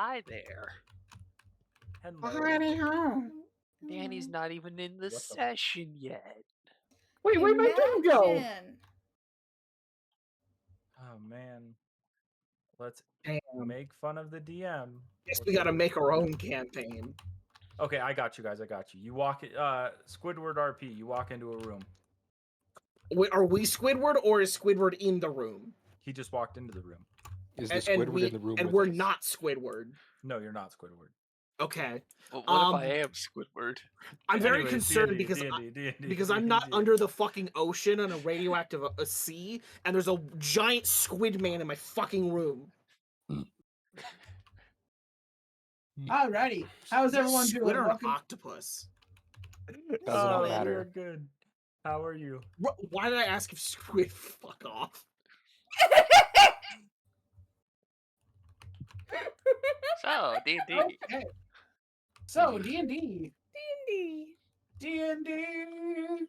hi there. Hello. Howdy home. Danny's not even in the session yet. Wait, where'd my game go? Imagine. Oh man. Let's Damn. make fun of the DM. Guess we gotta make our own campaign. Okay, I got you guys. I got you. You walk Squidward RP. You walk into a room. Wait, are we Squidward or is Squidward in the room? He just walked into the room. Is the Squidward in the room and with we're us? not Squidward. No, you're not Squidward. Okay. But what if I am Squidward? I'm very Anyways, concerned D&D, because I'm not under the fucking ocean on a radioactive sea, and there's a giant squid man in my fucking room. Alrighty. How's everyone doing? Squid or an Welcome- octopus? Doesn't matter. You're good. How are you? Why did I ask if squid fuck off? So, D&D. Okay. So, D&D. D&D. D&D.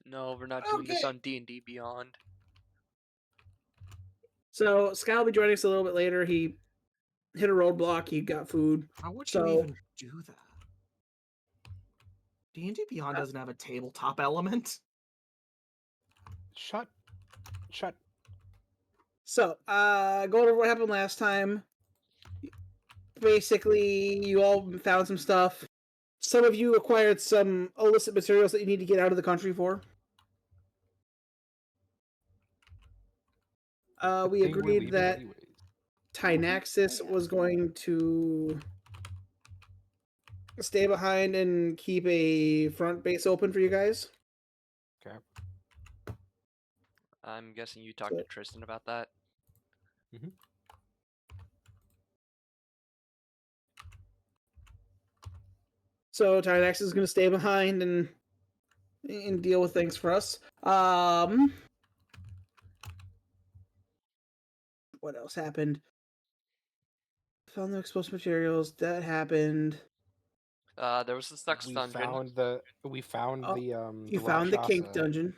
No, we're not doing this Okay. on D&D Beyond. So Sky will be joining us a little bit later. He hit a roadblock. He got food. How would So- you even do that? D&D Beyond doesn't have a tabletop element. Shut. So, going over what happened last time. Basically, you all found some stuff. Some of you acquired some illicit materials that you need to get out of the country for. We They were agreed leaving that anyways. Tynaxis was going to stay behind and keep a front base open for you guys. Okay. I'm guessing you talked to Tristan about that. So Tynaxis is going to stay behind and deal with things for us. What else happened? Found the explosive materials. That happened. There was the sex dungeon. We found Oh, the You found the kink Rakshasa. dungeon.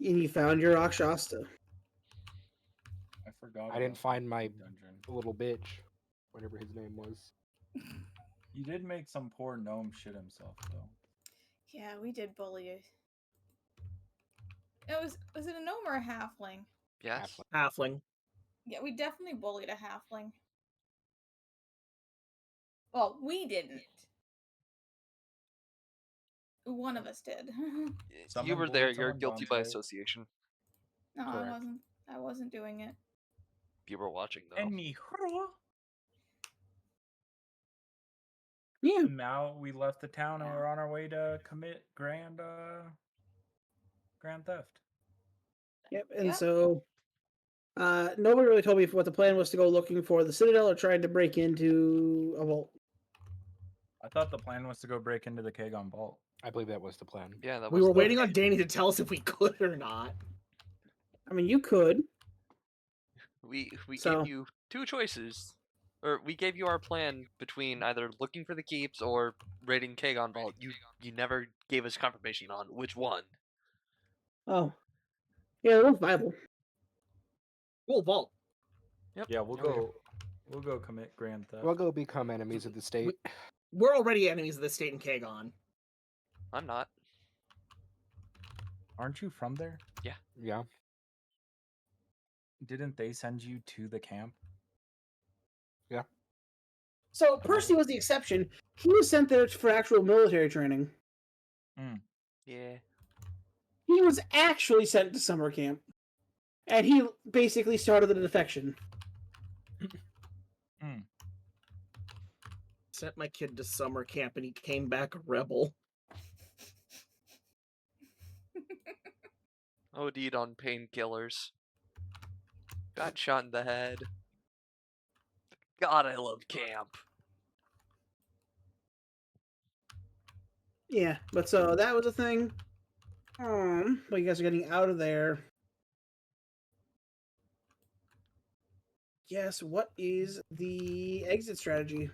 And you found your Rakshasta. I forgot. I didn't about find the my dungeon. little bitch, whatever his name was. You did make some poor gnome shit himself though. Yeah, we did bully it. Was it a gnome or a halfling? Yes. Halfling. Yeah, we definitely bullied a halfling. Well, we didn't. One of us did. You Someone were there. bullied You're someone, guilty don't by they? association. No, Correct. I wasn't doing it. You were watching though. Yeah. Now we left the town and we're on our way to commit grand theft. Yep. And Yeah. so nobody really told me what the plan was to go looking for the Citadel or trying to break into a vault. I thought the plan was to go break into the Kagon vault. I believe that was the plan. Yeah, that We was were the- waiting on Danny to tell us if we could or not. I mean, you could. We So- gave you two choices. Or we gave you our plan between either looking for the keeps or raiding Kagon Vault. You never gave us confirmation on which one. Oh. Yeah, they're both viable. Cool vault. Yeah, we'll Okay. go commit grand theft. We'll go become enemies of the state. We're already enemies of the state in Kagon. I'm not. Aren't you from there? Yeah. Didn't they send you to the camp? So Percy was the exception. He was sent there for actual military training. Yeah. He was actually sent to summer camp. And he basically started the defection. Sent my kid to summer camp and he came back a rebel. OD'd on painkillers. Got shot in the head. God, I love camp. Yeah, but so that was a thing. Well, you guys are getting out of there. Yes, what is the exit strategy?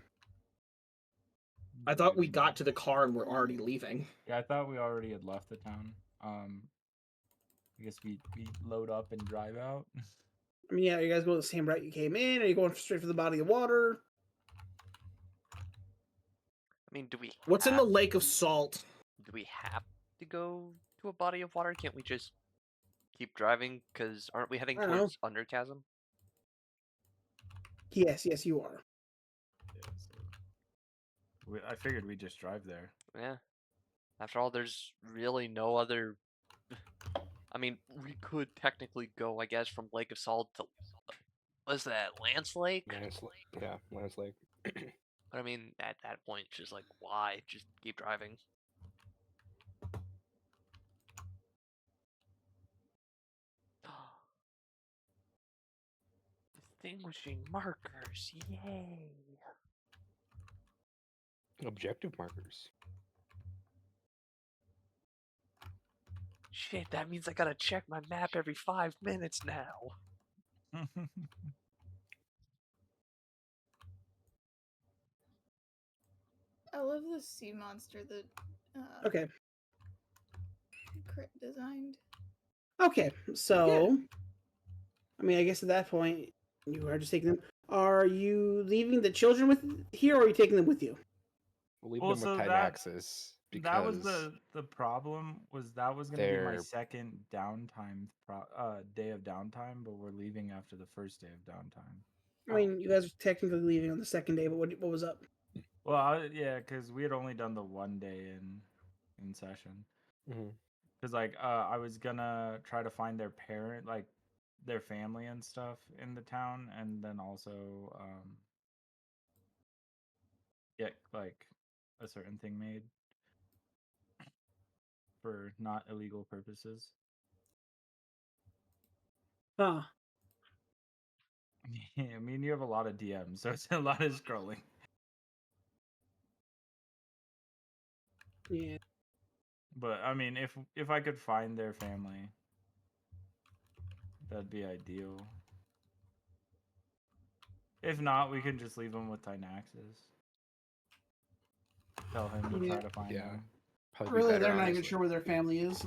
I thought we got to the car and we're already leaving. Yeah, I thought we already had left the town. I guess we load up and drive out. I mean, yeah, you guys go the same route you came in? Are you going straight for the body of water? I mean, What's in the lake of salt? do we have to go to a body of water? Can't we just keep driving? Because aren't we heading I don't know. towards Underchasm? Yes, you are. Yeah, so I figured we'd just drive there. Yeah. After all, there's really no other. I mean, we could technically go, I guess, from Lake of Salt to. What's that? Lance Lake? Yeah, Lance Lake. But I mean, at that point, it's just like, why? Just keep driving. Distinguishing markers, yay! Objective markers. Shit, that means I gotta check my map every 5 minutes now. I love the sea monster that Okay. Crit designed. Okay, so I mean, I guess at that point you are just taking them. Are you leaving the children with here, or are you taking them with you? We'll leave Well, them with so that- Tynaxis That was because the problem. That was gonna be my they're- second downtime day of downtime, but we're leaving after the first day of downtime. I mean, you guys are technically leaving on the second day, but what was up? Well, yeah, because we had only done the one day in session. Mhm. Because like I was gonna try to find their parent, like their family and stuff in the town, and then also get like a certain thing made for not illegal purposes. Huh. I mean, you have a lot of DMs, so it's a lot of scrolling. Yeah. But I mean, if I could find their family, that'd be ideal. If not, we can just leave them with Tynaxis. Tell him to Yeah. try to find Yeah. them. Probably be Really, better, they're not even honestly. sure where their family is.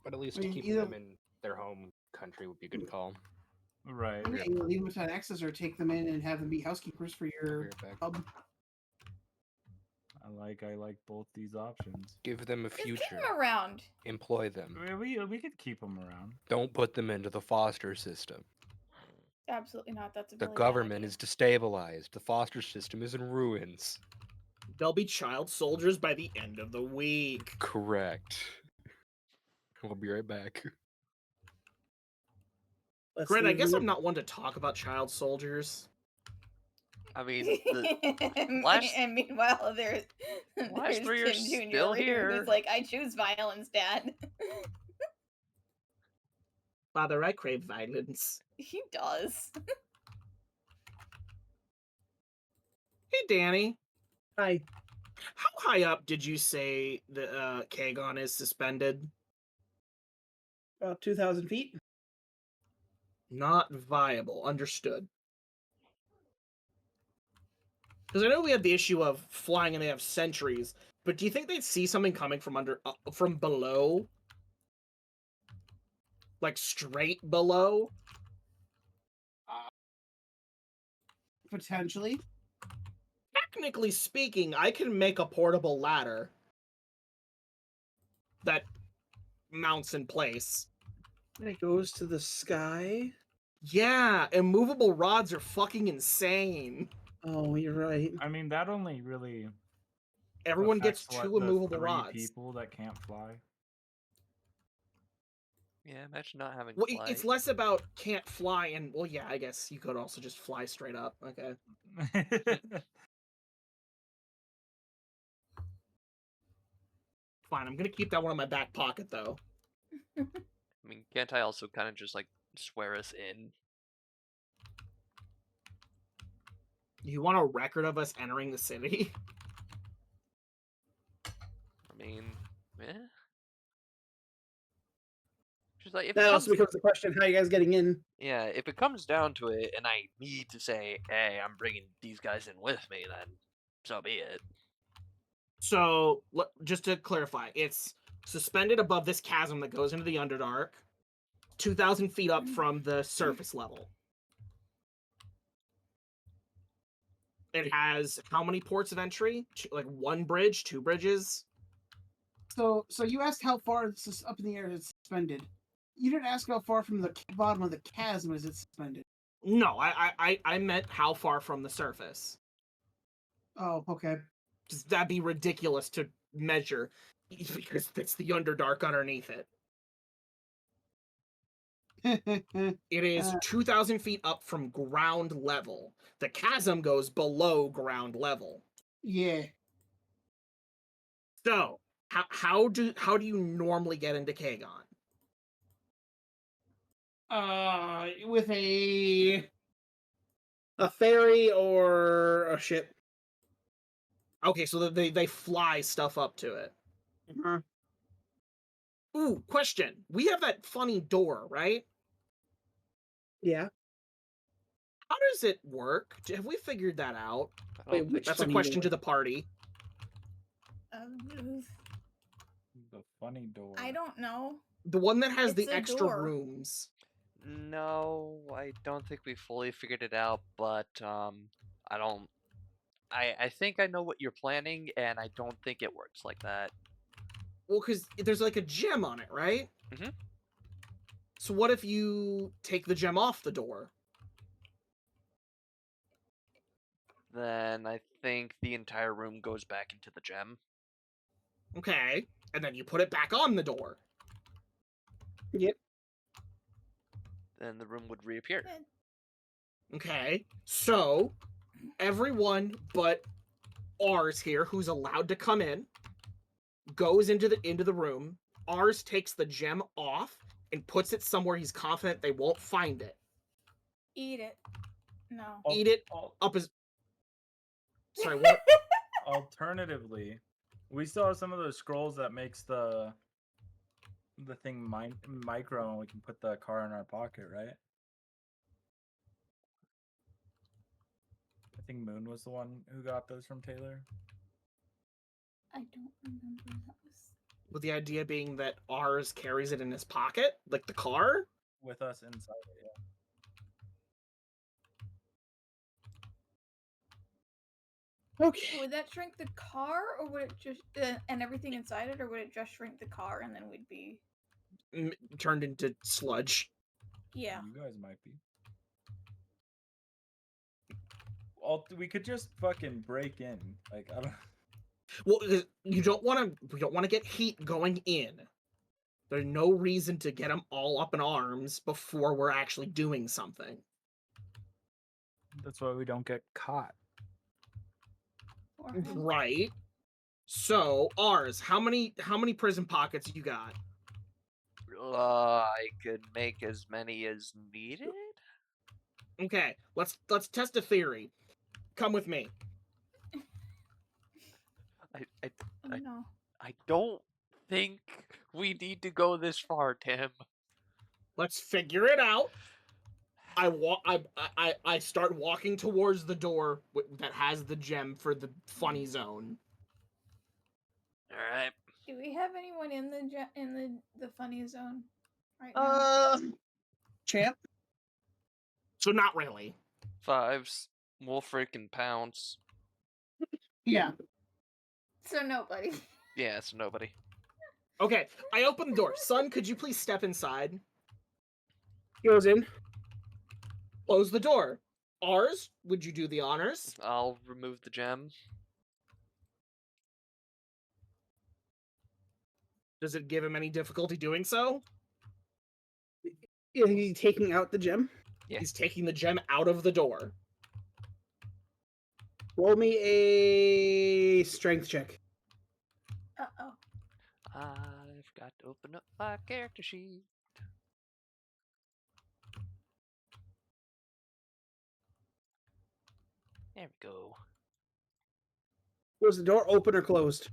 But at least I mean, keeping either- them in their home country would be a good call. Right. Yeah, you leave them with an access or take them in and have them be housekeepers for I'll be your right back. pub. I like both these options. Give them a Just keep future. him around. Employ them. We could keep them around. Don't put them into the foster system. Absolutely not. That's a The really bad government idea. is destabilized. The foster system is in ruins. They'll be child soldiers by the end of the week. Correct. We'll be right back. Let's Grin, I leave guess them I'm not one to talk about child soldiers. I mean, last- and meanwhile, there's last three are Tim Jr. still over here here. who's like, I choose violence, Dad. Father, I crave violence. He does. Hey, Danny. Hi. How high up did you say the Kagon is suspended? About 2,000 feet. Not viable. Understood. Because I know we had the issue of flying and they have sentries, but do you think they'd see something coming from from below? Like straight below? Potentially. Technically speaking, I can make a portable ladder that mounts in place. And it goes to the sky. Yeah, immovable rods are fucking insane. Oh, you're right. I mean, that only really Everyone gets affects, what, two the immovable 3 rods. people that can't fly. Yeah, imagine not having Well, flight. it's less about can't fly and, well, yeah, I guess you could also just fly straight up. Okay. Fine, I'm gonna keep that one in my back pocket, though. I mean, can't I also kind of just like swear us in? You want a record of us entering the city? I mean, eh? Just like if it That comes, also becomes the question: how are you guys getting in? yeah, if it comes down to it, and I need to say, hey, I'm bringing these guys in with me, then so be it. So, just to clarify, it's suspended above this chasm that goes into the Underdark. 2,000 feet up from the surface level. It has how many ports of entry? Like 1 bridge, 2 bridges? So you asked how far it's up in the air it's suspended. You didn't ask how far from the bottom of the chasm is it suspended. No, I meant how far from the surface. Oh, okay. 'Cause that'd be ridiculous to measure because it's the Underdark underneath it. It is 2,000 feet up from ground level. The chasm goes below ground level. Yeah. So, how do you normally get into Kagon? With a ferry or a ship. Okay, so they fly stuff up to it. Uh, Ooh, question. We have that funny door, right? yeah. How does it work? Have we figured that out? I Wait, don't which think That's a funny question door? to the party. The funny door. I don't know. The one that has It's the a extra door. rooms. No, I don't think we fully figured it out, but I don't. I think I know what you're planning, and I don't think it works like that. Well, because there's like a gem on it, right? Mhm. So what if you take the gem off the door? Then I think the entire room goes back into the gem. Okay, and then you put it back on the door. Yep. Then the room would reappear. Okay, so everyone but ours here, who's allowed to come in, goes into the room. Ours takes the gem off and puts it somewhere he's confident they won't find it. Eat it. No. Eat it Al- up his. Sorry, what? Alternatively, we still have some of those scrolls that makes the thing micro, and we can put the car in our pocket, right? I think Moon was the one who got those from Taylor. I don't remember that was. With the idea being that ours carries it in his pocket, like the car. With us inside it, yeah. Okay. Would that shrink the car, or would it just and everything inside it, or would it just shrink the car and then we'd be? Turned into sludge. Yeah. You guys might be. We could just fucking break in. Like, I don't. Well, you don't want to. We don't want to get heat going in. There's no reason to get them all up in arms before we're actually doing something. That's why we don't get caught. Or him. Right. So ours, how many prison pockets you got? I could make as many as needed. Okay, let's test a theory. Come with me. I Oh no. I don't think we need to go this far, Tim. Let's figure it out. I start walking towards the door that has the gem for the funny zone. All right. Do we have anyone in the funny zone right now? champ. So not really. Fives. We'll freaking pounce. Yeah. So nobody. Yeah, it's nobody. Okay, I open the door. Son, could you please step inside? Goes in. Close the door. Ours, would you do the honors? I'll remove the gem. Does it give him any difficulty doing so? Is he taking out the gem? Yeah. He's taking the gem out of the door. Roll me a strength check. Uh-oh. I've got to open up my character sheet. There we go. Was the door open or closed?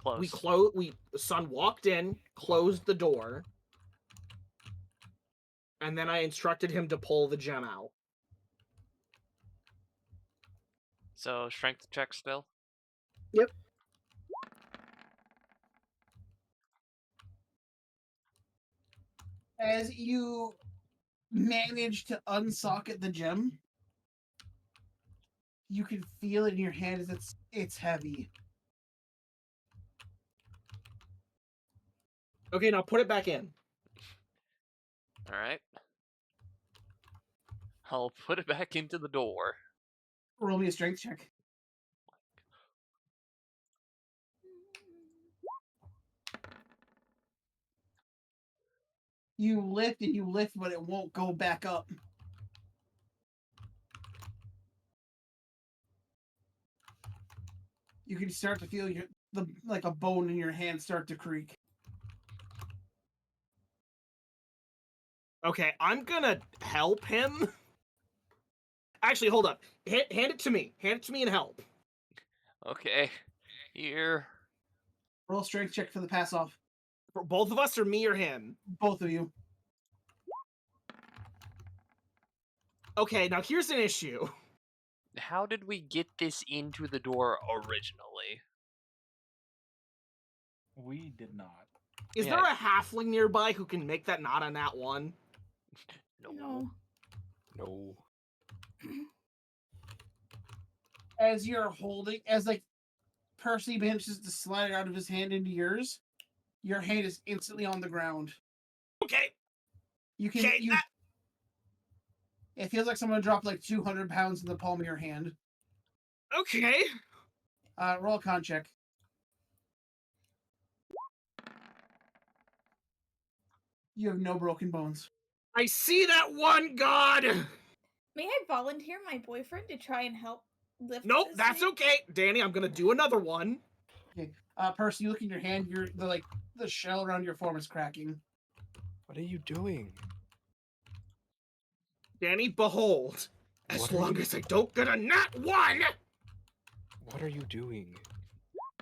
Close. The son walked in, closed the door, and then I instructed him to pull the gem out. So strength check still. Yep. As you manage to unsocket the gem, you can feel it in your hand as it's heavy. Okay, now put it back in. All right. I'll put it back into the door. Roll me a strength check. You lift and you lift, but it won't go back up. You can start to feel like a bone in your hand start to creak. Okay, I'm gonna help him. Actually, hold up. Hand it to me. Hand it to me and help. Okay. Here. Roll strength check for the pass off. For both of us or me or him? Both of you. Okay, now here's an issue. How did we get this into the door originally? We did not. Is Yeah. there a halfling nearby who can make that not a nat 1? No. No. As you're holding, as like Percy manages to slide it out of his hand into yours, your hand is instantly on the ground. Okay. You can. Okay, It feels like someone dropped like 200 pounds in the palm of your hand. Okay. Roll a con check. You have no broken bones. I see that one, God! May I volunteer my boyfriend to try and help lift Nope, this that's thing? okay. Danny, I'm gonna do another one. Okay. Percy, you look in your hand. The shell around your form is cracking. What are you doing? Danny, behold. As What are long you- as I don't get a nat 1! What are you doing?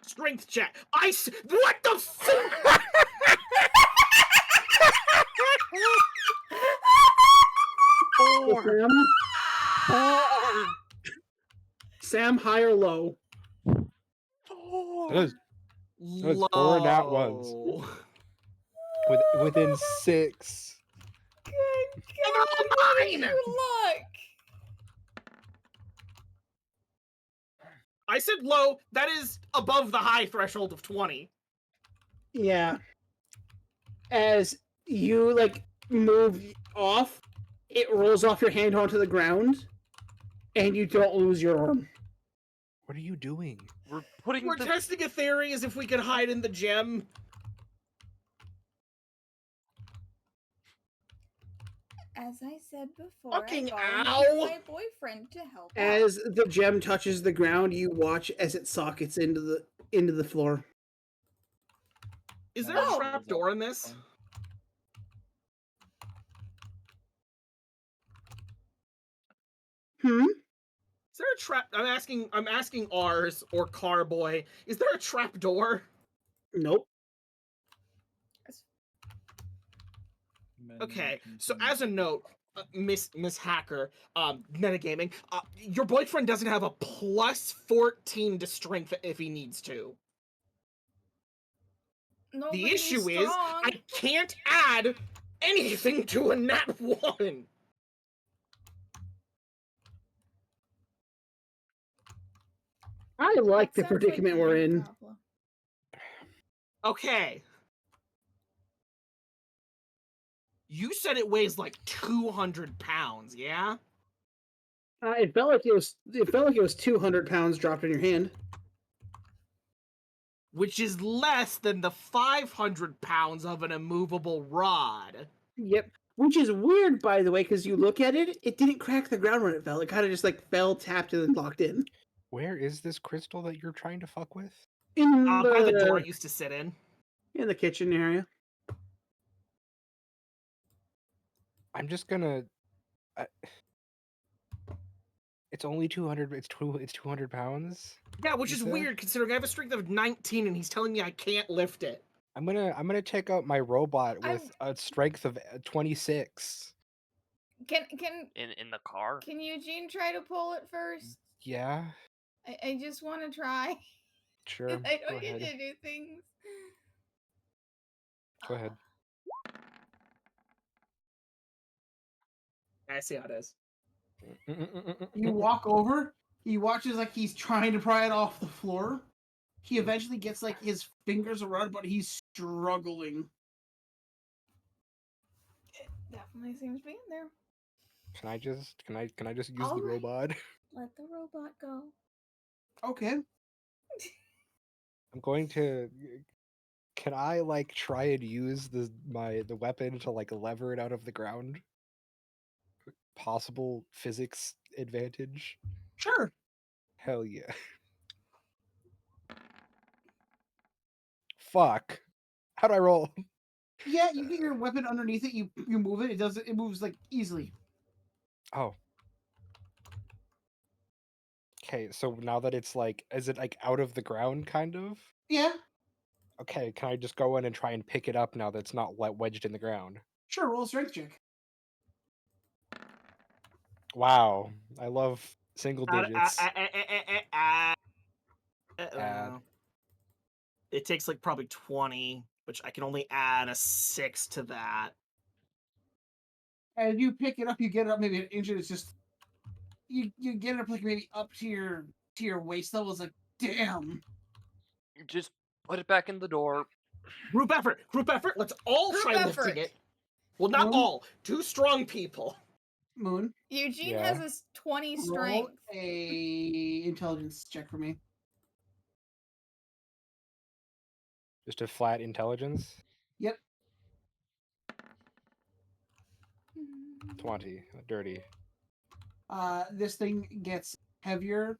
Strength check. What the fuck? Sam, high or low? That is That's 4 nat ones. Low. within 6. Good And God, they're all what is mine! your luck? I said low. That is above the high threshold of 20. Yeah. As you like move off, it rolls off your hand onto the ground, and you don't lose your arm. What are you doing? We're putting We're the testing a theory as if we could hide in the gem. As I said before, Fucking I ow! volunteered my boyfriend to help out. As the gem touches the ground, you watch as it sockets into the floor. Is there Oh. a trap door in this? Hmm? Is there a trap? I'm asking ours or Carboy. Is there a trap door? Nope. Okay, so as a note, Miss Hacker, metagaming, your boyfriend doesn't have a plus 14 to strength if he needs to. No, The but he's issue is, strong. I can't add anything to a nat 1. I like the That sounds predicament like we're my in. problem. Okay. You said it weighs like 200 pounds, yeah? It felt like it was 200 pounds dropped in your hand. Which is less than the 500 pounds of an immovable rod. Yep. Which is weird, by the way, because you look at it, it didn't crack the ground when it fell. It kind of just like fell, tapped, and then locked in. Where is this crystal that you're trying to fuck with? In By the door I used to sit in. in the kitchen area. I'm just gonna. It's only 200. It's 200 pounds. Yeah, which You is said? weird considering I have a strength of 19 and he's telling me I can't lift it. I'm gonna check out my robot I'm- with a strength of 26. Can in the car. can Eugene try to pull it first? Yeah, I just want to try. sure. I Go don't get ahead. to do things. Go ahead. I see how it is. You walk over. He watches like he's trying to pry it off the floor. He eventually gets like his fingers around, but he's struggling. It definitely seems to be in there. Can I just use the Alright. robot? Let the robot go. Okay. I'm going to. Can I like try and use the weapon to like lever it out of the ground? Possible physics advantage? Sure. Hell yeah. Fuck. How do I roll? Yeah, you get your weapon underneath it. You move it. It moves like easily. Oh. Okay, so now that it's like, is it like out of the ground, kind of? Yeah. Okay, can I just go in and try and pick it up now that it's not wedged in the ground? Sure. Roll a strength check. Wow, I love single digits. Add. It takes like probably 20, which I can only add a 6 to that. As you pick it up, you get it up maybe an inch, and it's just you get it up like maybe up to your waist level. It's like, damn. Just put it back in the door. Group effort. Let's all Group try effort. lifting it. Well, not Moon? all. 2 strong people. Moon, Eugene Yeah. has a 20 roll strength. a intelligence check for me. Just a flat intelligence? Yep. 20. Dirty. This thing gets heavier.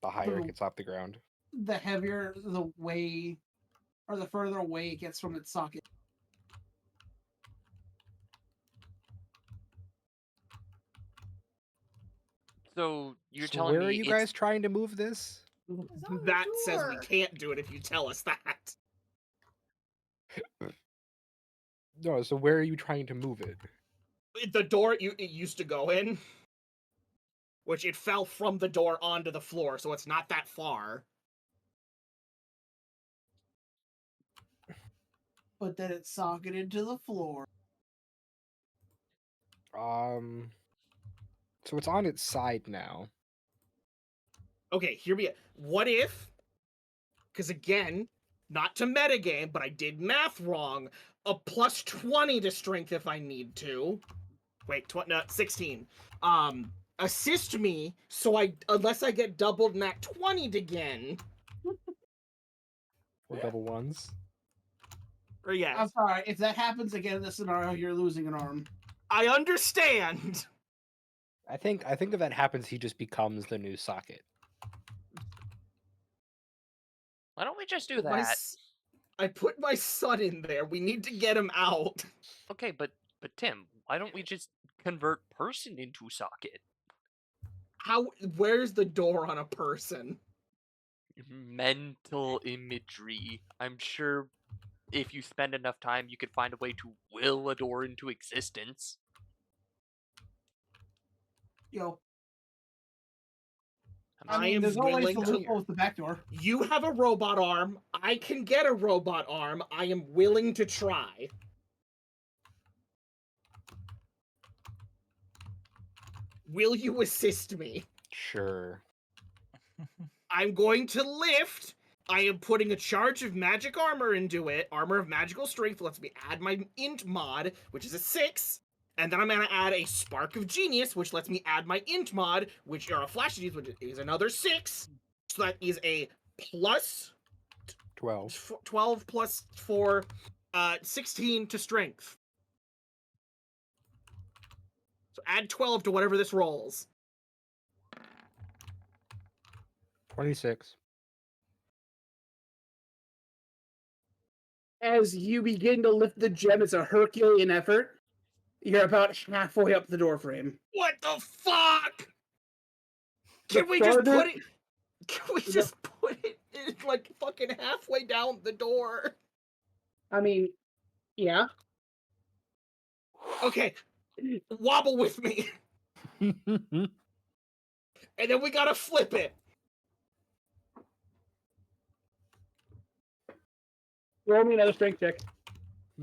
The higher it The- gets off the ground. The heavier the way, or the further away it gets from its socket. So you're So telling where me are you it's guys trying to move this? It's on the That says we door. can't do it if you tell us that. No, so where are you trying to move it? The door it used to go in, which it fell from the door onto the floor, so it's not that far. But then it's socketed to the floor. So it's on its side now. Okay, here we go. What if, because again, not to metagame, but I did math wrong, a plus 20 to strength if I need to. Wait, no, 16. Assist me, so unless I get doubled nat 20'd again. Or double ones. Or yes. I'm sorry, if that happens again in this scenario, you're losing an arm. I understand. I think if that happens, he just becomes the new socket. why don't we just do My that? I put my son in there. We need to get him out. Okay, but Tim, why don't we just convert person into socket? How? Where's the door on a person? Mental imagery. I'm sure if you spend enough time, you could find a way to will a door into existence. Yo, I'm I am there's always willing the to- loophole with the back door. You have a robot arm. I can get a robot arm. I am willing to try. Will you assist me? Sure. I'm going to lift. I am putting a charge of magic armor into it. Armor of magical strength lets me add my int mod, which is a 6. And then I'm going to add a spark of genius, which lets me add my int mod, which are a flash of genius, which is another 6. So that is a plus 12. 12 plus 4, 16 to strength. So add 12 to whatever this rolls. 26. As you begin to lift the gem, it's a Herculean effort. You're about halfway up the door frame. What the fuck? Can The we just farther- put it? Can we just put it in, like fucking halfway down the door? I mean, yeah. Okay, wobble with me, and then we gotta flip it. Roll me another strength check.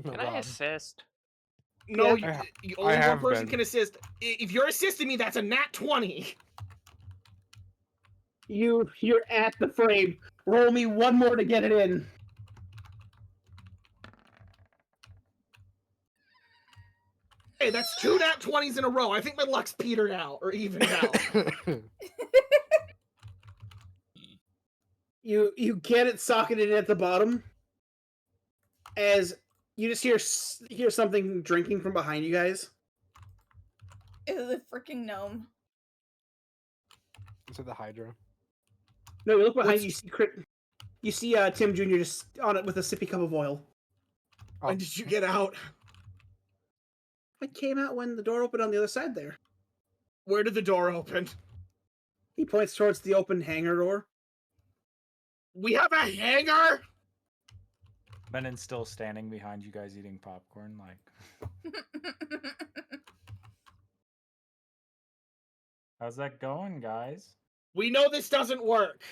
Can I assist? No, Yeah. only one have person been. can assist. If you're assisting me, that's a nat 20. You're at the frame. Roll me one more to get it in. Hey, that's 2 nat 20s in a row. I think my luck's petered out or evened out. You get it socketed at the bottom. As you just hear something drinking from behind you guys. Is it a freaking gnome? Is it the Hydra? No, you look behind What's- you. You see Tim Jr. just on it with a sippy cup of oil. When did you get out? I came out when the door opened on the other side there. Where did the door open? He points towards the open hangar door. We have a hangar? Benen's still standing behind you guys eating popcorn, like, how's that going, guys? We know this doesn't work.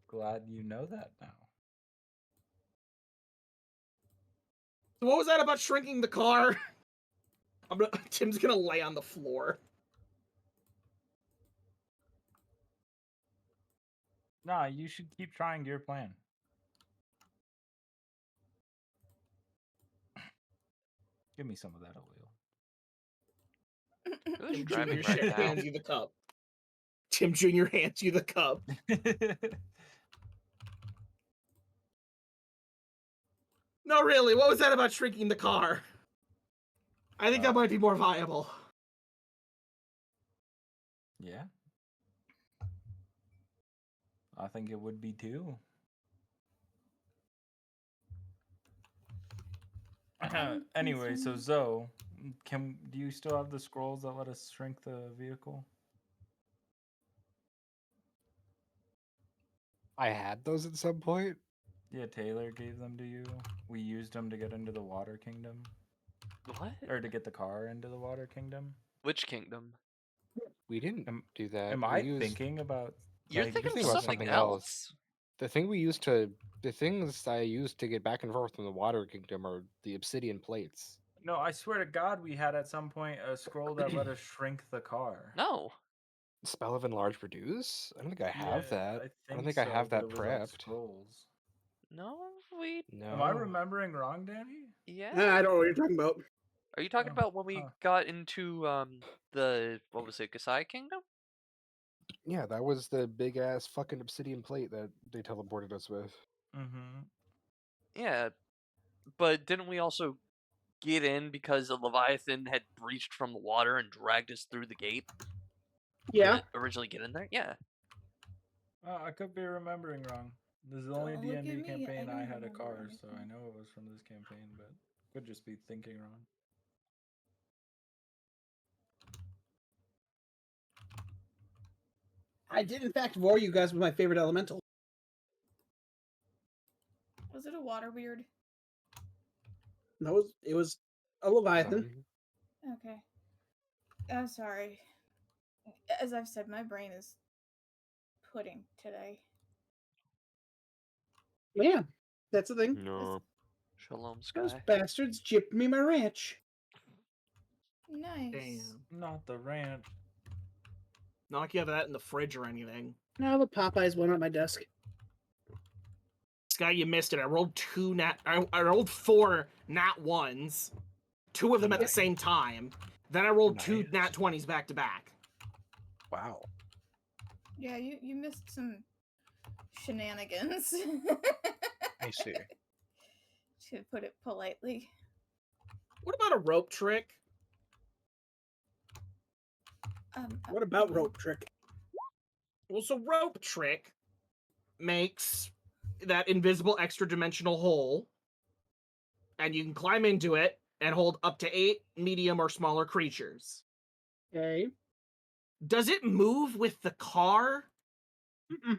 Glad you know that now. So what was that about shrinking the car? Tim's gonna lay on the floor. Nah, you should keep trying your plan. Give me some of that Who's Tim driving Jr. right now? hands you the cup. Tim Jr. hands you the cup. oil. No, really, what was that about shrinking the car? I think that might be more viable. Yeah. I think it would be too. Anyway, so Zoe, do you still have the scrolls that let us shrink the vehicle? I had those at some point. Yeah, Taylor gave them to you. We used them to get into the Water Kingdom, What? or to get the car into the Water Kingdom. Which kingdom? We didn't do that. Am We I used- thinking about? You're like, thinking of thinking about something something else. The things I used to get back and forth from the Water Kingdom are the obsidian plates. No, I swear to God, we had at some point a scroll that let us shrink the car. No. Spell of enlarge reduce? I don't think I have that. I don't think so, I have but that it was like prepped. scrolls. No, we. No. Am I remembering wrong, Danny? Yeah. I don't know what you're talking about. Are you talking Oh, about when we huh. got into the what was it, Kasai Kingdom? Yeah, that was the big ass fucking obsidian plate that they teleported us with. Mm-hmm. Yeah, but didn't we also get in because the Leviathan had breached from the water and dragged us through the gate? Yeah. To originally get in there? Yeah. I could be remembering wrong. This is the only Don't look at D&D me, I campaign I don't had a remember car, so I anything. know it was from this campaign, but could just be thinking wrong. I did in fact war you guys with my favorite elemental. Was it a water weird? No, it was a Leviathan. Zombie. Okay. I'm sorry. As I've said, my brain is pudding today. Yeah, that's the thing. No. Shalom Those Sky. bastards gypped me my ranch. Nice. Damn. Not the ranch. Not like you have that in the fridge or anything. Now the Popeyes one on my desk. Sky, you missed it. I rolled I rolled 4 nat 1s. 2 of them at the same time. Then I rolled 2 Nice. nat 20s back to back. Wow. Yeah, you missed some shenanigans. I see. To put it politely. What about a rope trick? What about rope trick? Well, so rope trick makes that invisible extra dimensional hole, and you can climb into it and hold up to 8 medium or smaller creatures. Okay. Does it move with the car? Mm-mm.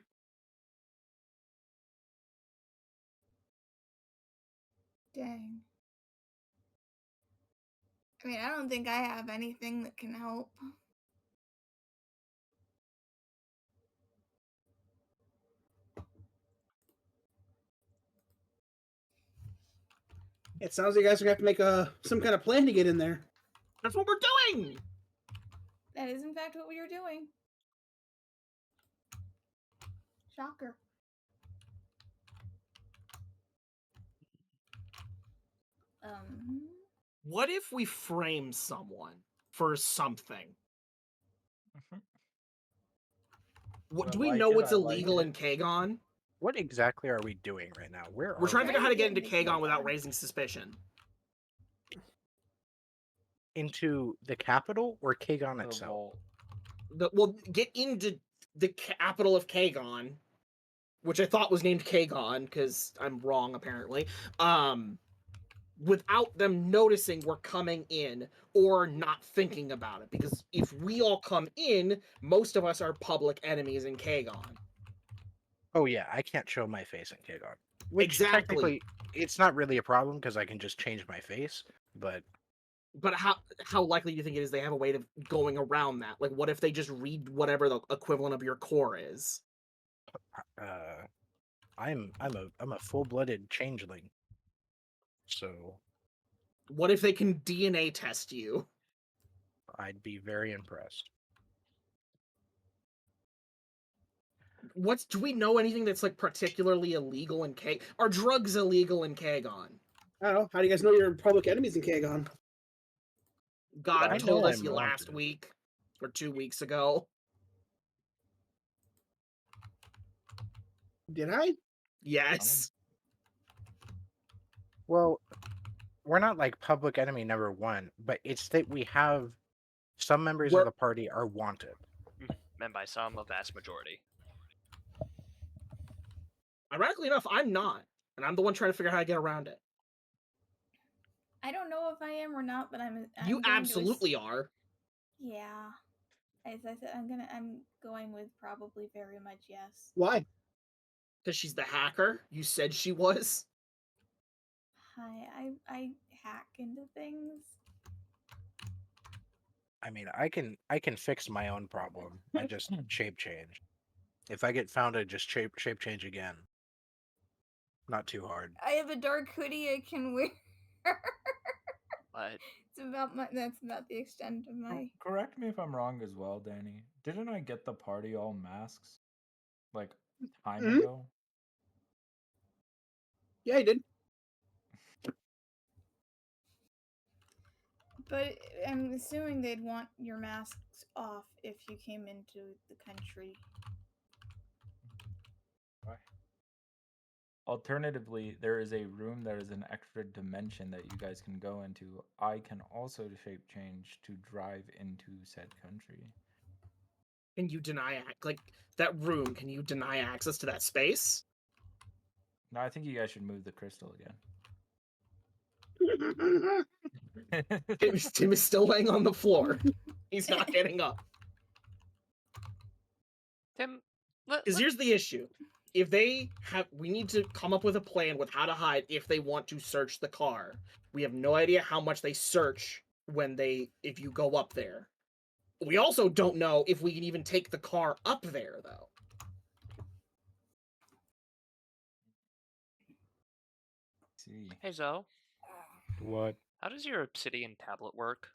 Dang. I mean, I don't think I have anything that can help. It sounds like you guys are going to have to make some kind of plan to get in there. That's what we're doing. That is, in fact, what we are doing. Shocker. What if we frame someone for something? What, do we know what's illegal in Kagon? What exactly are we doing right now? Where We're are trying to we? figure out how to get into Trying to get into Kagon without Kagon. raising suspicion. Into the capital or Kagon itself? We'll get into the capital of Kagon, which I thought was named Kagon because I'm wrong apparently. Without them noticing we're coming in or not thinking about it, because if we all come in, most of us are public enemies in Kagon. Oh yeah, I can't show my face in Kagon. Which Exactly. technically, it's not really a problem because I can just change my face. But how likely do you think it is they have a way of going around that? Like, what if they just read whatever the equivalent of your core is? I'm a full-blooded changeling. So What if they can DNA test you? I'd be very impressed. Do we know anything that's like particularly illegal in Kagon? Are drugs illegal in Kagon? I don't know. How do you guys know you're public enemies in Kagon? God I told know us I'm you last wanted. week or 2 weeks ago. Did I? Yes. Well, we're not like public enemy number one, but it's that we have some members of the party are wanted. And by some, a vast majority. Ironically enough, I'm not. And I'm the one trying to figure out how to get around it. I don't know if I am or not, but I'm You going to absolutely are. Yeah. As I said, I'm going with probably very much yes. Why? Because she's the hacker. You said she was. Hi, I hack into things. I mean, I can fix my own problem. I just shape change. If I get found, I just shape change again. Not too hard. I have a dark hoodie I can wear. But That's about the extent of my. Correct me if I'm wrong as well, Danny. Didn't I get the party all masks like time ago? Yeah, I did. But I'm assuming they'd want your masks off if you came into the country. Alternatively, there is a room that is an extra dimension that you guys can go into. I can also shape change to drive into said country. Can you deny like that room? Can you deny access to that space? No, I think you guys should move the crystal again. Tim is still laying on the floor. He's not getting up. Tim, Because here's the issue. If they have, we need to come up with a plan with how to hide if they want to search the car. We have no idea how much they search if you go up there. We also don't know if we can even take the car up there, though. See. Hey Zoe, What? how does your obsidian tablet work?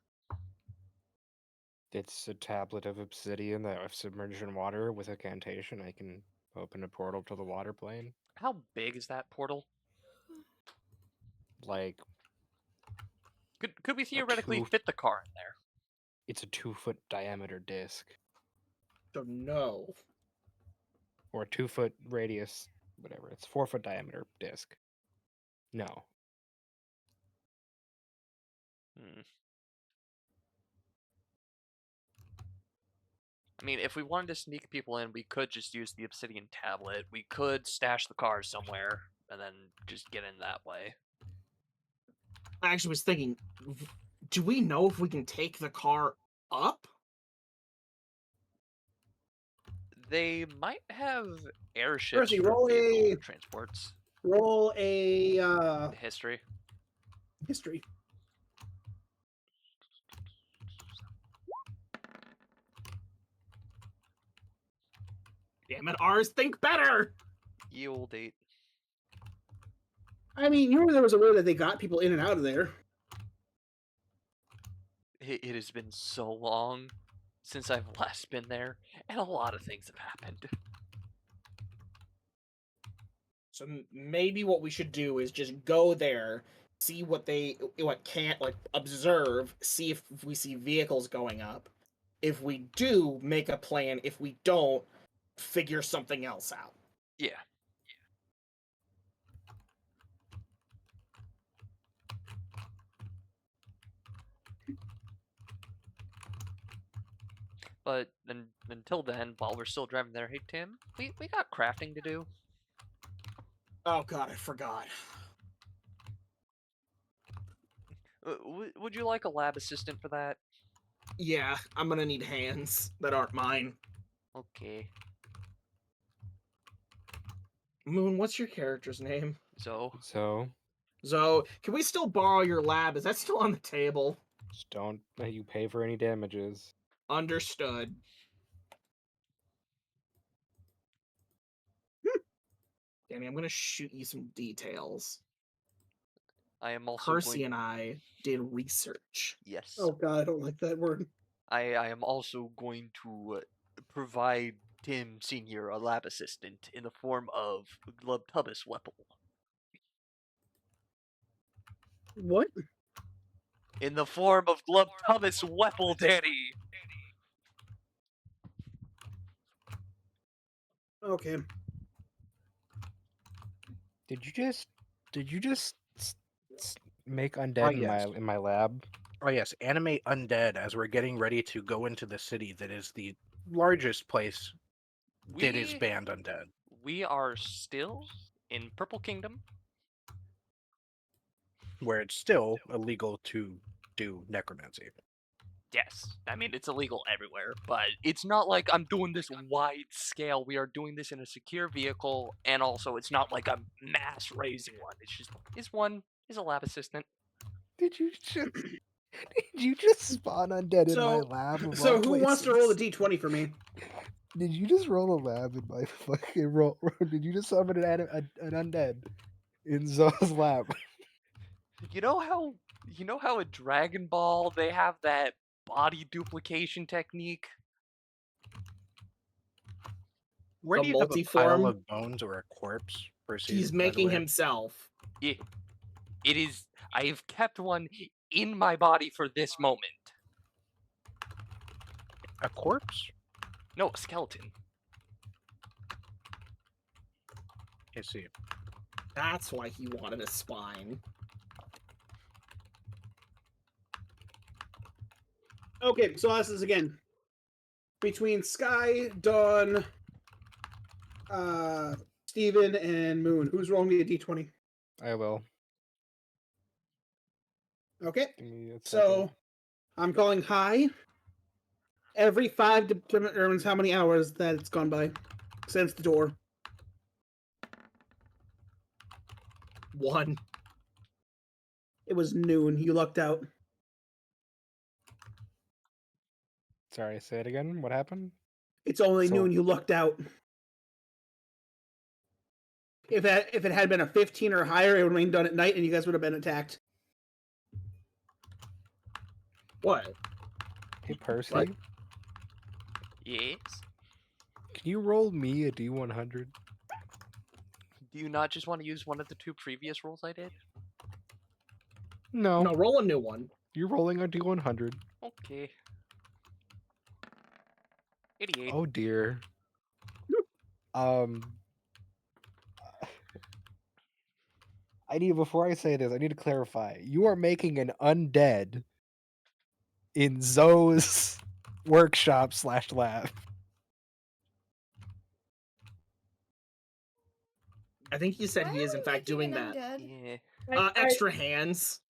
It's a tablet of obsidian that I've submerged in water with a cantation. I can open a portal to the water plane. How big is that portal? Like, Could we theoretically fit the car in there? it's a 2-foot diameter disc. So no. Or a 2-foot radius, whatever. It's 4-foot diameter disc. No. I mean, if we wanted to sneak people in, we could just use the obsidian tablet. We could stash the car somewhere and then just get in that way. I actually was thinking, do we know if we can take the car up? They might have airships Percy, for roll vehicle a- transports. Roll a History. history. Damn it, ours think better! Ye old 8. I mean, you know, there was a word that they got people in and out of there. It has been so long since I've last been there, and a lot of things have happened. So maybe what we should do is just go there, see what can't like observe, see if we see vehicles going up. If we do, make a plan. If we don't, figure something else out. Yeah. But until then, while we're still driving there, hey Tim, we got crafting to do. Oh god, I forgot. Would you like a lab assistant for that? Yeah, I'm gonna need hands that aren't mine. Okay. Moon, what's your character's name? So, So Zoe, can we still borrow your lab? Is that still on the table? just don't let you pay for any damages. Understood. Danny, I'm gonna shoot you some details. I am also Percy going. and I did research. Yes. Oh god, I don't like that word. I am also going to provide Tim Senior a lab assistant in the form of Glubtubus Weapon. What? In the form of Glubtubus Weapon, Danny. Okay. Did you just make Oh, undead yes. in my lab? Oh yes, animate undead as we're getting ready to go into the city that is the largest place that is banned undead. We are still in Purple Kingdom. Where it's still illegal to do necromancy. Yes, I mean it's illegal everywhere, but it's not like I'm doing this wide scale. We are doing this in a secure vehicle, and also it's not like I'm mass raising one. It's a lab assistant. Did you just spawn undead in my So, lab? Of so all who wants to roll the places? d20 for me? Did you just roll a lab in my fucking roll? Did you just summon an undead in Zoe's lab? You know how in Dragon Ball they have that body duplication technique? Where The do you have a pile multiform? of bones or a corpse? Percy, He's by the making way? himself. It is. I have kept one in my body for this moment. A corpse? No, a skeleton. I see. That's why he wanted a spine. Okay, so I'll ask this again. Between Sky, Dawn, Steven, and Moon, who's rolling me a d20? I will. Okay, Give me a second. so I'm calling high. Every 5 determines how many hours that it's gone by since the door. 1. It was noon. You lucked out. Sorry, say it again. What happened? It's only So- noon. You lucked out. If it had been a 15 or higher, it would have been done at night, and you guys would have been attacked. What? Hey Percy, What? Yes. can you roll me a D100? Do you not just want to use one of the 2 previous rolls I did? No, No, roll a new one. you're rolling a D100. Okay. 88. Oh dear. Um, before I say this, I need to clarify. You are making an undead in Zoe's workshop / lab. I think he said Why he is are in we fact making doing an that. undead? Yeah. Extra hands.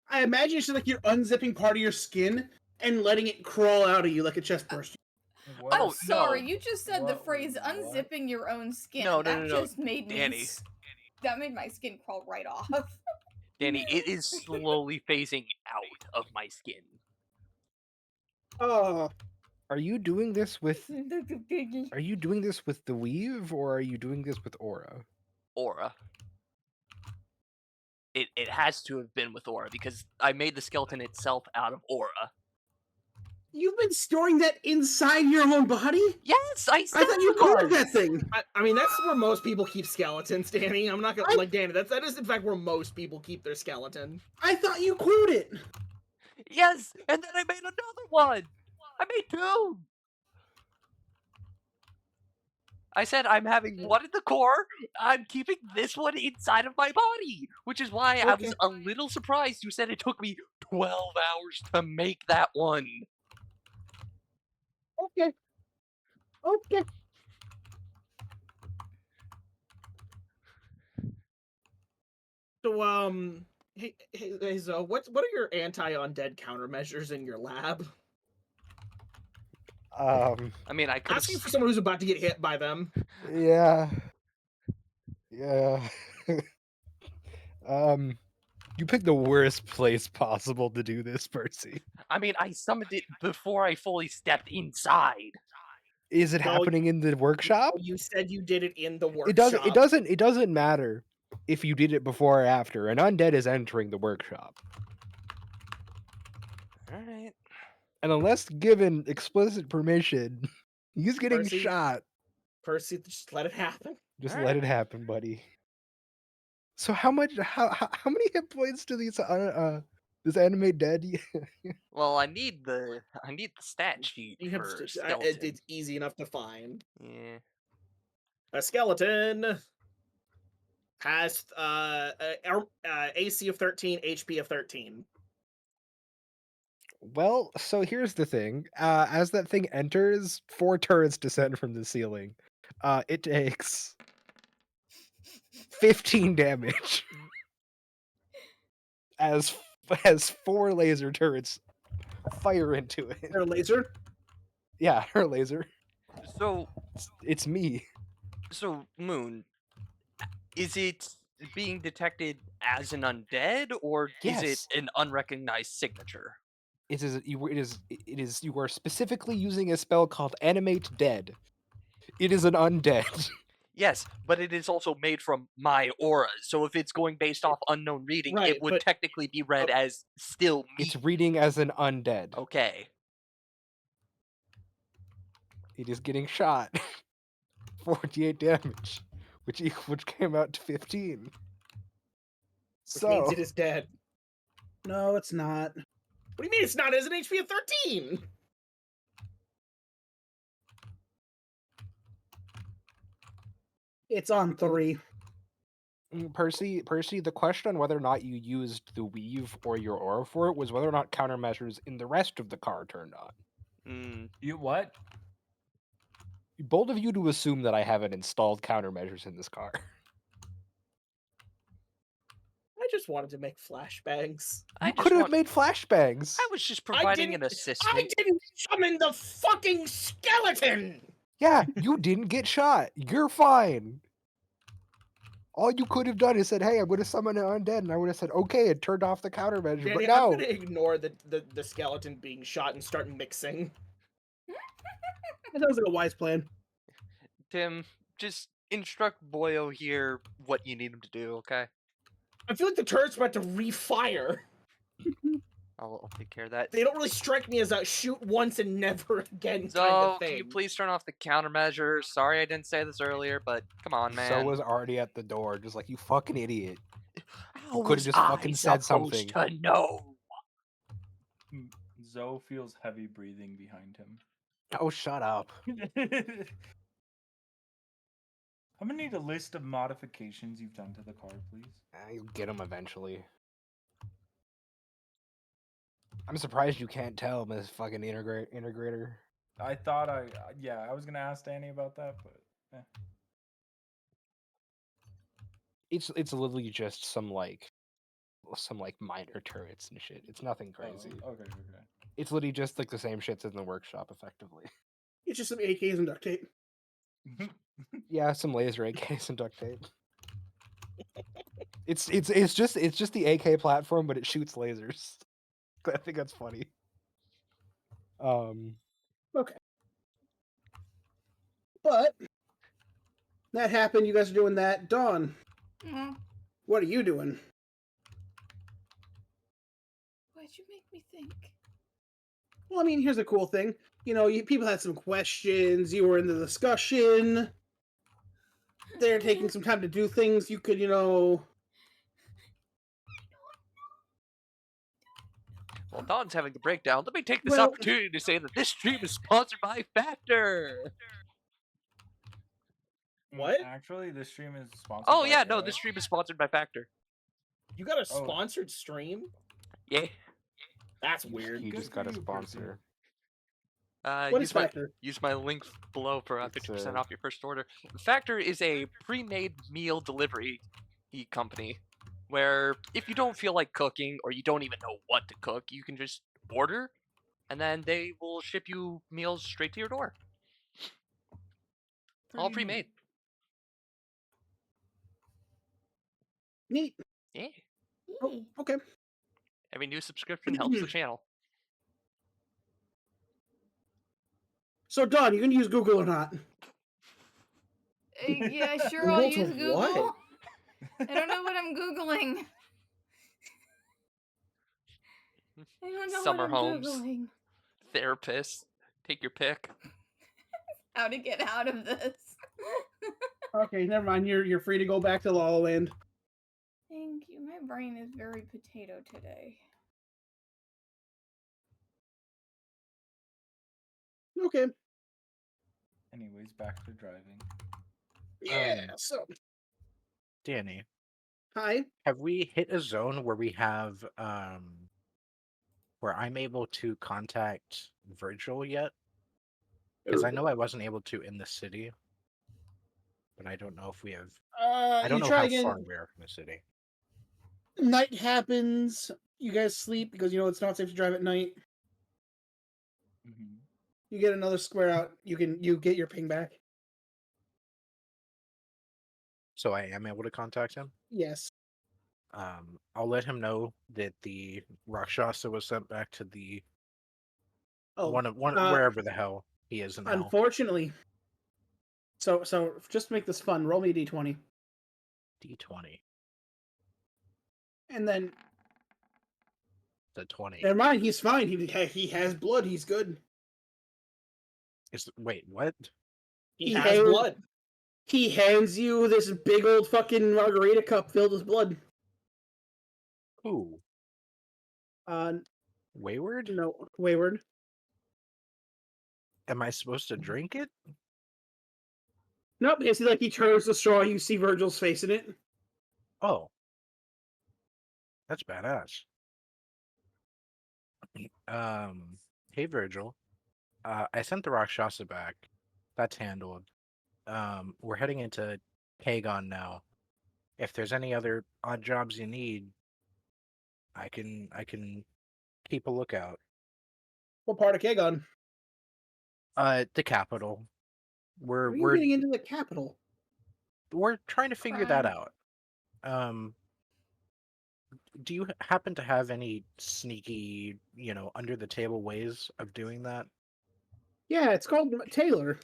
I imagine it's just like you're unzipping part of your skin and letting it crawl out of you like a chest burst. I'm Oh, sorry, no. you just said the phrase unzipping your own skin. No, and no, that no, no. just made Danny. that made my skin crawl right off. Danny, it is slowly phasing out of my skin. Oh, Are you doing this with the weave, or are you doing this with aura? Aura. It has to have been with aura because I made the skeleton itself out of aura. You've been storing that inside your own body? Yes, I said I thought you it cooled was. that thing. I mean, that's where most people keep skeletons, Danny. I'm not gonna I- like Danny. That is in fact where most people keep their skeleton. I thought you cooled it. Yes, and then I made another one. I made 2. I said I'm having one in the core. I'm keeping this one inside of my body, which is why I was Okay. a little surprised you said it took me 12 hours to make that one. Okay. Okay. So hey Zoe, what are your anti-undead countermeasures in your lab? I mean, I could Asking for someone who's about to get hit by them. Yeah. Yeah. You picked the worst place possible to do this, Percy. I mean, I summoned it before I fully stepped inside. Is it No, happening in the workshop? You said you did it in the workshop. It doesn't matter if you did it before or after. An undead is entering the workshop. All right. And unless given explicit permission, he's getting Percy? shot. Percy, just let it happen. Just All let right. it happen, buddy. So how many hit points do these this anime dead? Well, I need the stat sheet You have for to, skeleton. it's easy enough to find. Yeah. A skeleton has AC of 13, HP of 13. Well, so here's the thing. As that thing enters, 4 turrets descend from the ceiling. It takes 15 damage. As 4 laser turrets fire into it. Their laser. Yeah, her laser. So It's me. so Moon, is it being detected as an undead or is it Yes. an unrecognized signature? It is you are specifically using a spell called Animate Dead. It is an undead. Yes, but it is also made from my aura. So if it's going based off unknown reading, Right, it would but- technically be read as still me. It's reading as an undead. Okay. It is getting shot. 48 damage, which came out to 15. Which So means it is dead. No, it's not. What do you mean it's not? It's an HP of 13. It's on 3. Percy, the question on whether or not you used the weave or your aura for it was whether or not countermeasures in the rest of the car turned on. You what? Bold of you to assume that I haven't installed countermeasures in this car. I just wanted to make flashbangs. You could have made flashbangs. I was just providing an I assistant. didn't summon the fucking skeleton! Yeah, you didn't get shot. You're fine. All you could have done is said, "Hey, I'm going to summon an undead," and I would have said, "Okay," and turned off the countermeasure. Danny, But no, I'm gonna ignore the skeleton being shot and start mixing. That sounds like a wise plan. Tim, just instruct Boyo here what you need him to do, okay? I feel like the turret's about to refire. I'll take care of that. They don't really strike me as a shoot once and never again kind So, of can thing. you please turn off the countermeasures? Sorry I didn't say this earlier, but come on, man. so was already at the door, just like you fucking idiot. How could've was just I fucking said supposed to know? Zoe feels heavy breathing behind him. Oh, shut up. I'm gonna need a list of modifications you've done to the car, please. You'll get them eventually. I'm surprised you can't tell, Miss fucking integrator. I thought yeah, I was gonna ask Danny about that, but It's literally just some minor turrets and shit. It's nothing crazy. Okay. It's literally just like the same shit's in the workshop, effectively. It's just some AKs and duct tape. Yeah, some laser AKs and duct tape. It's just the AK platform, but it shoots lasers. I think that's funny. Okay. But that happened. You guys are doing that. Dawn, Mhm. what are you doing? Why'd you make me think? Well, I mean, here's the cool thing. People had some questions. You were in the discussion. They're taking some time to do things. You could, Well, Don's having a breakdown. Let me take this Well- opportunity to say that this stream is sponsored by Factor. What? Actually, this stream is sponsored. Oh by yeah, no, Arrow. this stream is sponsored by Factor. You got a Oh. sponsored stream? Yeah. That's weird. He Good just for got a you, Percy. sponsor. what is Factor? Use my link below for It's 50% a- off your first order. Factor is a pre-made meal delivery company where if you don't feel like cooking or you don't even know what to cook, you can just order and then they will ship you meals straight to your door. All Pretty neat. pre-made. Neat. Yeah. Oh, Eee. okay. Every new subscription helps the channel. So, Don, you can use Google or not? Yeah, sure, I'll Google use to what? Google. I don't know what I'm Googling. I don't know Summer what I'm homes. Googling. Therapists. Take your pick. How to get out of this. Okay, never mind. You're free to go back to La La Land. Thank you. My brain is very potato today. Okay. Anyways, back to driving. Yeah. So, Danny, hi. have we hit a zone where we have where I'm able to contact Virgil yet? Because I know I wasn't able to in the city, but I don't know if we have. I don't You know try how again. far we are from the city. Night happens. You guys sleep because it's not safe to drive at night. Mm-hmm. You get another square out. You get your ping back. So I am able to contact him. Yes. I'll let him know that the Rakshasa was sent back to the Oh, one wherever the hell he is in hell. unfortunately. So just to make this fun, roll me a d20, D20. and then The 20. never mind. He's fine. He has blood. He's good. Wait, what? He He has has- blood. He hands you this big old fucking margarita cup filled with blood. Who? Wayward? No, Wayward. Am I supposed to drink it? Nope. It's like he turns the straw. You see Virgil's face in it. Oh. That's badass. Hey Virgil. I sent the Rakshasa back. That's handled. We're heading into Kagon now. If there's any other odd jobs you need, I can keep a lookout. What part of Kagon? The capital. How are you We're getting into the capital? we're trying to figure that Crime. out. Do you happen to have any sneaky, under the table ways of doing that? Yeah, it's called Taylor.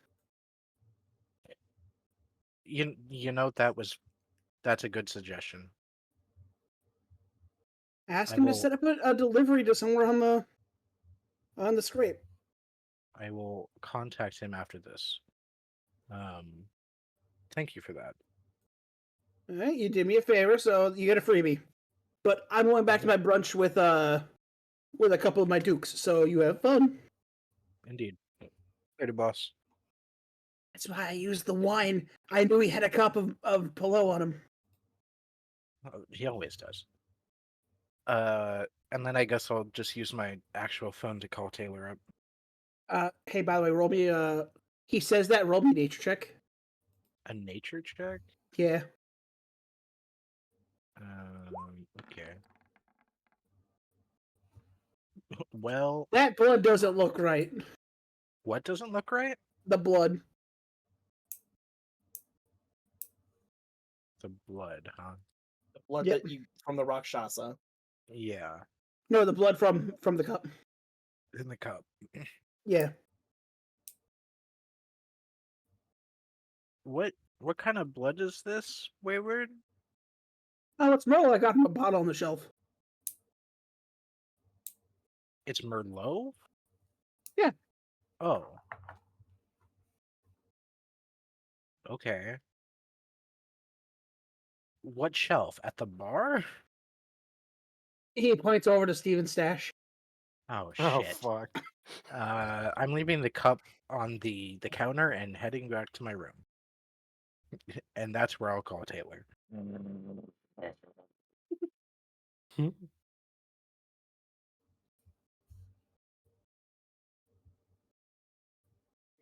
That's a good suggestion. Ask I him will- to set up a delivery to somewhere on the scrape. I will contact him after this. Thank you for that. All right, you did me a favor, so you get a freebie. But I'm going back to my brunch with a couple of my dukes, so you have fun. Indeed. Later, boss. That's why I used the wine. I knew he had a cup of Pelot on him. He always does. And then I guess I'll just use my actual phone to call Taylor up. Hey, by the way, roll me he says that, roll me a nature check. A nature check? Yeah. Okay. Well, That blood doesn't look right. what doesn't look right? The blood. The blood, huh? The blood Yep. that you from the Rakshasa. Yeah, No, the blood from the cup. in the cup. Yeah. What kind of blood is this, Wayward? Oh, it's more like I got him a bottle on the shelf. It's Merlot? Yeah. Oh. Okay. What shelf? At the bar? He points over to Steven's stash. Oh Oh shit. fuck. I'm leaving the cup on the counter and heading back to my room. And that's where I'll call Taylor.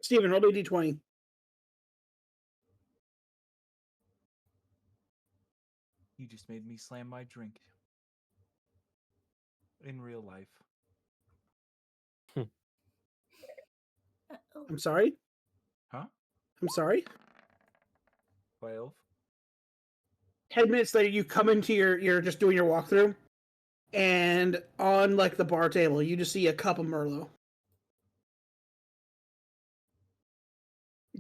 Steven, roll me a d20. You just made me slam my drink. In real life. Uh-oh. I'm sorry? Huh? I'm sorry? 12. 10 minutes later, you come into you're just doing your walkthrough, and on like the bar table, you just see a cup of Merlot.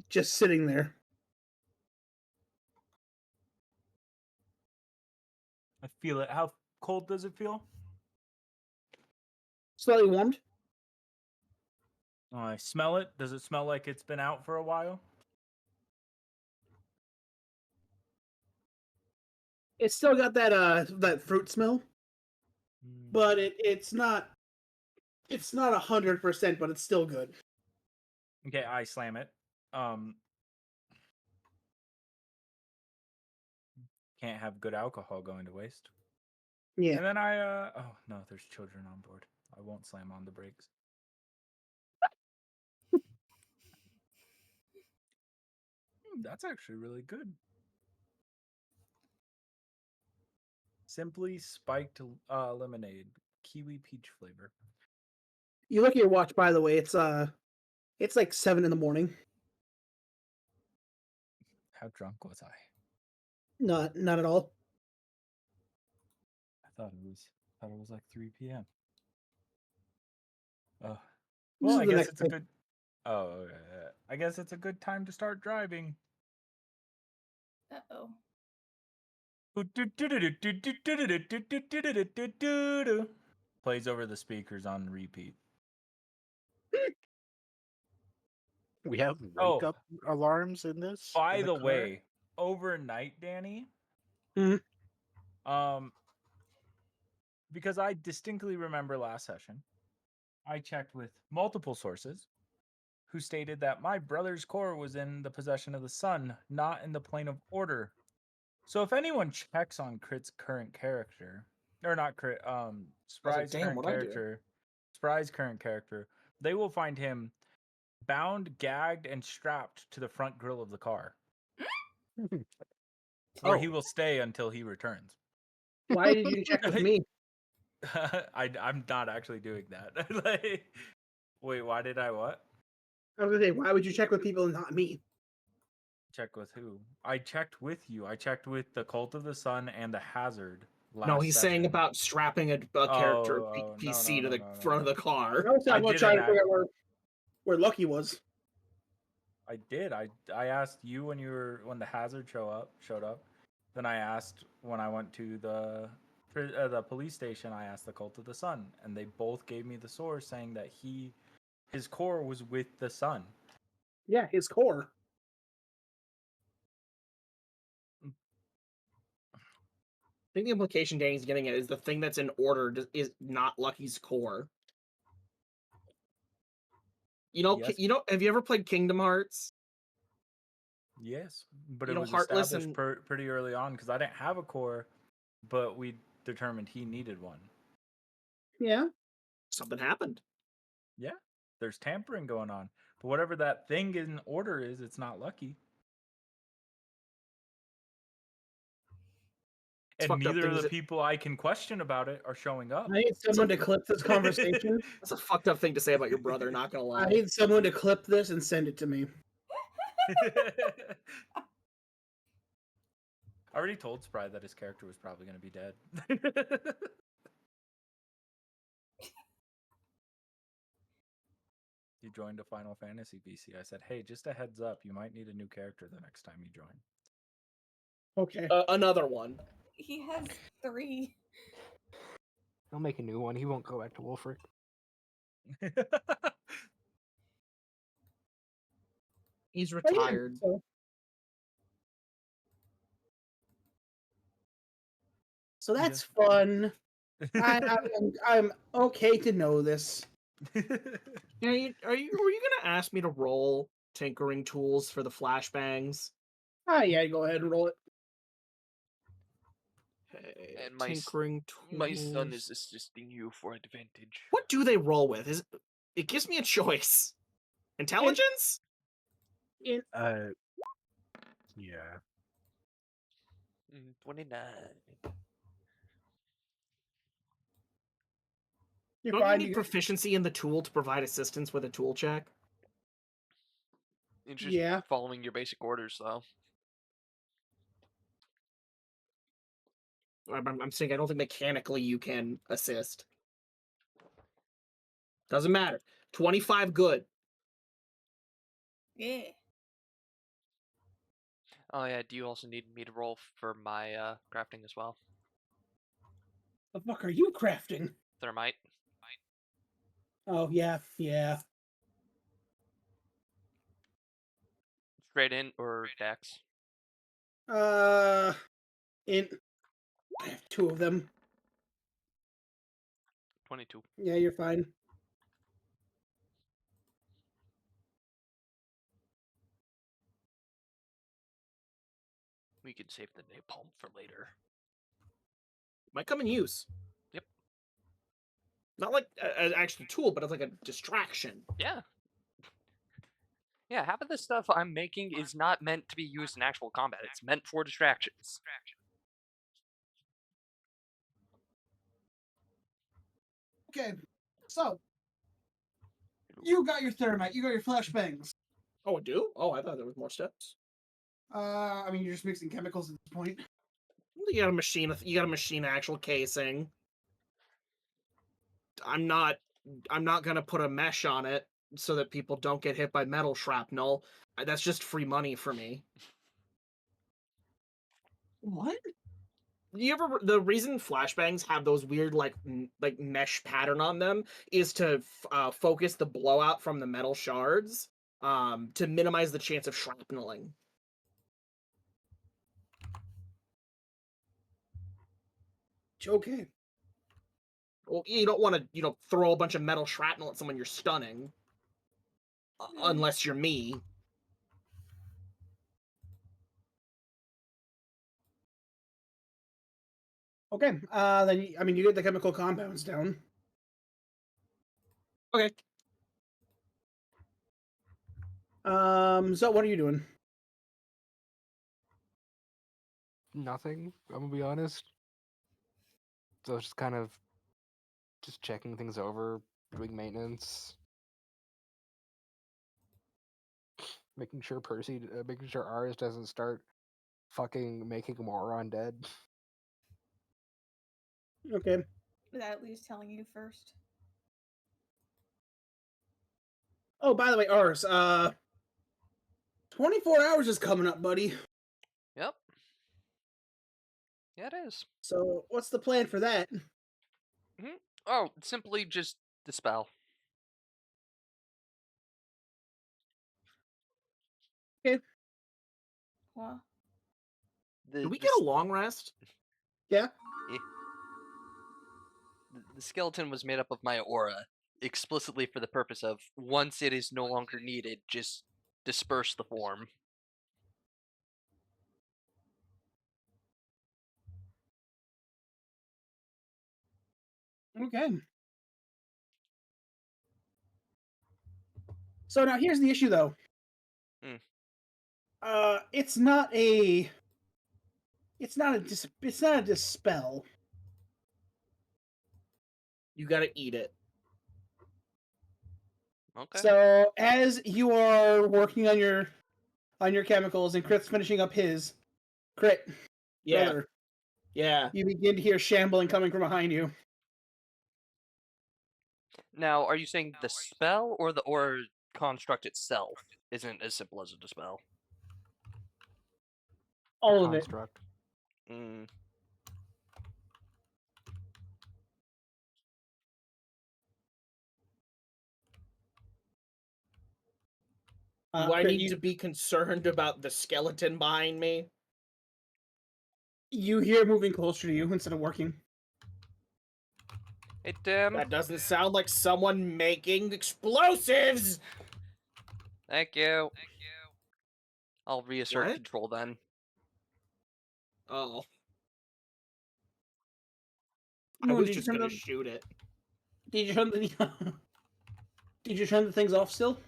Just sitting there. I feel it. How cold does it feel? Slightly warmed. Oh, I smell it. Does it smell like it's been out for a while? It's still got that fruit smell, but it's not 100%, but it's still good. Okay, I slam it. Can't have good alcohol going to waste. Yeah. And then I oh no, there's children on board. I won't slam on the brakes. That's actually really good. Simply spiked lemonade, kiwi peach flavor. You look at your watch, by the way. It's like 7 in the morning. How drunk was I? Not at all. I thought it was like 3 p.m. Oh. This Well, is I the guess next it's a day. good I guess it's a good time to start driving. Uh-oh. Plays over the speakers on repeat. We have Oh. wake up alarms in this. By in the car? way, overnight, Danny, Mhm. because I distinctly remember last session, I checked with multiple sources who stated that my brother's core was in the possession of the sun, not in the plane of order. So if anyone checks on Crit's current character, or not Crit, Spry's "Damn, current what'd I do?" character, Spry's current character, they will find him bound, gagged, and strapped to the front grille of the car, where he Oh, will stay until he returns. Why did you check with me? I'm not actually doing that. Like, wait, why did I what? I was gonna say, why would you check with people and not me? Check with who? I checked with you. I checked with the Cult of the Sun and the Hazard last No, he's saying session. about strapping a character Oh, no, PC to no, the no, no, front of no. the car. I was I talking about didn't trying to act- figure out where Lucky was. I did. I asked you when the Hazard showed up. Then I asked when I went to the police station. I asked the Cult of the Sun, and they both gave me the source saying that his core was with the Sun. Yeah, his core. I think the implication Danny's getting at is the thing that's in order is not Lucky's core. Yes. Have you ever played Kingdom Hearts? Yes, but You it know, was Heartless established and pretty early on because I didn't have a core, but we determined he needed one. Yeah. something happened. Yeah, there's tampering going on, but whatever that thing in order is, it's not Lucky. It's And fucked up neither thing of is the people I can question about it are showing up. I need someone to clip this conversation. That's a fucked up thing to say about your brother, not gonna I lie. need someone to clip this and send it to me. I already told Spry that his character was probably going to be dead. He joined a Final Fantasy PC. I said, hey, just a heads up, you might need a new character the next time you join. Okay. Another one. He has 3. He'll make a new one. He won't go back to Wolfric. He's But yeah, retired. so that's fun. I'm okay to know this. Yeah, were you gonna ask me to roll tinkering tools for the flashbangs? Yeah, go ahead and roll it. Okay, And tinkering my son tools. is assisting you for advantage. What do they roll with? It gives me a choice. Intelligence? Yeah. 29. You're Don't you fine. need proficiency in the tool to provide assistance with a tool check? It's just Yeah. following your basic orders, though. I'm saying I don't think mechanically you can assist. Doesn't matter. 25 good. Yeah. Oh yeah, do you also need me to roll for my crafting as well? The fuck are you crafting? Thermite. Oh yeah. Straight in or dex? I have 2 of them. 22. Yeah, you're fine. We can save the napalm for later. Might come in use. Yep. Not like an actual tool, but it's like a distraction. Yeah. Yeah, half of the stuff I'm making is not meant to be used in actual combat. It's meant for distractions. Okay, so you got your thermite, you got your flashbangs. Oh, I do? Oh, I thought there was more steps. I mean, you're just mixing chemicals at this point. You got a machine. You got a machine actual casing. I'm not gonna put a mesh on it so that people don't get hit by metal shrapnel. That's just free money for me. What? The reason flashbangs have those weird like mesh pattern on them is to focus the blowout from the metal shards to minimize the chance of shrapneling. Okay. Well, you don't want to throw a bunch of metal shrapnel at someone you're stunning, unless you're me. Okay. Then I mean, you get the chemical compounds down. Okay. So what are you doing? Nothing. I'm gonna be honest. So it's just kind of just checking things over, doing maintenance, making sure making sure ours doesn't start fucking making more undead. Okay. Without at least telling you first. Oh, by the way, ours. 24 hours is coming up, buddy. Yep. Yeah, it is. So what's the plan for that? Oh, simply just dispel. What? Did we get a long rest? Yeah. The skeleton was made up of my aura, explicitly for the purpose of, once it is no longer needed, just disperse the form. Okay. So now here's the issue, though. It's not a. It's not a dispel. You gotta eat it. Okay. So as you are working on your chemicals and Crit's finishing up his Crit, Yeah. brother, Yeah. you begin to hear shambling coming from behind you. Now, are you saying the spell or the aura construct itself isn't as simple as a dispel? All of it. Construct. Mm. Do I need you, to be concerned about the skeleton behind me? You hear it moving closer to you instead of working. It That doesn't sound like someone making explosives! Thank you. I'll reassert What? control then. Oh, I Moon, was did you just turn gonna the shoot it. did you turn the did you turn the things off still?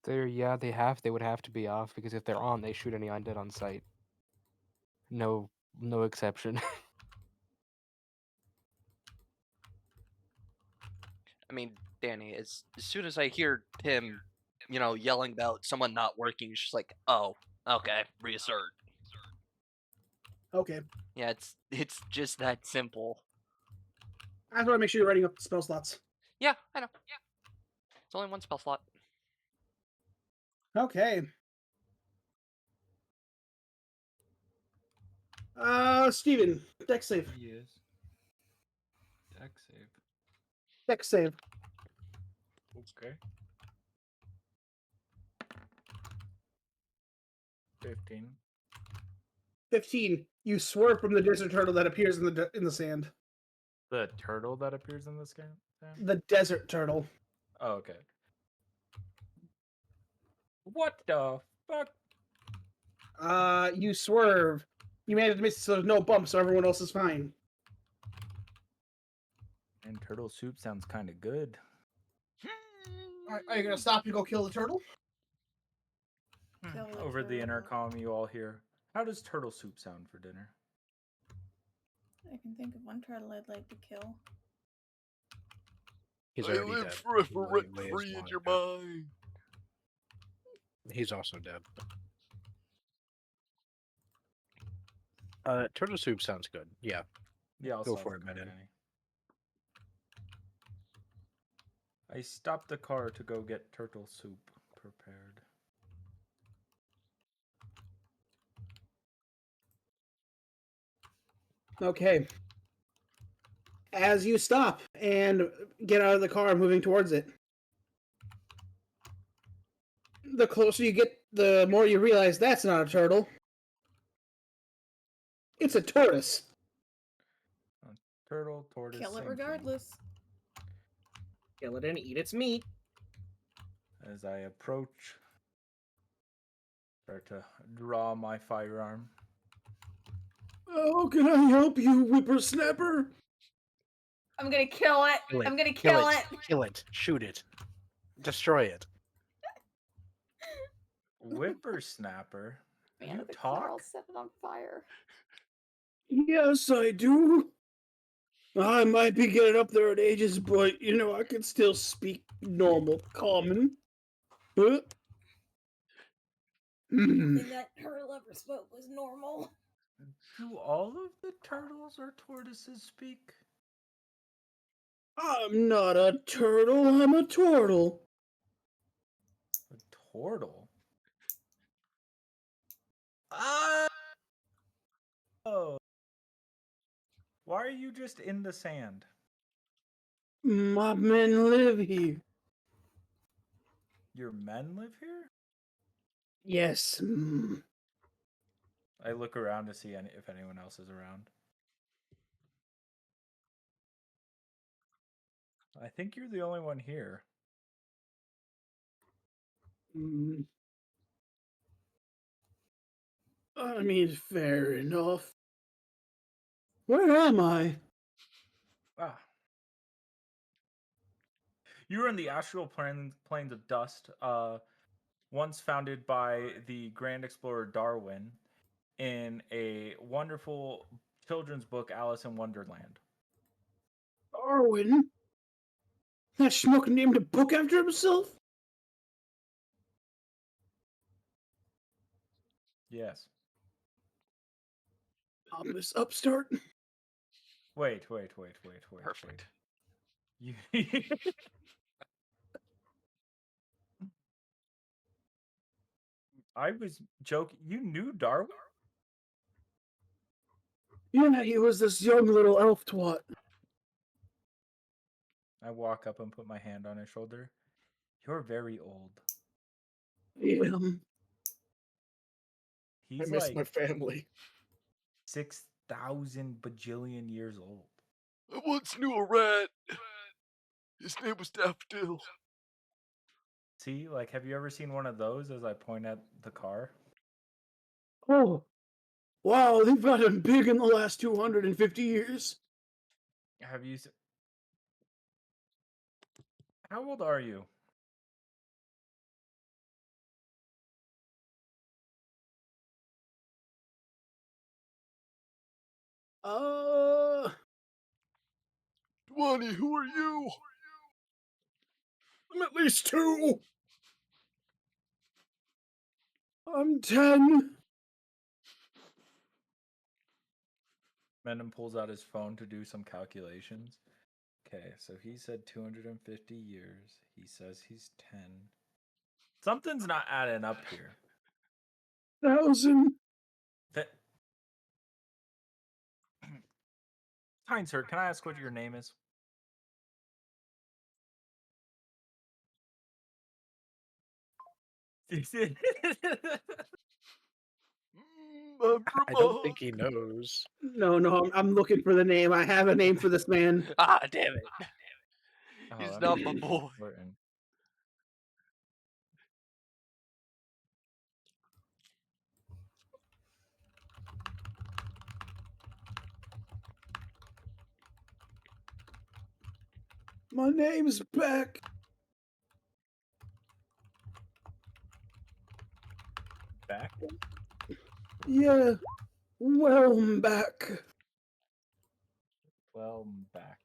Yeah, they would have to be off because if they're on, they shoot any undead on sight. No exception. I mean, Danny, as soon as I hear him, yelling about someone not working, it's just like, oh, okay, reassert. Okay. Yeah, it's just that simple. I just want to make sure you're writing up the spell slots. Yeah, I know. It's only one spell slot. Okay. Steven, deck save. Yes. Deck save. Deck save. Okay. 15. 15. You swerve from the desert turtle that appears in the sand. The turtle that appears in the scan? The desert turtle. Oh, okay. What the fuck? You swerve. You managed to miss it so there's no bump, so everyone else is fine. And turtle soup sounds kind of good. Are you gonna stop and go kill the turtle? Kill the Over the turtle. intercom, you all hear, how does turtle soup sound for dinner? I can think of one turtle I'd like to kill. He's already dead. forever Lay- lay his rent-free in long your dead. mind. He's also dead. Turtle soup sounds good. Yeah. Yeah, I'll Go solve for it, the card, Menon. Danny. I stopped the car to go get turtle soup prepared. Okay. As you stop and get out of the car, moving towards it, the closer you get, the more you realize that's not a turtle. It's a tortoise. Turtle, tortoise, Kill it same thing. regardless. Kill it and eat its meat. As I approach, start to draw my firearm. How can I help you, whippersnapper? I'm gonna kill it. Kill it. I'm gonna Kill kill it. it. Kill it. Shoot it. Destroy it. Whippersnapper? Man, You the car all talk? set it on fire. Yes, I do. I might be getting up there in ages, but I can still speak normal, common. Huh? Everything that turtle ever spoke was normal. Do all of the turtles or tortoises speak? I'm not a turtle, I'm a turtle. A turtle? Oh. Why are you just in the sand? My men live here. Your men live here? Yes. I look around to see if anyone else is around. I think you're the only one here. I mean, fair enough. Where am I? Ah. You were in the astral planes of dust, once founded by the grand explorer Darwin in a wonderful children's book, Alice in Wonderland. Darwin? That schmuck named a book after himself? Yes. I'm this upstart. Wait. Perfect. You... I was joking. You knew Darwin? Yeah, he was this young little elf twat. I walk up and put my hand on his shoulder. You're very old. Damn. I He's miss like my family. 6,000 bajillion years old. I once knew a rat. His name was Daffodil. See, like, have you ever seen one of those as I point at the car? Oh, wow, they've gotten big in the last 250 years. Have you. How old are you? Dwani, who are you? I'm at least 2. I'm 10. Menon pulls out his phone to do some calculations. Okay, so he said 250 years. He says he's 10. Something's not adding up here. 1,000. Kind sir, can I ask what your name is? I'm from I don't think he knows. No, I'm looking for the name. I have a name for this man. Ah, damn it. Oh, He's that not might my be boy. important. My name's Beck. Back? Yeah, well, I'm back. Well, I'm back.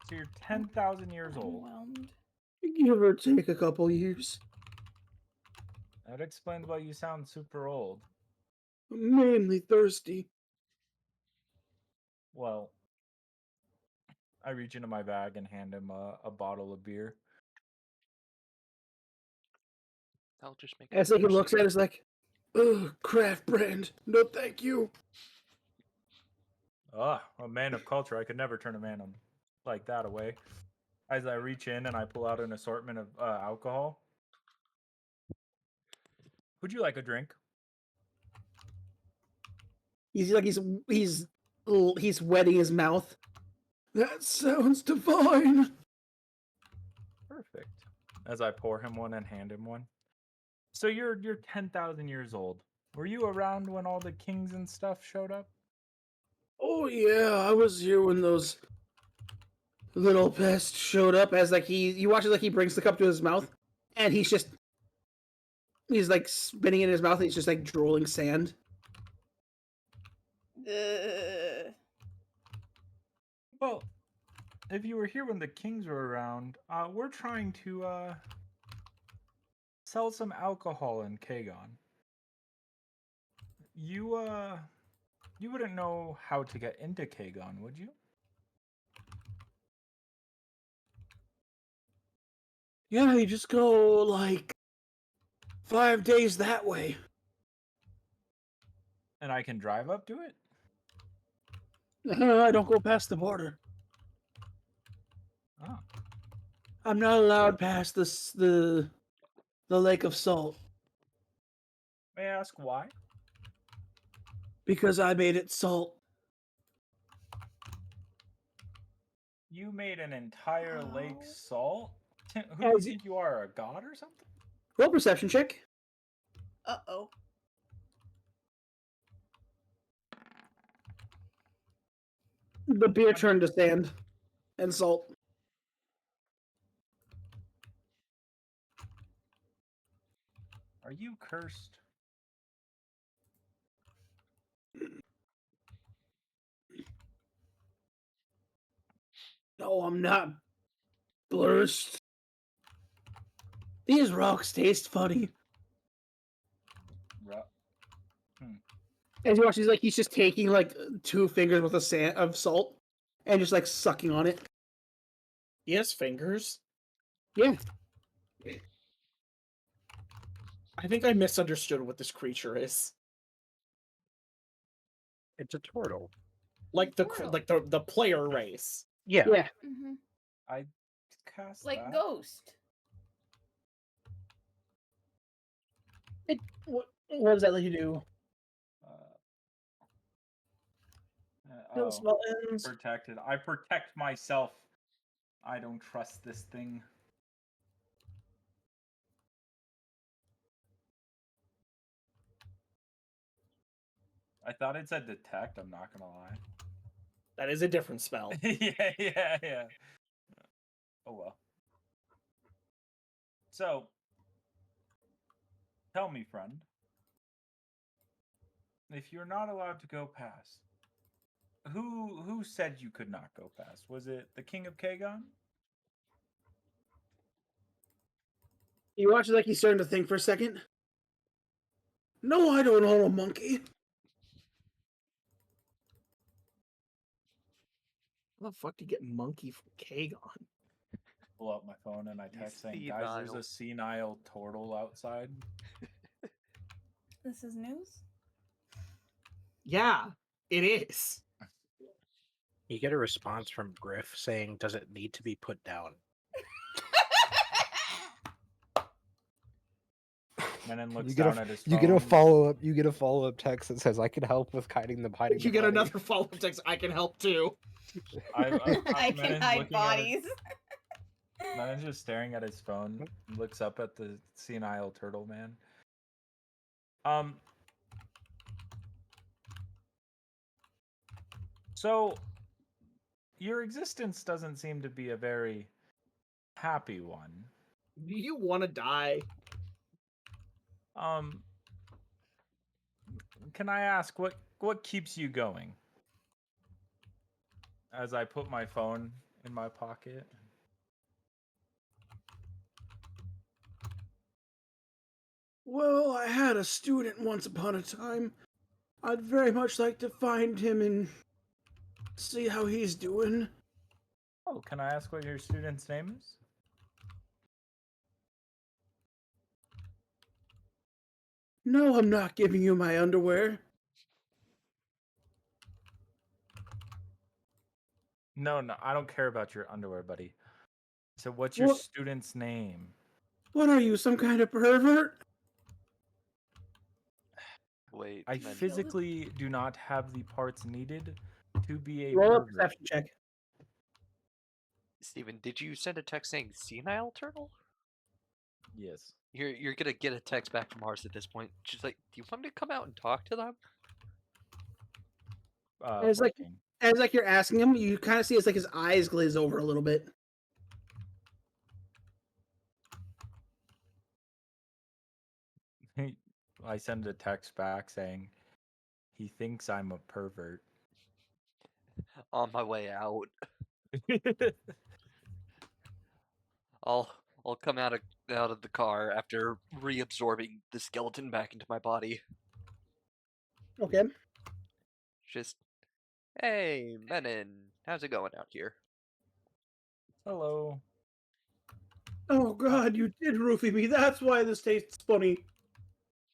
So you're 10,000 years old. Overwhelmed. Give or take a couple years. That explains why you sound super old. I'm mainly thirsty. Well, I reach into my bag and hand him a bottle of beer. I'll just make As he looks at it, it's like, ugh, craft brand. No, thank you. Ah, a man of culture. I could never turn a man like that away. As I reach in and I pull out an assortment of alcohol. Would you like a drink? He's like he's wetting his mouth. That sounds divine. Perfect. As I pour him one and hand him one. So you're 10,000 years old. Were you around when all the kings and stuff showed up? Oh yeah, I was here when those little pests showed up. As like you watch it like he brings the cup to his mouth, and he's like spinning it in his mouth. And he's just like drooling sand. Well, if you were here when the kings were around, we're trying to sell some alcohol in Kagon. You wouldn't know how to get into Kagon, would you? Yeah, you just go like 5 days that way. And I can drive up to it? I don't go past the border. Oh. I'm not allowed past the Lake of Salt May I ask why? because I made it salt. You made an entire lake Oh. salt? Who do Oh, you is it- think you are, a god or something? Roll perception check. Uh-oh. The beer turned to sand and salt. Are you cursed? No, I'm not blurst. These rocks taste funny. As you watch, he's just taking like 2 fingers worth of sand of salt and just like sucking on it. He has fingers. Yeah. I think I misunderstood what this creature is. It's a turtle. Like the Turtle. like the player race. Yeah. Yeah. Mm-hmm. I cast Like that? Ghost. What does that let you do? Oh, Spell ends. protected. I protect myself. I don't trust this thing. I thought it said detect. I'm not gonna lie. That is a different spell. yeah. Oh well. So, tell me, friend, if you're not allowed to go past, who said you could not go past? Was it the King of Kagon? He watches like he's starting to think for a second. No, I don't own a monkey. How the fuck do you get monkey from Kagon? Pull out my phone and I He's text saying, "Guys, there's a senile Tortle outside." This is news? Yeah, it is. You get a response from Griff saying, "Does it need to be put down?" Menon looks You get down at his phone. you get a follow up. You get a follow up text that says, "I can help with hiding the You body." get another follow-up text. I can help too. I can Menon's hide looking at his- bodies. Menon's just staring at his phone. Looks up at the senile turtle man. So your existence doesn't seem to be a very happy one. Do you want to die? Can I ask what keeps you going? As I put my phone in my pocket. Well, I had a student once upon a time. I'd very much like to find him and see how he's doing. Oh, can I ask what your student's name is? No, I'm not giving you my underwear. No, I don't care about your underwear, buddy. So what's your What? student's name? What are you, some kind of pervert? Wait, I Menon. physically do not have the parts needed to be a Roll a pervert. perception check. Steven, did you send a text saying senile turtle? Yes. You're gonna get a text back from ours at this point. She's like, "Do you want me to come out and talk to them?" It's like 14. as like you're asking him, you kind of see it's like his eyes glaze over a little bit. I send a text back saying he thinks I'm a pervert. On my way out, I'll come out of the car after reabsorbing the skeleton back into my body. Okay. Just, hey, Menon, how's it going out here? Hello. Oh God, you did roofie me. That's why this tastes funny.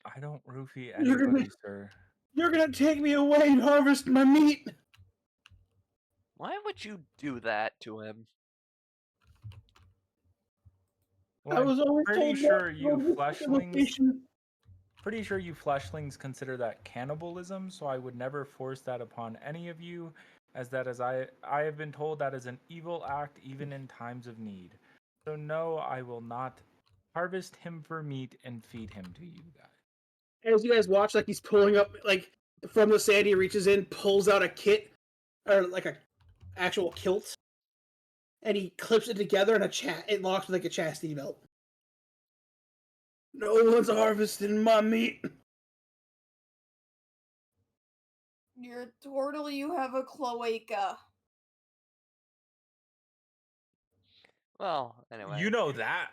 I don't roofie You're gonna- anybody, sir. You're gonna take me away and harvest my meat. Why would you do that to him? Well, I I'm was always pretty told sure not to you go to this fleshlings. location. Pretty sure you fleshlings consider that cannibalism, so I would never force that upon any of you, as I have been told that is an evil act even in times of need. So no, I will not harvest him for meat and feed him to you guys. As you guys watch, like he's pulling up, like from the sand, he reaches in, pulls out a kit or like a actual kilt, and he clips it together in a chat. It locks with like a chastity belt. No one's harvesting my meat. You're a turtle, you have a cloaca. Well, anyway. You know that,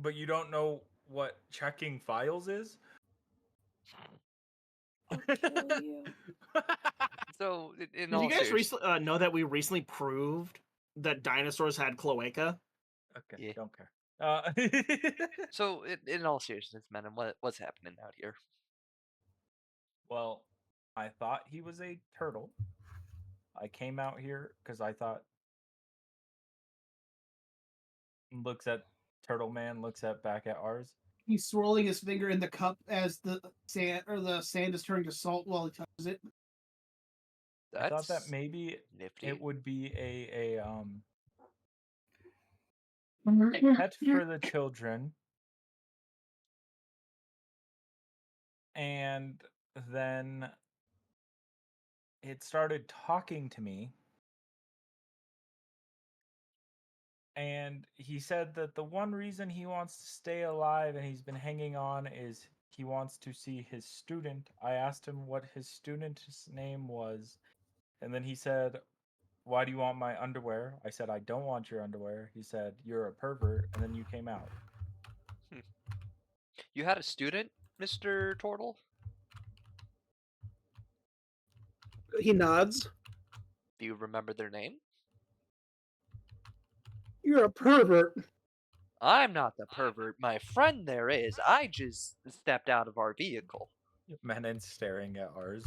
but you don't know what checking files is? I'll kill you. So, in Did all you guys seriousness, know that we recently proved that dinosaurs had cloaca? Okay, Yeah. don't care. So, in all seriousness, Menon, what's happening out here? Well, I thought he was a turtle. I came out here because I thought looks at Turtle Man, looks at back at ours. He's swirling his finger in the cup as the sand is turning to salt while he touches it. I thought that That's maybe nifty. it would be a pet for the children. And then it started talking to me. And he said that the one reason he wants to stay alive and he's been hanging on is he wants to see his student. I asked him what his student's name was. And then he said, "Why do you want my underwear?" I said, "I don't want your underwear." He said, "You're a pervert." And then you came out. You had a student, Mr. Tortle? He nods. Do you remember their name? You're a pervert. I'm not the pervert. My friend there is. I just stepped out of our vehicle. Menon's staring at ours.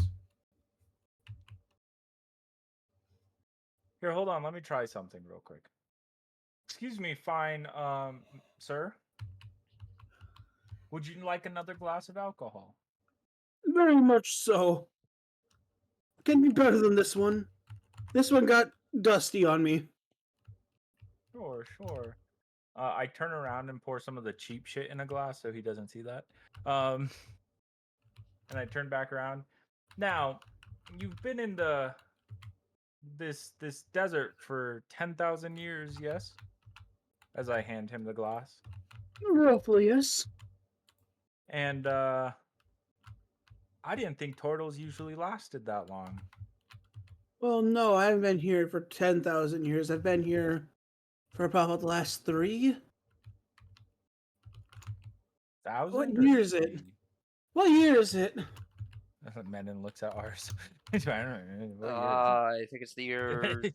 Here, hold on. Let me try something real quick. Excuse me, fine, sir. Would you like another glass of alcohol? Very much so. Can be better than this one. This one got dusty on me. Sure, sure. I turn around and pour some of the cheap shit in a glass so he doesn't see that. And I turn back around. Now, you've been in this desert for 10,000 years, yes? As I hand him the glass. Roughly, yes. And I didn't think turtles usually lasted that long. Well, no, I haven't been here for 10,000 years. I've been here for about the last 3. What 1,000 or year is it? 3? What year is it? Menon looks at ours. I don't know, what year I think it's the is year it?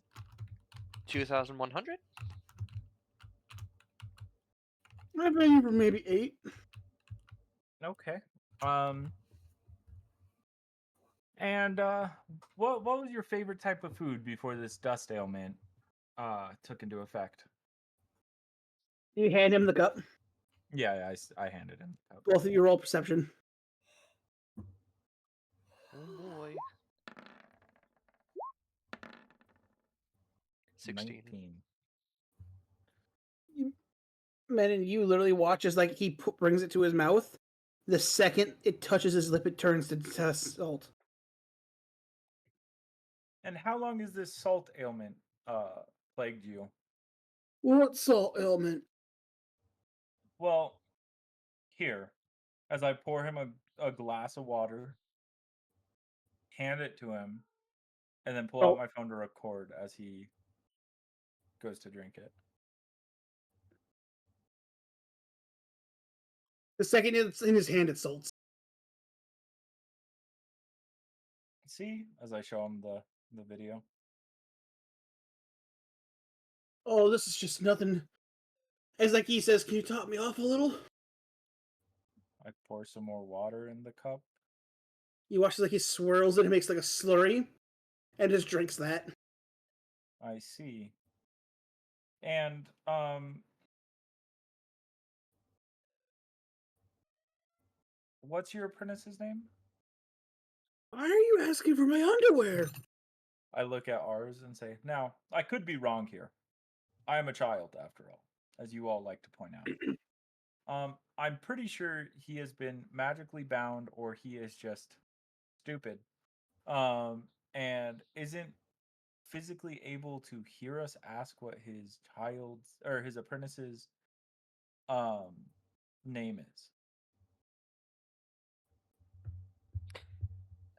2100? I've been here for maybe 8. Okay. And what was your favorite type of food before this dust ailment took into effect? You hand him the cup. Yeah, I handed him. the cup. Both of you roll perception. Oh boy. 16. 19. Man, you literally watch as like he brings it to his mouth. The second it touches his lip, it turns to salt. And how long has this salt ailment plagued you? What salt ailment? Well, here, as I pour him a glass of water, hand it to him, and then pull out my phone to record as he goes to drink it. The second it's in his hand, it salts. See, as I show him the video. Oh, this is just nothing. As like he says, can you top me off a little? I pour some more water in the cup. You watch like he swirls it and makes like a slurry, and just drinks that. I see. And what's your apprentice's name? Why are you asking for my underwear? I look at ours and say, "Now, I could be wrong here. I am a child, after all, as you all like to point out. I'm pretty sure he has been magically bound, or he is just stupid, and isn't physically able to hear us ask what his child's or his apprentice's name is."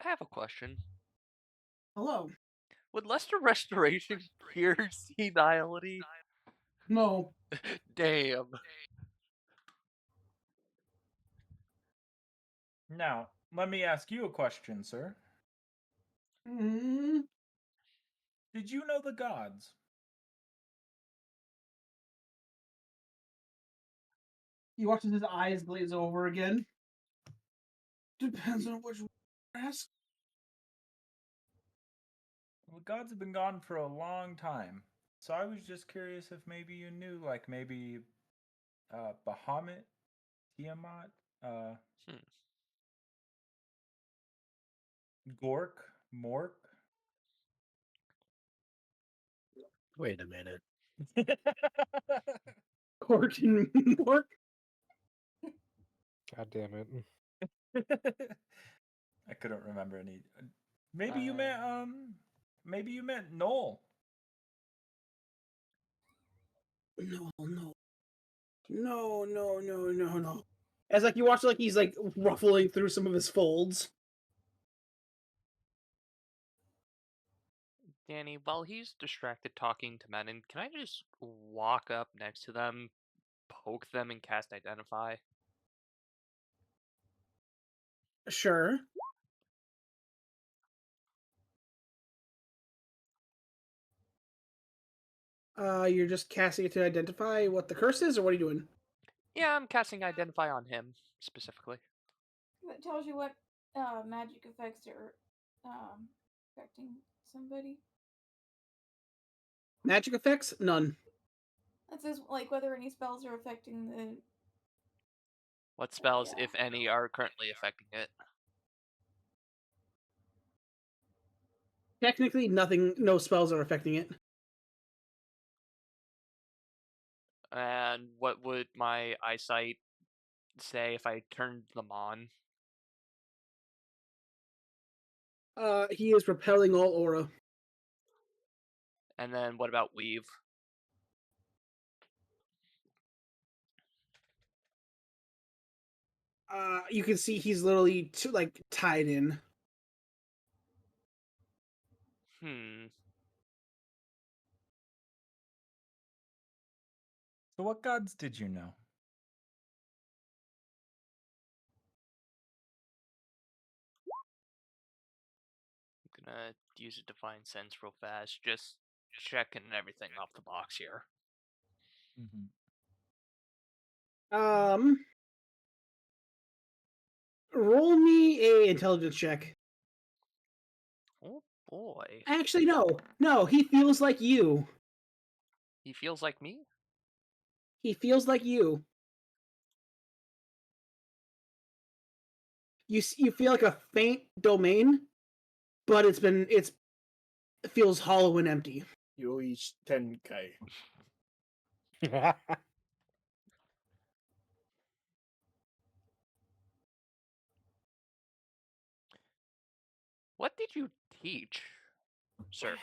I have a question. Hello. Would Lester Restoration cure senility? No. Damn. Now, let me ask you a question, sir. Mm-hmm. Did you know the gods? He watches his eyes glaze over again. Depends on which one you ask. The gods have been gone for a long time. So I was just curious if maybe you knew, like maybe Bahamut, Tiamat, Hmm. Gork, Mork. Wait a minute. Cork and Mork. God damn it. I couldn't remember any. Maybe you meant Noel. No. As like you watch, like he's like ruffling through some of his folds. Danny, while he's distracted talking to Menon, can I just walk up next to them, poke them, and cast Identify? Sure. You're just casting it to identify what the curse is, or what are you doing? Yeah, I'm casting Identify on him, specifically. That tells you what magic effects are affecting somebody. Magic effects? None. That says like whether any spells are affecting the. What spells, Yeah. if any, are currently affecting it? Technically, nothing. No spells are affecting it. And what would my eyesight say if I turned them on? He is repelling all aura. And then what about Weave? You can see he's literally like tied in. Hmm. So what gods did you know? I'm gonna use a Divine Sense real fast. Just checking everything off the box here. Roll me a intelligence check. Oh boy. Actually, no. He feels like you. He feels like me? He feels like you. You feel like a faint domain, but it feels hollow and empty. Yoichi Tenkai. What did you teach, sir?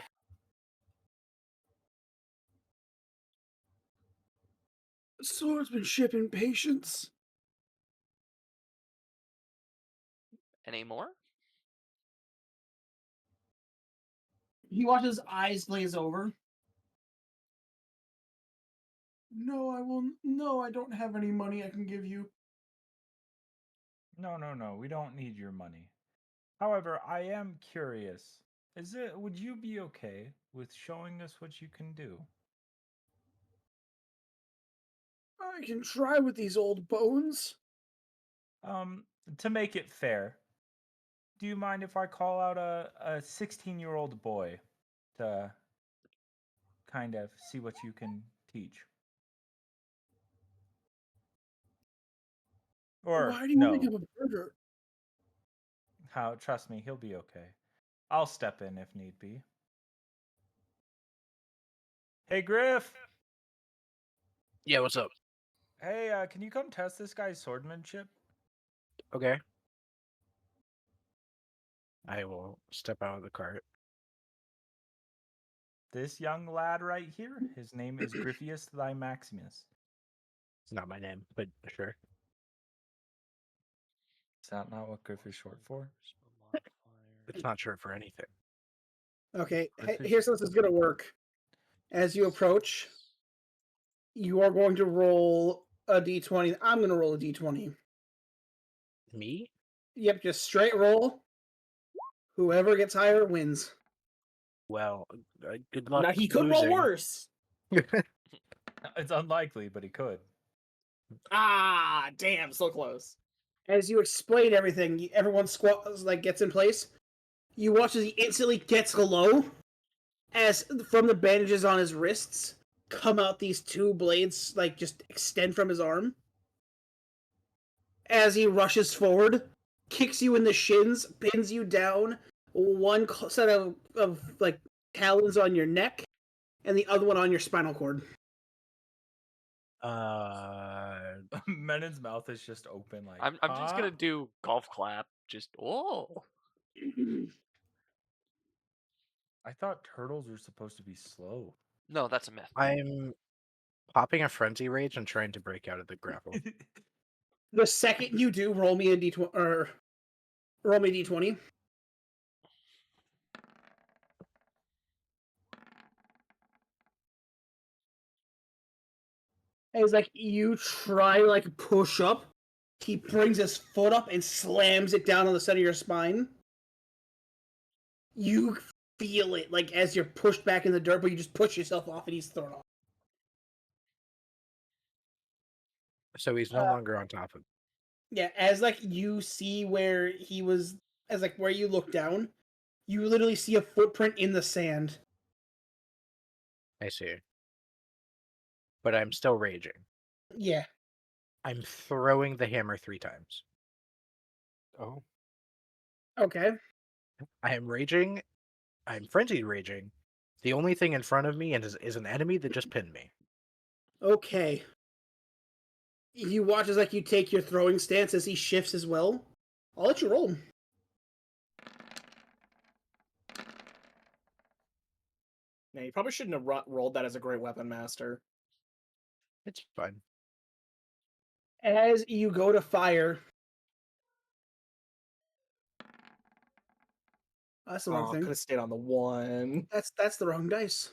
Swordsmanship and patience. Any more? He watches eyes glaze over. No, I will. No, I don't have any money I can give you. No. We don't need your money. However, I am curious. Would you be okay with showing us what you can do? I can try with these old bones. To make it fair, do you mind if I call out a 16-year-old boy to kind of see what you can teach? Or Why do you no? think I'm a burger? How? Trust me, he'll be okay. I'll step in if need be. Hey, Griff. Yeah, what's up? Hey, can you come test this guy's swordsmanship? Okay. I will step out of the cart. This young lad right here, his name is Griffius Thy Maximus. It's not my name, but sure. Is that not what Griff is short for? It's not short for anything. Okay, Griff is- here's how this is gonna work. As you approach, you are going to roll a d20. I'm gonna roll a d20. Me? Yep, just straight roll. Whoever gets higher wins. Well, good luck. Now he could roll losing. worse. It's unlikely, but he could. Ah, damn, so close. As you explain everything, everyone gets in place. You watch as he instantly gets low, as from the bandages on his wrists come out these two blades, like just extend from his arm. As he rushes forward, kicks you in the shins, pins you down, one set of like talons on your neck, and the other one on your spinal cord. Menon's mouth is just open, like I'm just gonna do golf clap. Just I thought turtles were supposed to be slow. No, that's a myth. I'm popping a frenzy rage and trying to break out of the grapple. The second you do, roll me a d20 or roll me a d20. As like you try like push up, he brings his foot up and slams it down on the center of your spine. You feel it like as you're pushed back in the dirt, but you just push yourself off and he's thrown off. So he's no longer on top of. Yeah, as like you see where he was, as like where you look down, you literally see a footprint in the sand. I see. But I'm still raging. Yeah. I'm throwing the hammer 3 times. Oh. Okay. I am raging. I'm frenzied raging. The only thing in front of me is an enemy that just pinned me. Okay. You watch as like you take your throwing stance as he shifts as well. I'll let you roll. Yeah, you probably shouldn't have rolled that as a great weapon master. It's fine. As you go to fire. That's the wrong thing. Could have stayed on the 1. That's the wrong dice.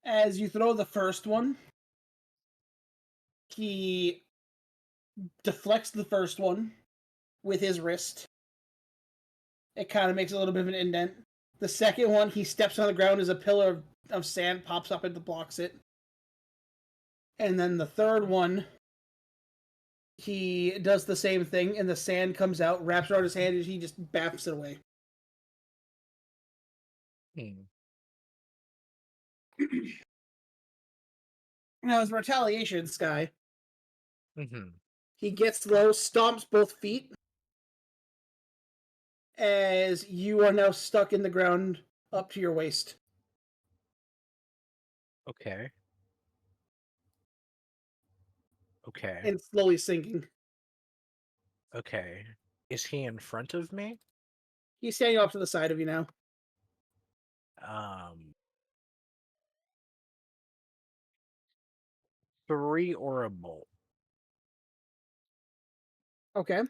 As you throw the first one, he deflects the first one with his wrist. It kind of makes a little bit of an indent. The second one, he steps on the ground as a pillar of sand pops up and blocks it. And then the third one, he does the same thing, and the sand comes out, wraps around his hand, and he just baps it away. Now, his retaliation, Sky. He gets low, stomps both feet, as you are now stuck in the ground up to your waist. Okay. Okay. And slowly sinking. Okay. Is he in front of me? He's standing off to the side of you now. 3 or a bolt. Okay.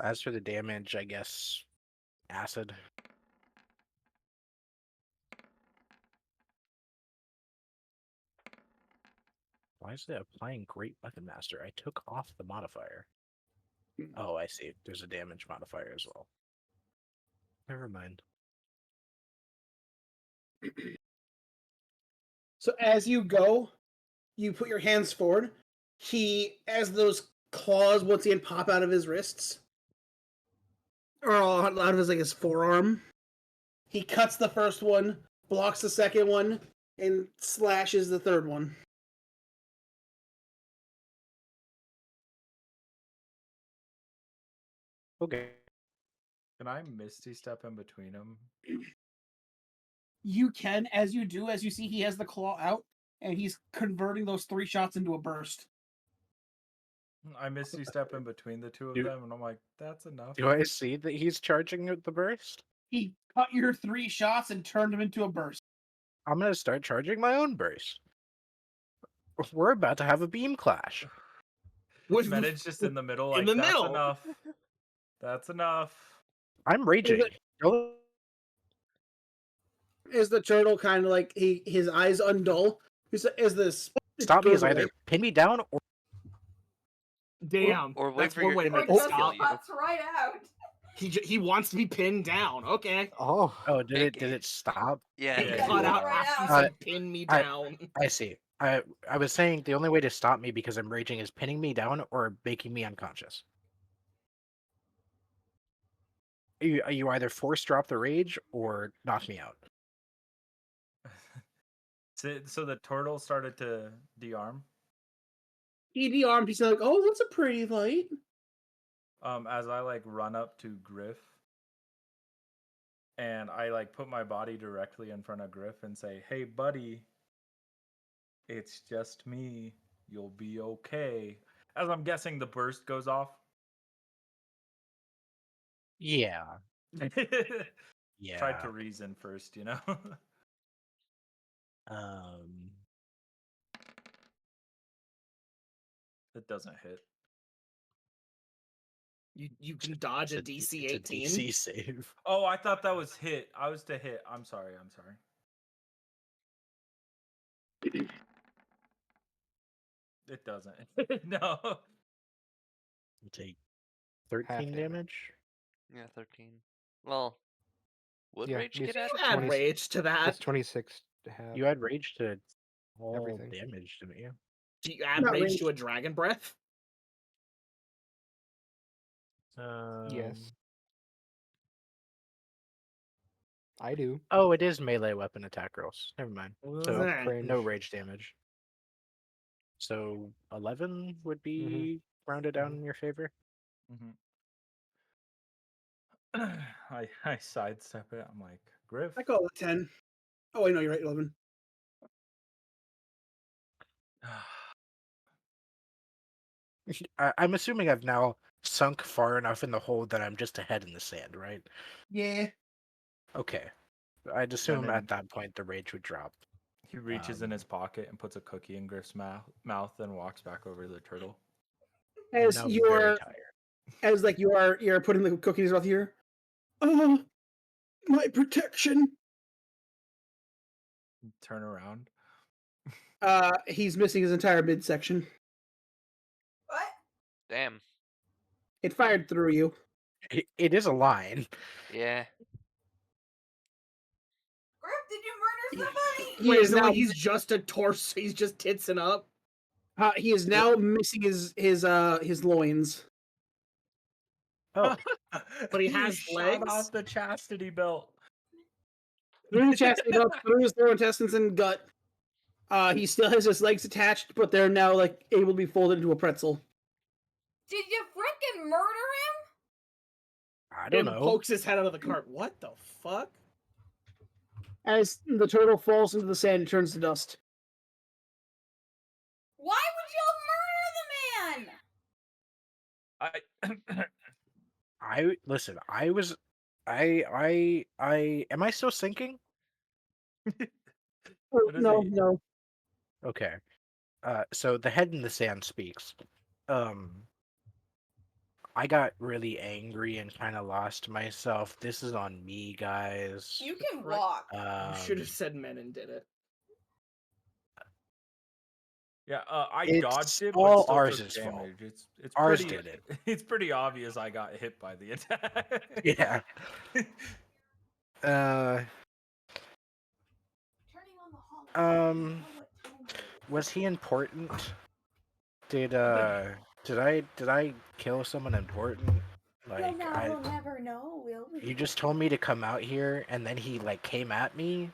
As for the damage, I guess acid. Why is it applying Great Weapon Master? I took off the modifier. Oh, I see. There's a damage modifier as well. Never mind. So as you go, you put your hands forward. He, as those claws once again pop out of his wrists, or out of his like his forearm, he cuts the first one, blocks the second one, and slashes the third one. Okay. Can I Misty Step in between them? You can, as you do, as you see he has the claw out, and he's converting those 3 shots into a burst. I Misty Step in between the two of them, and I'm like, that's enough. Do I see that he's charging at the burst? He cut your 3 shots and turned them into a burst. I'm gonna start charging my own burst. We're about to have a beam clash. Menon's just in the middle, like, that's middle. enough. That's enough. I'm raging. Is the turtle kind of like his eyes undull? Is this Stop me goes is either away. pin me down or Damn. Or wait that's for one your way to or make just it kill stop. you. Pops right out. He wants to be pinned down. Okay. Oh, Oh, did it stop? Yeah. It Yeah, cut yeah. out Right after you now. said pin me I- down. I see. I was saying the only way to stop me because I'm raging is pinning me down or making me unconscious. You either force drop the rage or knock me out. So the turtle started to de-arm. He de-armed. He's like, "Oh, that's a pretty light." As I like run up to Griff, and I like put my body directly in front of Griff and say, "Hey, buddy, it's just me. You'll be okay." As I'm guessing, the burst goes off. Yeah. Tried Yeah. to reason first, you know. Um. It doesn't hit. You can dodge a DC It's a 18. DC save. Oh, I thought that was hit. I was to hit. I'm sorry. It doesn't. No. You take 13 damage. damage. Yeah, 13. Well, would Yeah, rage it's get added? You add 20 rage to that. it's 26 to have. You add rage to all Everything. damage, didn't you? Do you add Not rage rage. to a dragon breath? Yes. I do. Oh, it is melee weapon attack rolls. Never mind. What So was that? Cringe. no rage damage. So 11 would be rounded down in your favor. I sidestep it. I'm like, Griff. I call it 10. Oh, wait, no, you're right, 11. I'm assuming I've now sunk far enough in the hole that I'm just a head in the sand, right? Yeah. Okay. I'd assume then- at that point the rage would drop. He reaches in his pocket and puts a cookie in Griff's mouth and walks back over to the turtle. As Now I'm you very are, tired. as like you're putting the cookies in his mouth here. My protection. Turn around. He's missing his entire midsection. What? Damn. It fired through you. It is a line. Yeah. Griff, did you murder somebody? He Wait, is is it now. like he's just a torso? He's just titsing up? He is now missing his loins. Oh, But he has shot legs? off the chastity belt. Through the chastity belt, through his lower intestines and gut. He still has his legs attached, but they're now like able to be folded into a pretzel. Did you frickin' murder him? I don't Him know. pokes his head out of the cart. What the fuck? As the turtle falls into the sand and turns to dust. Why would you murder the man? I listen. I am I still sinking? What is No, he? no. Okay. So the head in the sand speaks. I got really angry and kind of lost myself. This is on me, guys. You can walk. You should have said men and did it. Yeah, I It's dodged it, all but still ours took is fault. damage. It's Ours pretty. did it. It's pretty obvious I got hit by the attack. Yeah. Turning on the hall. Was he important? Did I kill someone important? Like We'll never know, will we? he just told me to come out here and then he like came at me.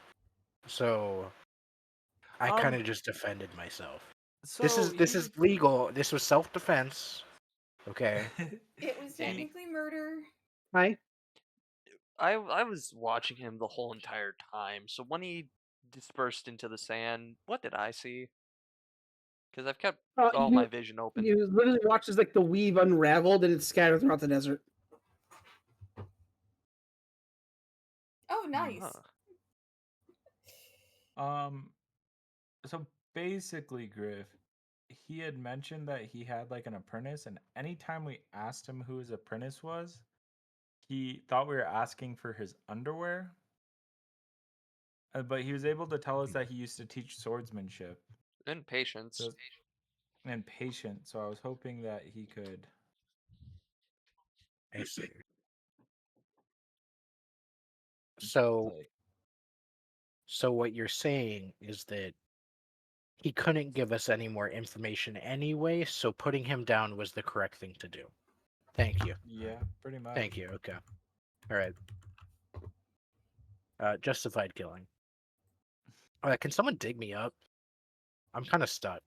So I kind of just defended myself. This is legal. This was self-defense. Okay. It was Danny. technically murder. Hi. I was watching him the whole entire time. So when he dispersed into the sand, what did I see? Because I've kept all my vision open. You literally watch as like the weave unraveled and it's scattered throughout the desert. Oh, nice. Huh. So basically, Griff, he had mentioned that he had like an apprentice, and anytime we asked him who his apprentice was, he thought we were asking for his underwear. But he was able to tell us that he used to teach swordsmanship And patience. and patience. So I was hoping that he could. I see. So, Like, so what you're saying is that he couldn't give us any more information anyway, so putting him down was the correct thing to do. Thank you. yeah, pretty much. Thank you. Okay. All right. Justified killing. Can someone dig me up? I'm kind of stuck.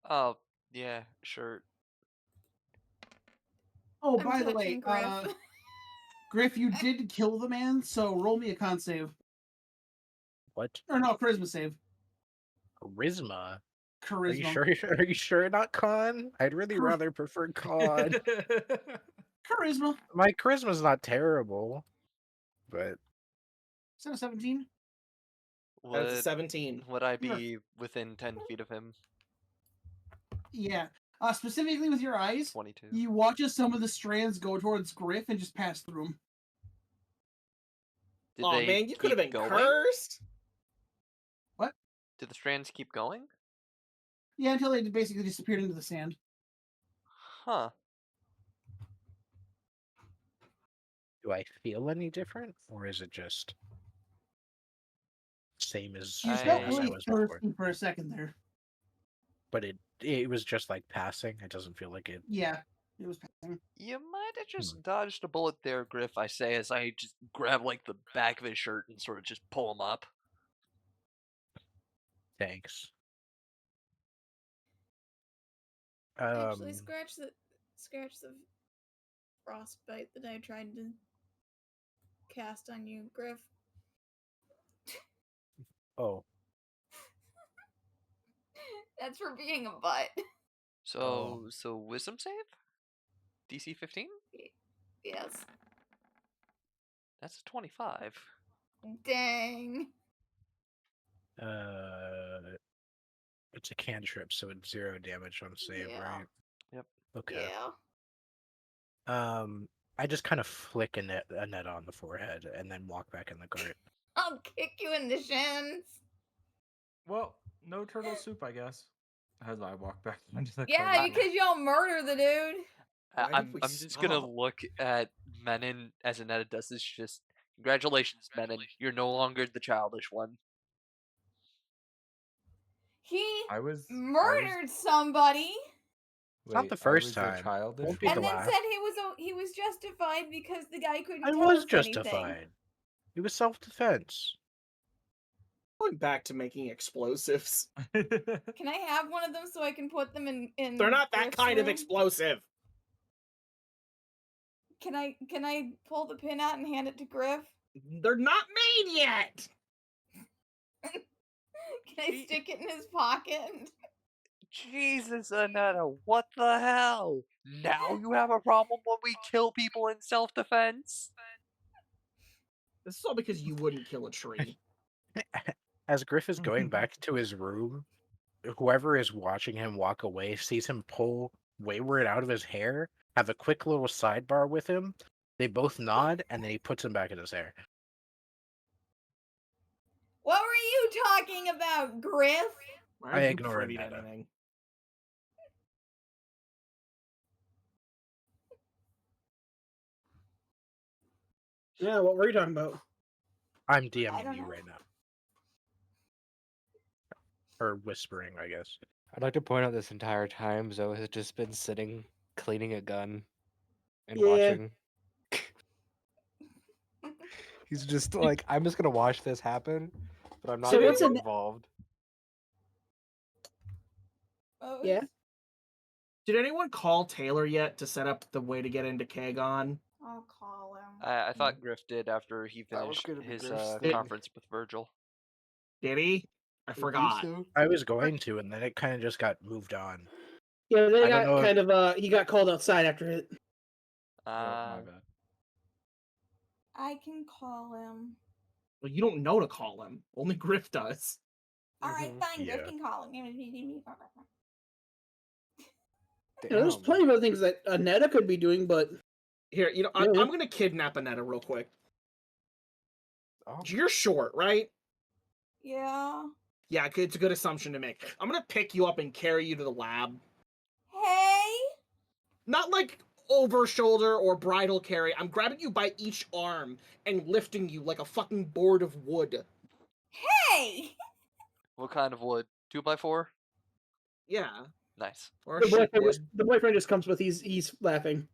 Oh, yeah, sure. Oh, I'm by the way, touching Griff. Griff, you did kill the man, so roll me a con save. What? Or no, charisma save. Charisma? Are you Charisma. sure? Are you sure not con? I'd really Char- rather prefer con. Charisma. My charisma's not terrible, but Is that a 17? That's a Would 17. would I You're- be within 10 feet of him? Yeah. Specifically with your eyes, 22. you watch as some of the strands go towards Griff and just pass through him. Did Oh they man, you could have been keep going? cursed. Did the strands keep going? Yeah, until they basically disappeared into the sand. Huh. do I feel any different, or is it just same as You I- felt as I really was before? thirsty for a second there. But it was just like passing. It doesn't feel like it. Yeah, it was passing. You might have just dodged a bullet there, Griff, I say, as I just grab, like, the back of his shirt and sort of just pull him up. Thanks. Actually, scratch the frostbite that I tried to cast on you, Griff. Oh, That's for being a butt. So wisdom save? DC 15? Yes. That's a 25. Dang. it's a cantrip, so it's 0 damage on save, Yeah. right? Yep. Okay. Yeah. I just kind of flick a net on the forehead and then walk back in the cart. I'll kick you in the shins. Well, no turtle soup, I guess. As I walk back into the Yeah, cart. because y'all murder the dude. Why did I'm we just gonna stop? look at Menon as Anetta does this. Just congratulations, Menon. You're no longer the childish one. He I was murdered somebody, It's not wait, the I first was a time. childish Won't be one? the and then last. said he was justified because the guy couldn't I tell was us anything. justified. It was self-defense. Going back to making explosives. Can I have one of them so I can put them in They're not that Griff's kind of room? explosive. Can I pull the pin out and hand it to Griff? They're not made yet. Can I stick it in his pocket? Jesus, Anetta, what the hell? Now you have a problem when we kill people in self-defense? This is all because you wouldn't kill a tree. As Griff is going back to his room, whoever is watching him walk away sees him pull Wayward out of his hair, have a quick little sidebar with him. They both nod, and then he puts him back in his hair. What were you talking about, Griff? Why I aren't you ignore privy to Anetta. anything? Yeah, what were you talking about? I'm I DMing don't you know. right now. Or whispering, I guess. I'd like to point out this entire time Zoe has just been sitting, cleaning a gun, and Yeah. watching. He's just like, I'm just gonna watch this happen, but I'm not So gonna what's get in- involved. Oh, Yeah. Did anyone call Taylor yet to set up the way to get into Kagon? I'll call him. I thought Griff did after he That was finished gonna be his Griff's thing. conference with Virgil. Did he? I forgot. I was going to, and then it kind of just got moved on. Yeah, then I he don't know got if- kind of he got called outside after it. Oh, my bad. I can call him. Well, you don't know to call him. Only Griff does. All right, Mhm. fine. Griff Yeah. can call him. You know, there's Damn. plenty of other things that Anetta could be doing, but Here, Yeah. I'm gonna kidnap Anetta real quick. Oh. You're short, right? Yeah. Yeah, it's a good assumption to make. I'm gonna pick you up and carry you to the lab. Hey. Not like over shoulder or bridle carry. I'm grabbing you by each arm and lifting you like a fucking board of wood. Hey! What kind of wood? 2x4? Yeah. Nice. Or a The shit boyfriend, wood. the boyfriend just comes with he's laughing.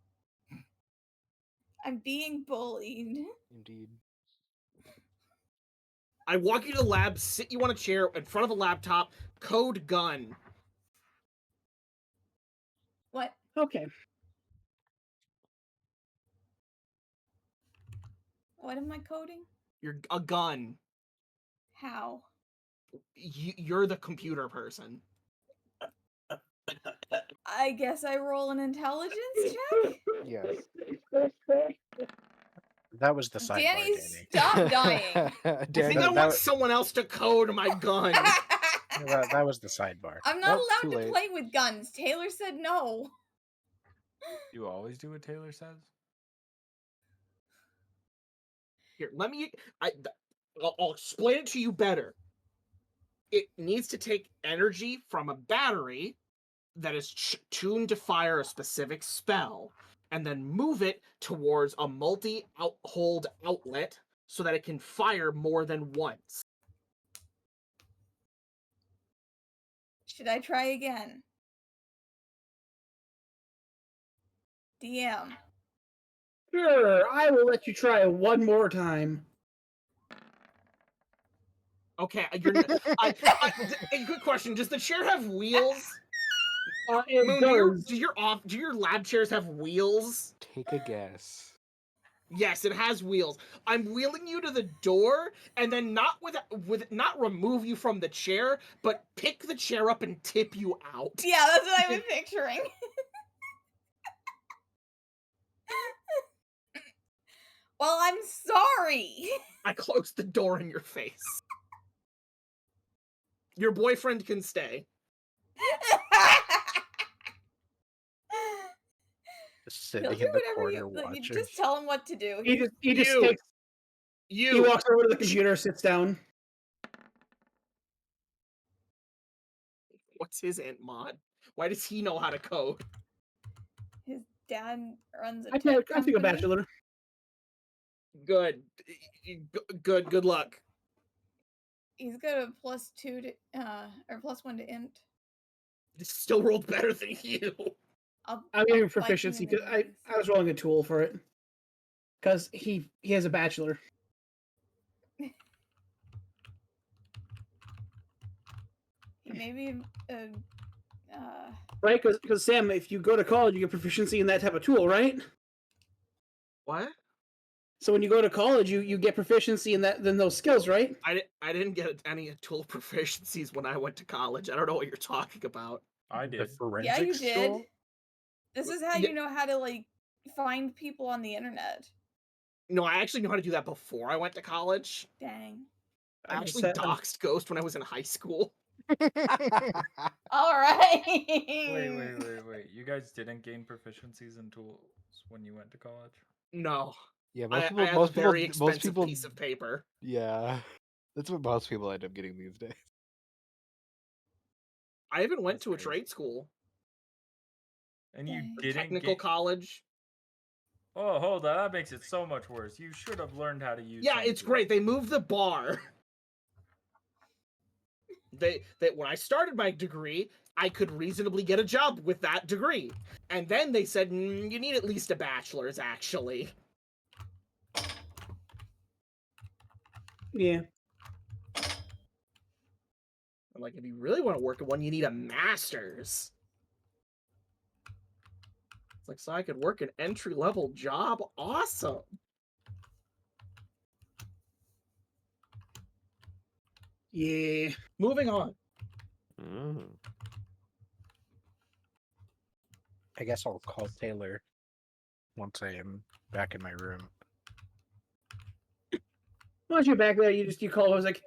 I'm being bullied. Indeed. I walk you to the lab, sit you on a chair in front of a laptop, code gun. What? Okay. What am I coding? You're a gun. How? You're the computer person. I guess I roll an intelligence check? Yes. That was the sidebar, Danny, Danny. stop dying. I Danny, think I that want was- someone else to code my gun. That was the sidebar. I'm not Oh, too allowed to late. play with guns. Taylor said no. You always do what Taylor says? Here, let me. I'll explain it to you better. It needs to take energy from a battery that is tuned to fire a specific spell, and then move it towards a multi-hold outlet so that it can fire more than once. Should I try again? DM. Sure, I will let you try one more time. Okay, good question. Does the chair have wheels? It Moon, does. do your lab chairs have wheels? Take a guess. Yes, it has wheels. I'm wheeling you to the door, and then not not remove you from the chair, but pick the chair up and tip you out. Yeah, that's what I was picturing. Well, I'm sorry. I closed the door in your face. Your boyfriend can stay. Just He'll sitting do in the whatever you corner like, watching. just tell him what to do. He just You. takes. He You. walks over to the computer, sits down. What's his int mod? Why does he know how to code? His dad runs a I tech think a company. bachelor. Good. Good luck. He's got a +2 to or +1 to int. It still rolled better than you. I'm I'll giving him fight you proficiency in the because meetings. I was rolling a tool for it. Because he has a bachelor. He maybe Right? Because Sam, if you go to college, you get proficiency in that type of tool, right? What? So when you go to college, you get proficiency in those skills, right? I didn't get any tool proficiencies when I went to college. I don't know what you're talking about. I The did. yeah, you forensics did. tool? This is how Yeah. you know how to like find people on the internet. No, I actually knew how to do that before I went to college. Dang. I actually said- doxed Ghost when I was in high school. All right. Wait. You guys didn't gain proficiencies in tools when you went to college? No, Yeah, I most people. have Most a people. very Most expensive people. piece of paper. Yeah, that's what most people end up getting these days. I even went That's to a crazy. trade school, And you Dang. or didn't technical get... college. Oh, hold on. That makes it so much worse. You should have learned how to use Yeah, it's something. great. They moved the bar. They when I started my degree, I could reasonably get a job with that degree, and then they said you need at least a bachelor's. Actually, Yeah. I'm like, if you really want to work at one, you need a master's. It's like, so I could work an entry-level job? Awesome. Yeah. Moving on. I guess I'll call Taylor once I am back in my room. Once you're back there, you call. I was like,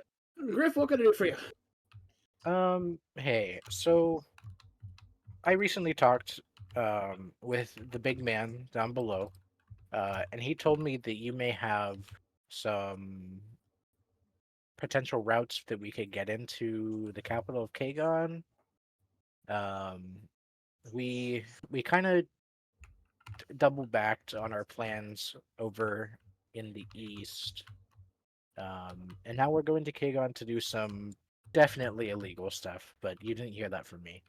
Griff, what can I do for you? Hey, so I recently talked with the big man down below, and he told me that you may have some potential routes that we could get into the capital of Kagon. We kind of double backed on our plans over in the east. And now we're going to Kagon to do some definitely illegal stuff, but you didn't hear that from me.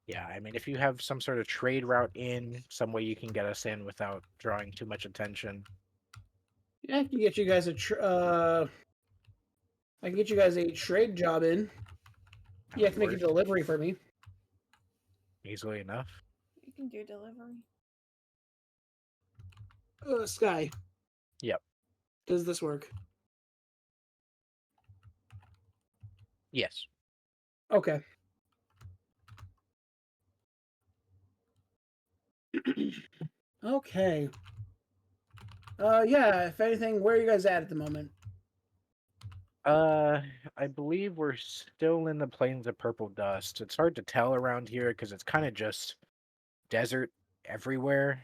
Yeah, I mean, if you have some sort of trade route in, some way you can get us in without drawing too much attention. Yeah, I can get you guys I can get you guys a trade job in. You have to make a Work delivery for me. easily enough. You can do delivery. Sky. Yep. Does this work? Yes. Okay. Okay. Yeah, if anything, where are you guys at the moment? I believe we're still in the plains of purple dust. It's hard to tell around here because it's kind of just desert everywhere.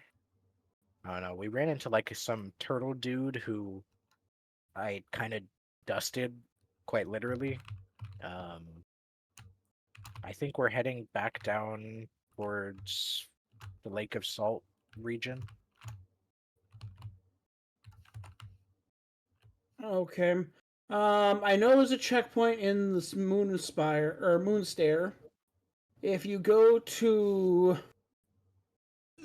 I don't know. We ran into like some turtle dude who I kind of dusted, quite literally. I think we're heading back down towards the Lake of Salt region. Okay. I know there's a checkpoint in this Moon Spire or Moon Stair. If you go to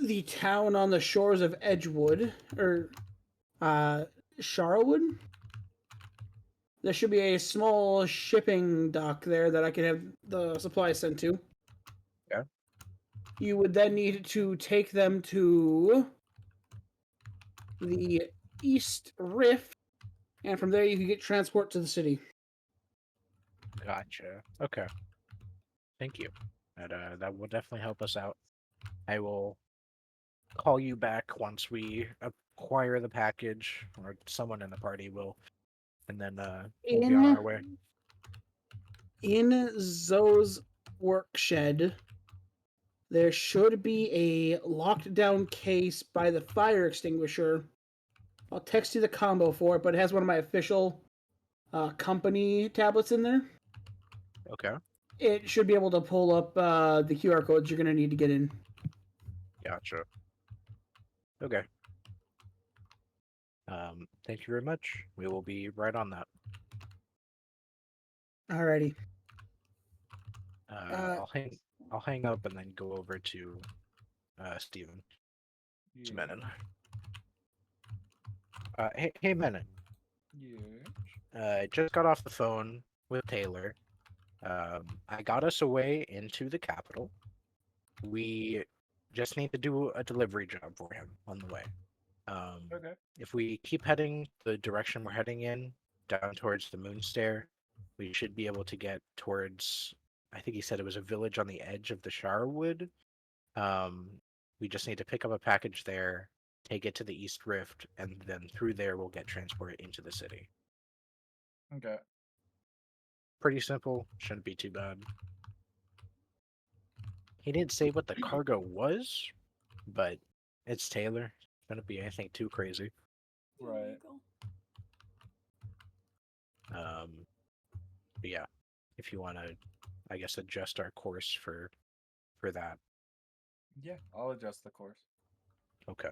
the town on the shores of Edgewood or Charlwood, there should be a small shipping dock there that I can have the supplies sent to. Yeah. You would then need to take them to the East Rift, and from there you can get transport to the city. Gotcha. Okay. Thank you. That will definitely help us out. I will call you back once we acquire the package, or someone in the party will, and then we'll be on our way. In Zoe's work shed, there should be a locked down case by the fire extinguisher. I'll text you the combo for it, but it has one of my official company tablets in there. Okay. It should be able to pull up the QR codes you're going to need to get in. Gotcha. Okay. Thank you very much. We will be right on that. Alrighty. I'll hang up and then go over to Steven. It's Menon. Hey Menon. Yeah. Just got off the phone with Taylor. I got us away into the capital. We just need to do a delivery job for him on the way. Okay. If we keep heading the direction we're heading in, down towards the moon stair, we should be able to get towards, I think he said it was a village on the edge of the Sharwood. We just need to pick up a package there, take it to the East Rift, and then through there we'll get transported into the city. Okay. Pretty simple, shouldn't be too bad. He didn't say what the cargo was, but it's Taylor. Shouldn't be anything too crazy. Right. But yeah, if you want to, I guess, adjust our course for that. Yeah, I'll adjust the course. Okay.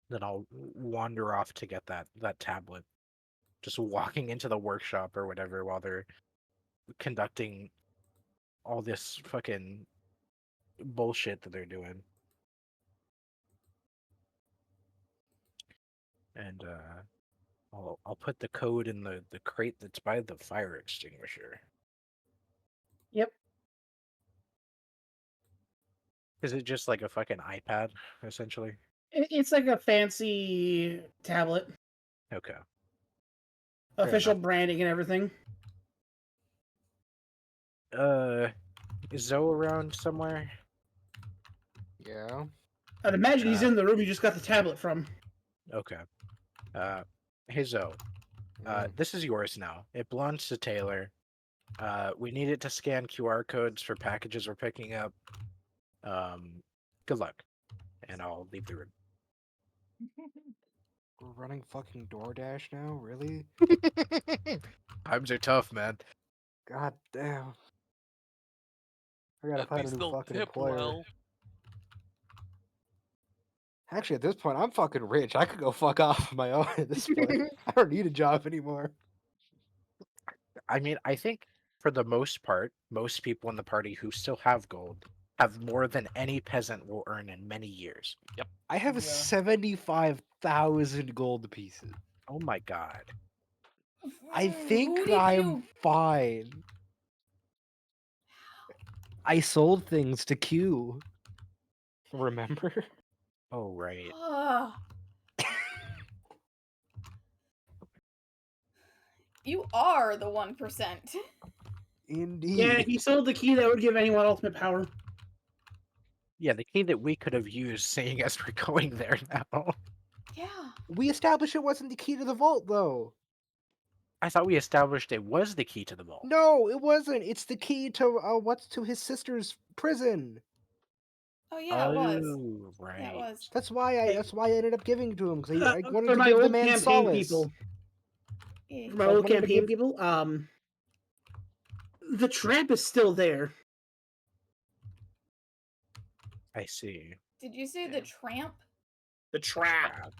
Then I'll wander off to get that tablet. Just walking into the workshop or whatever while they're conducting all this fucking bullshit that they're doing. And I'll put the code in the crate that's by the fire extinguisher. Yep. Is it just like a fucking iPad, essentially? It's like a fancy tablet. Okay. Official enough. branding and everything. Is Zoe around somewhere? Yeah. I'd imagine he's in the room you just got the tablet from. Okay. Hey Zoe. This is yours now. It belongs to Taylor. We need it to scan QR codes for packages we're picking up. Good luck. And I'll leave the room. We're running fucking DoorDash now? Really? Times are tough, man. God damn. I gotta At find a least new they'll fucking tip employer. well. Actually, at this point, I'm fucking rich. I could go fuck off on my own at this point. I don't need a job anymore. I mean, I think for the most part, most people in the party who still have gold have more than any peasant will earn in many years. I have 75,000 gold pieces. Oh my god. I Who think did I'm you? fine. I sold things to Q. Remember? Oh right. Ah. You are the 1%. Indeed. Yeah, he sold the key that would give anyone ultimate power. Yeah, the key that we could have used, seeing as we're going there now. Yeah. We established it wasn't the key to the vault, though. I thought we established it was the key to the vault. No, it wasn't. It's the key to what's to his sister's prison. Oh yeah, it was. Oh, right. Yeah, it was. That's why I ended up giving it to him because I wanted For to my give the old man campaign solace. people, Yeah. for my So I old wanted to campaign give- people, the trap is still there. I see. Did you say the tramp? The trap.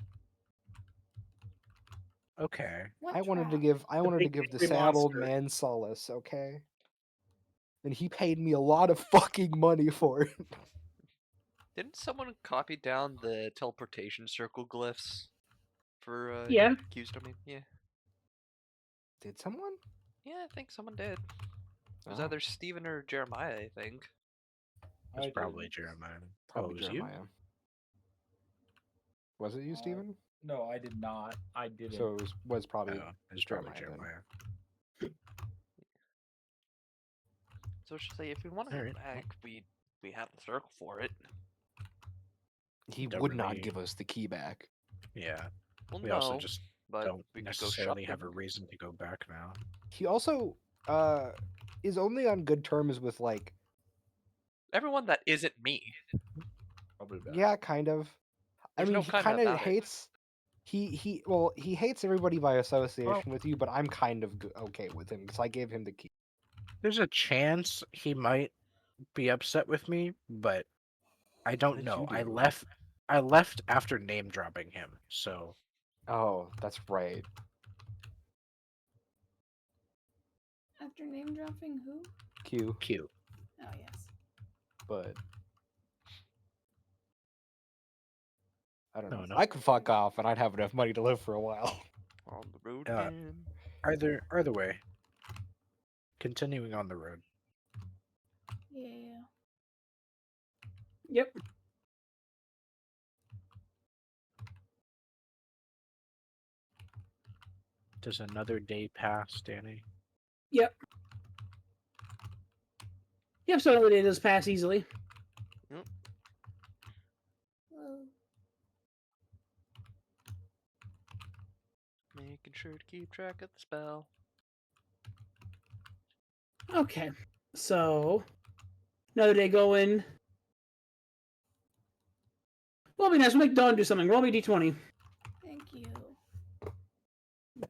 Okay. What I wanted to trap? give big the angry sad old monster. man solace, okay? And he paid me a lot of fucking money for it. Didn't someone copy down the teleportation circle glyphs for Yeah. Q's domain? Yeah. Did someone? Yeah, I think someone did. It was Oh, either Steven or Jeremiah, I think. It's I probably didn't. Jeremiah. probably Oh, it was Jeremiah. Was it you, Uh, Steven? No, I did not. I didn't. So it was you? probably Oh, it's probably Jeremiah then. Jeremiah. So I should say, if we want to go Alright, back, we have the circle for it. He Don't would not really- give us the key back. Yeah. Well, We no, also just but don't we could go necessarily have a shopping. reason to go back now. He also is only on good terms with like Everyone that isn't me. Probably bad. yeah, kind of. There's I mean, no he kinda kind of about it. hates. He hates everybody by association with you, but I'm kind of okay with him because I gave him the key. There's a chance he might be upset with me, but I don't did know. you I do? left after name dropping him, so Oh, that's right. After name dropping who? Q, cute. Oh yes. but I don't No, know. no. I could fuck off and I'd have enough money to live for a while. On the road Uh, again. Either way. Continuing on the road. Yeah. Yep. Does another day pass, Danny? Yep, so another day does pass easily. Well, Making sure to keep track of the spell. Okay, so another day going. Well, be nice. We'll make Dawn do something. Roll me d20. thank you.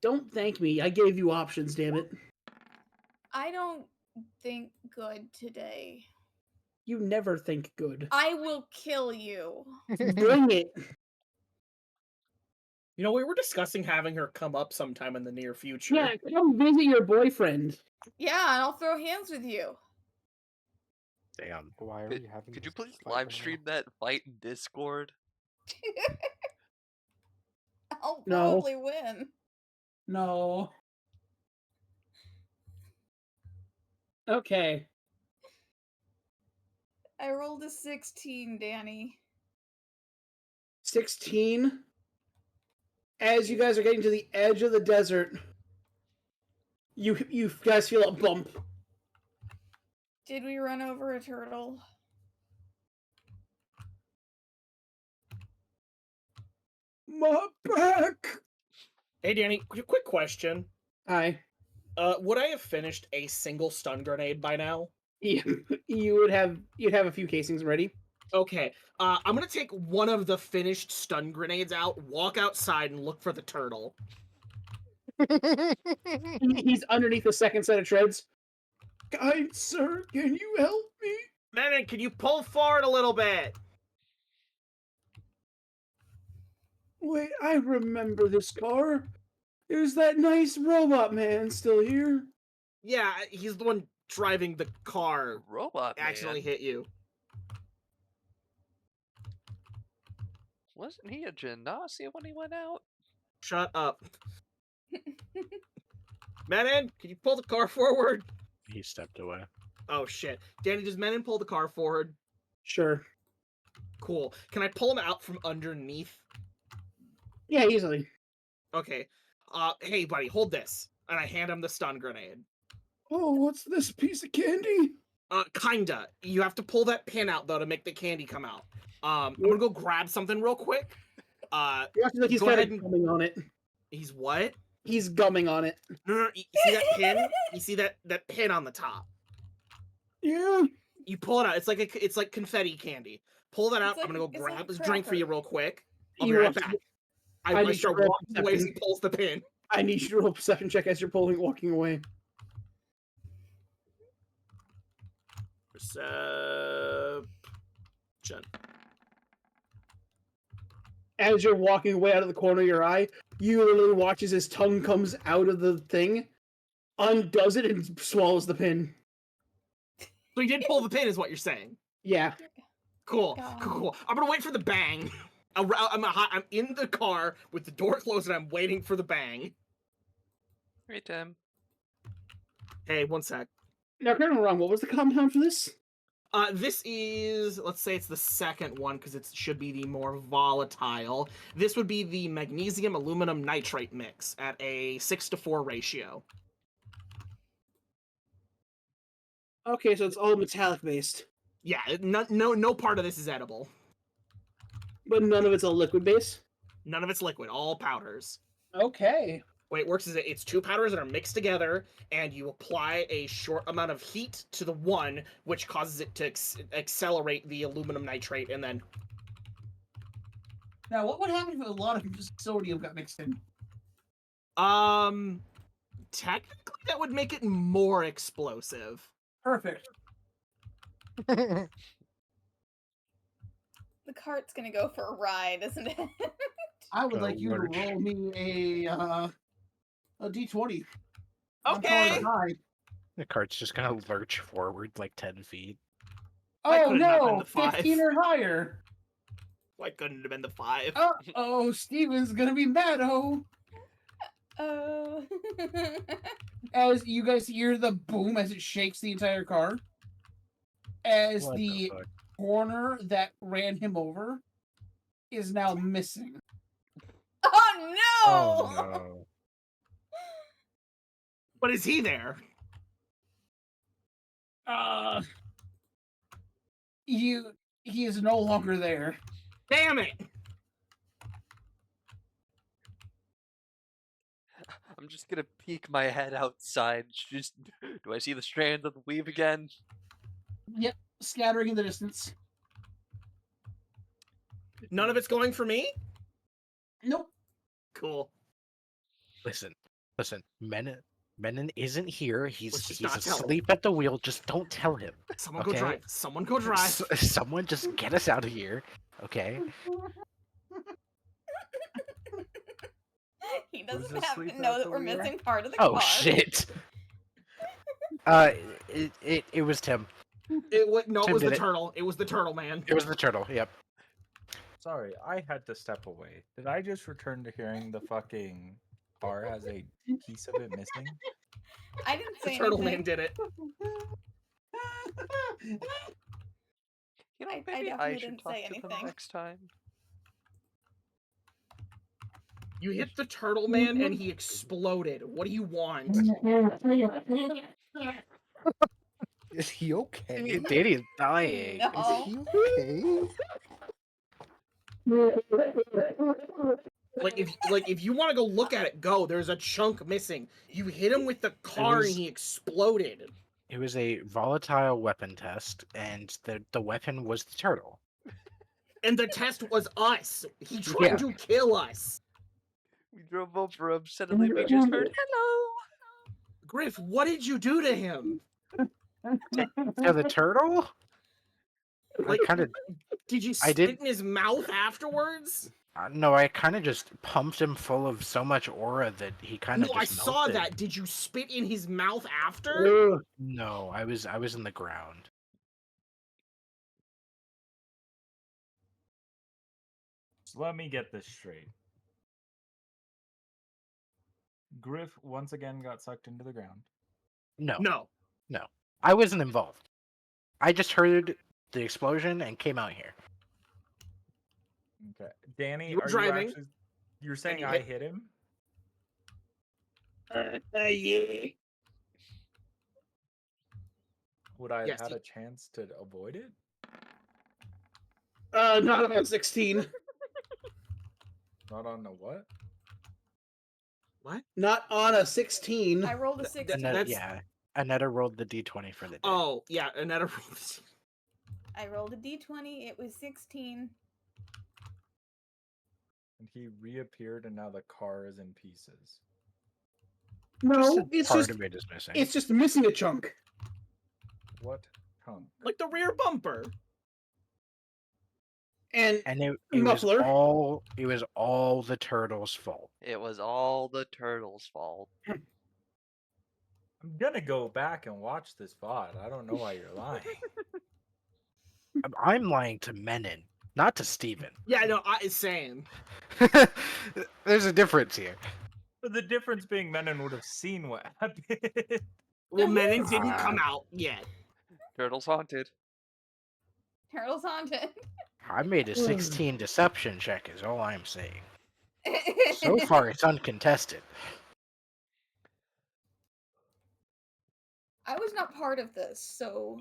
Don't thank me. I gave you options, damn it. I don't think good today. You never think good. I will kill you. Bring it. You know, we were discussing having her come up sometime in the near future. Yeah, come visit your boyfriend. Yeah, and I'll throw hands with you. Damn. Why are Could, we having? could you this please fight live right now? stream that fight in Discord? I'll No. probably win. No. Okay. I rolled a 16, Danny. 16. As you guys are getting to the edge of the desert, you guys feel a bump. Did we run over a turtle? My back. Hey, Danny, quick question. Hi. Would I have finished a single stun grenade by now? You'd have a few casings ready. Okay, I'm gonna take one of the finished stun grenades out, walk outside, and look for the turtle. He's underneath the second set of treads. Kind sir, can you help me? Man, can you pull forward a little bit? Wait, I remember this car. Is that nice robot man still here? Yeah, he's the one driving the car. Robot Accidentally man. hit you. Wasn't he a Genasi when he went out? Shut up. Menon, can you pull the car forward? He stepped away. Oh shit. Danny, does Menon pull the car forward? Sure. Cool. Can I pull him out from underneath? Yeah, easily. Okay. Hey buddy, hold this. And I hand him the stun grenade. Oh, what's this piece of candy? Kinda. You have to pull that pin out though to make the candy come out. I'm gonna go grab something real quick. You have to like he's Go kind ahead of and- gumming on it. He's what? He's gumming on it. No, you see that pin? You see that pin on the top? Yeah. You pull it out. It's like confetti candy. Pull that out. It's I'm gonna go like- it's grab like this drink for you cracker. real quick. I'll He be right walks- back. I I need start to grab walking away as he something. pulls the pin. I need you to roll a perception check as you're walking away. Perception. As you're walking away out of the corner of your eye, you literally watch as his tongue comes out of the thing, undoes it, and swallows the pin. So he did pull the pin, is what you're saying. Yeah. Cool. God. Cool. I'm gonna wait for the bang. I'm in the car with the door closed and I'm waiting for the bang. Hey, Tim. Hey, one sec. Now, correct me wrong. What was the compound for this? This is, let's say it's the second one because it should be the more volatile. This would be the magnesium aluminum nitrate mix at a 6-to-4 ratio. Okay, so it's all metallic based, Yeah, no part of this is edible. but none of it's a liquid base. None of it's liquid, all powders. Okay. way it works is that it's two powders that are mixed together, and you apply a short amount of heat to the one, which causes it to accelerate the aluminum nitrate, and then Now, what would happen if a lot of sodium got mixed in? technically that would make it more explosive. Perfect. The cart's gonna go for a ride, isn't it? I would like you to lurch. roll me a d20. Okay. High. The cart's just gonna lurch forward like 10 feet. Why Oh couldn't it have been no, the 5? 15 or higher. Why couldn't it have been the 5? Oh, Steven's gonna be mad. Oh, Oh. as you guys hear the boom as it shakes the entire car, as What the fuck? corner that ran him over is now missing. Oh no! Oh no. But is he there? He is no longer there. Damn it! I'm just gonna peek my head outside. Just, do I see the strands of the weave again? Yep, scattering in the distance. None of it's going for me? Nope. Cool. Listen. Menon isn't here. He's Let's just not tell him. asleep at the wheel. Just don't tell him. Someone go Okay. drive. Someone go drive. Someone just get us out of here. Okay. He doesn't Who's have asleep to know at that the we're wheel? missing part of the Oh car. shit. It was Tim. No, it Tim was the did it. turtle. It was the turtle, man. It was the turtle. Yep. Sorry, I had to step away. Did I just return to hearing the fucking car has a piece of it missing? I didn't The say turtle anything. man did it. You know, I maybe I, definitely should didn't talk say to them anything. next time. You hit the turtle man and he exploded. What do you want? Is he okay? Danny's dying. Is No. he okay? If you want to go look at it, go. There's a chunk missing. You hit him with the car was- and he exploded. It was a volatile weapon test, and the weapon was the turtle. And the test was us. He tried Yeah. to kill us. We drove over him. Suddenly, we just heard hello. Griff, what did you do to him? Yeah, the turtle. Like, kind of. Did you I spit did- in his mouth afterwards? No, I kind of just pumped him full of so much aura that he kind No, of I just saw melted. that. Did you spit in his mouth after? Ugh. No, I was in the ground. So let me get this straight. Griff once again got sucked into the ground. No, No. I wasn't involved. I just heard the explosion and came out here. Okay. Danny, You were are driving, you actually you're saying you I hit- hit him? Yeah. Would I have Yes, had you- a chance to avoid it? Not on 16. Not on the what? What? Not on a 16. I rolled a Th- 16. that's- Yeah, Annetta rolled the d20 for the day. Oh, yeah, Annetta rolled. I rolled a d20. It was 16. And he reappeared and now the car is in pieces. No, it's Part just of it is missing. it's just missing a chunk. What chunk? Like the rear bumper. And And it muffler. was all the turtle's fault. It was all the turtle's fault. I'm gonna go back and watch this VOD. I don't know why you're lying. I'm lying to Menon, not to Steven. Yeah, no, same. There's a difference here. But the difference being Menon would have seen what happened. Well, Menon didn't Ah. come out yet. Turtle's haunted. Turtle's haunted. I made a 16 deception check, is all I'm saying. So far, it's uncontested. I was not part of this, so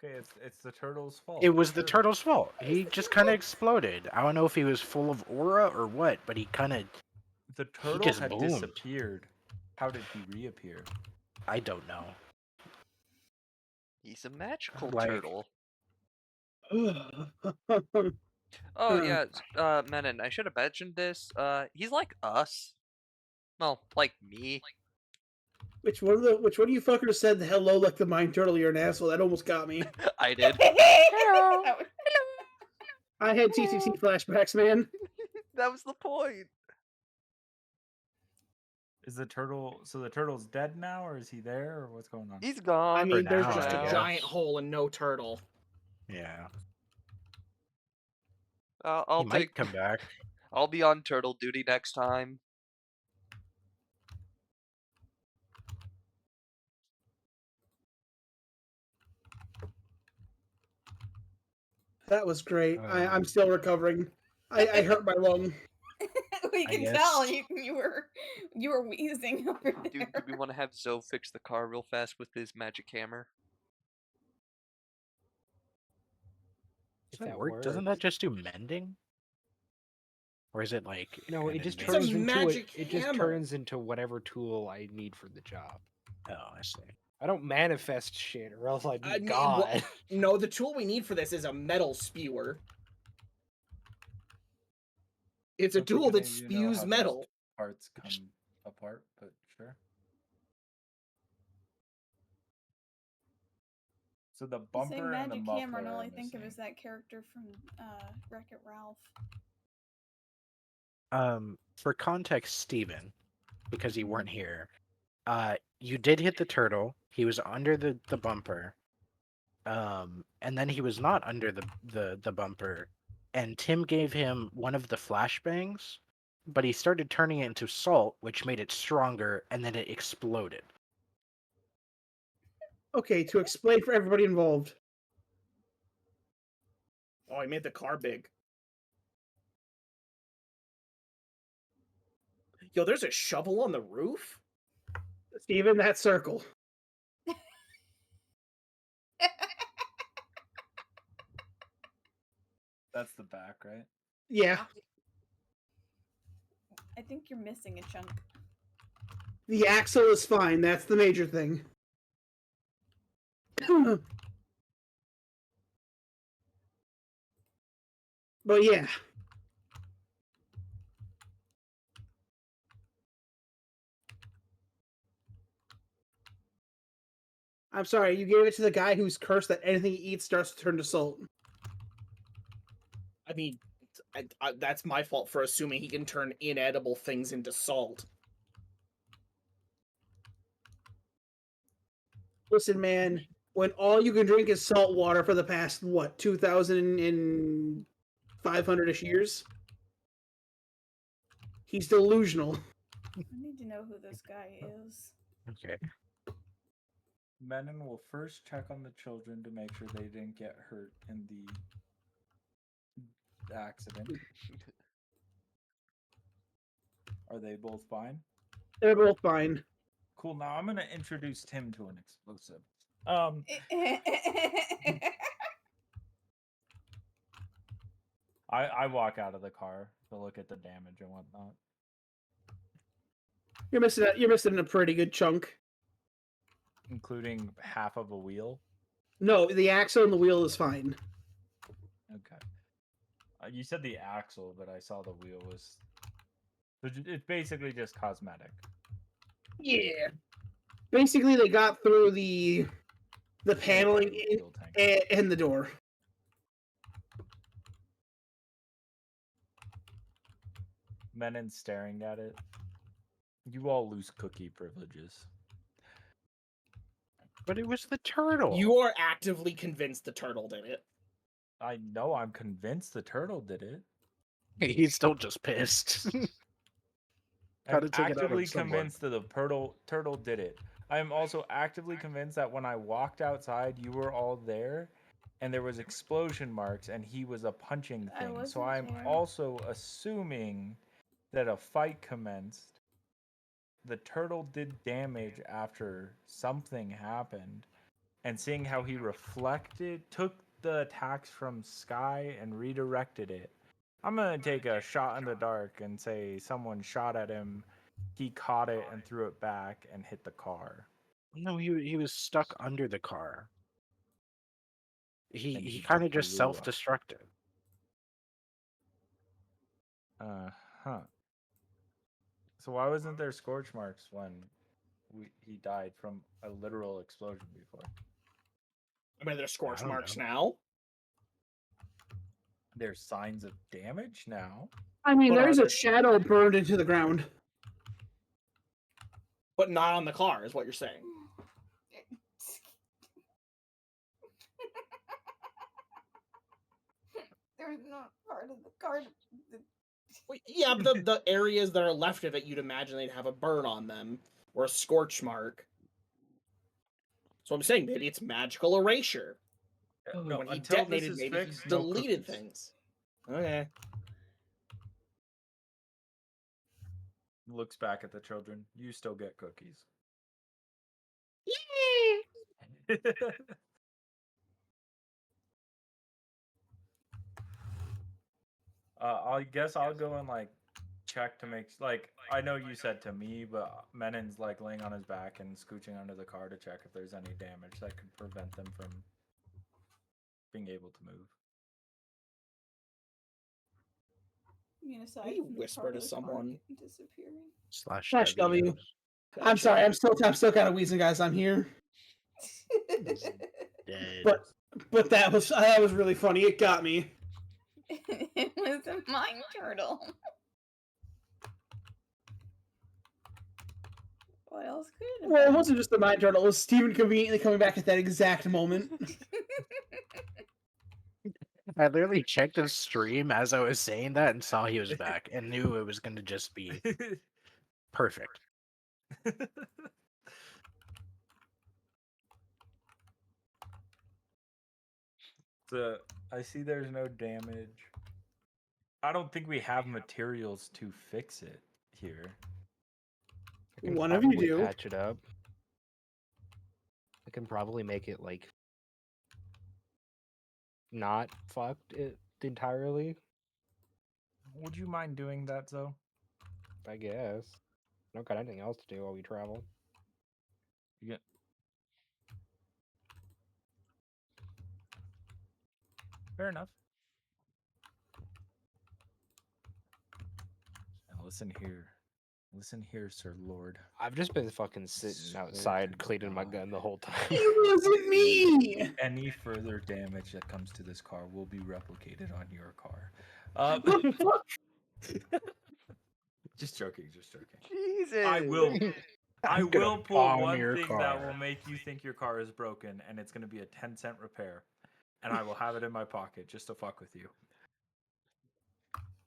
Okay, it's the turtle's fault. It was the Sure. turtle's fault. It was He the just kind of turtle. exploded. I don't know if he was full of aura or what, but he kind of. The turtle just had boomed. disappeared. How did he reappear? I don't know. He's a magical Like- turtle. Oh, Oh yeah, Menon, I should have mentioned this. He's like us. Well, like me. which one of you fuckers said hello like the mine turtle? You're an asshole. That almost got me. I did. That was- I had TCC flashbacks, man. That was the point. Is the turtle so the turtle's dead now, or is he there, or what's going on? He's gone. I mean, For there's now, just I a guess. giant hole and no turtle. Yeah. I'll He might take. come back. I'll be on turtle duty next time. That was great. I'm Um, still recovering. I hurt my lung. we I can guess- tell you were wheezing over there. Dude, do we want to have Zoe fix the car real fast with his magic hammer? If Does that that work? Doesn't works. that just do mending? Or is it like No, an it just It's a turns invention? into magic it just hammer. turns into whatever tool I need for the job. Oh, I see. I don't manifest shit, or else I'd be I mean, God. No, the tool we need for this is a metal spewer. It's a Don't tool think that any of you know spews how those metal. Parts come apart, but sure. So the You say bumper and the magic muffler hammer, and all are I think of missing. is that character from Wreck-It Ralph. For context, Steven, because you weren't here, you did hit the turtle. He was under the bumper. And then he was not under the bumper. And Tim gave him one of the flashbangs, but he started turning it into salt, which made it stronger, and then it exploded. Okay, to explain for everybody involved. Oh, he made the car big. Yo, there's a shovel on the roof? Steven, that circle. That's the back, right? Yeah, I think you're missing a chunk. the axle is fine. That's the major thing. But yeah. I'm sorry, you gave it to the guy who's cursed that anything he eats starts to turn to salt. I mean, that's my fault for assuming he can turn inedible things into salt. Listen, man, when all you can drink is salt water for the past, what, 2,500-ish years? He's delusional. I need to know who this guy is. Okay. Menon will first check on the children to make sure they didn't get hurt in the accident. Are they both fine? They're both fine. Cool. Now I'm gonna introduce Tim to an explosive. I walk out of the car to look at the damage and whatnot. You're missing a pretty good chunk. Including half of a wheel. No, the axle and the wheel is fine. Okay. You said the axle, but I saw the wheel was. It's basically just cosmetic. Yeah. Basically, they got through the paneling Fuel tank. and the door. Menon staring at it. You all lose cookie privileges. But it was the turtle. You are actively convinced the turtle did it. I know I'm convinced the turtle did it. He's still just pissed. I'm Gotta take it out actively on someone. convinced that the turtle did it. I am also actively convinced that when I walked outside, you were all there, and there was explosion marks, and he was a punching I thing. So wasn't I'm there. also assuming that a fight commenced. The turtle did damage after something happened, and seeing how he took the attacks from Sky and redirected it. I'm gonna take a shot in the dark and say someone shot at him, he caught it and threw it back and hit the car. No, he was stuck under the car. And He he kind of just blew up. self-destructed. Huh. So why wasn't there scorch marks when he died from a literal explosion before? I mean, there's scorch don't marks know. now. There's signs of damage now. I mean, But there's are a there- shadow burned into the ground. But not on the car, is what you're saying. There's not part of the car. Well, yeah, but the areas that are left of it, you'd imagine they'd have a burn on them or a scorch mark. So I'm saying maybe it's magical erasure. No, When he until this detonated, is maybe fixed, he no deleted cookies. things. Okay. Looks back at the children. You still get cookies. I guess I'll go and like check to make I know you said to me, but Menon's like laying on his back and scooching under the car to check if there's any damage that could prevent them from being able to move. I mean, aside you from the whisper part to of the car someone? disappearing. /W. W. I'm sorry. I'm still kind of wheezing, guys. I'm here. Dead. But that was really funny. It got me. It was a mine turtle. What else could it have Well, it been? wasn't just the mind turtle. It was Steven conveniently coming back at that exact moment. I literally checked his stream as I was saying that and saw he was back and knew it was gonna just be perfect. So I see there's no damage. I don't think we have materials to fix it here. I can One of you probably do. patch it up. I can probably make it like not fucked it entirely. Would you mind doing that, though? I guess. I don't got anything else to do while we travel. You get... Fair enough. Now listen here. Listen here, Sir Lord. I've just been fucking sitting outside cleaning my gun the whole time. It wasn't me. Any further damage that comes to this car will be replicated on your car. The fuck? Just joking, just joking. Jesus. I will I'm gonna pull bomb one your thing that will car. make you think your car is broken, and it's gonna be a 10-cent repair. And I will have it in my pocket just to fuck with you.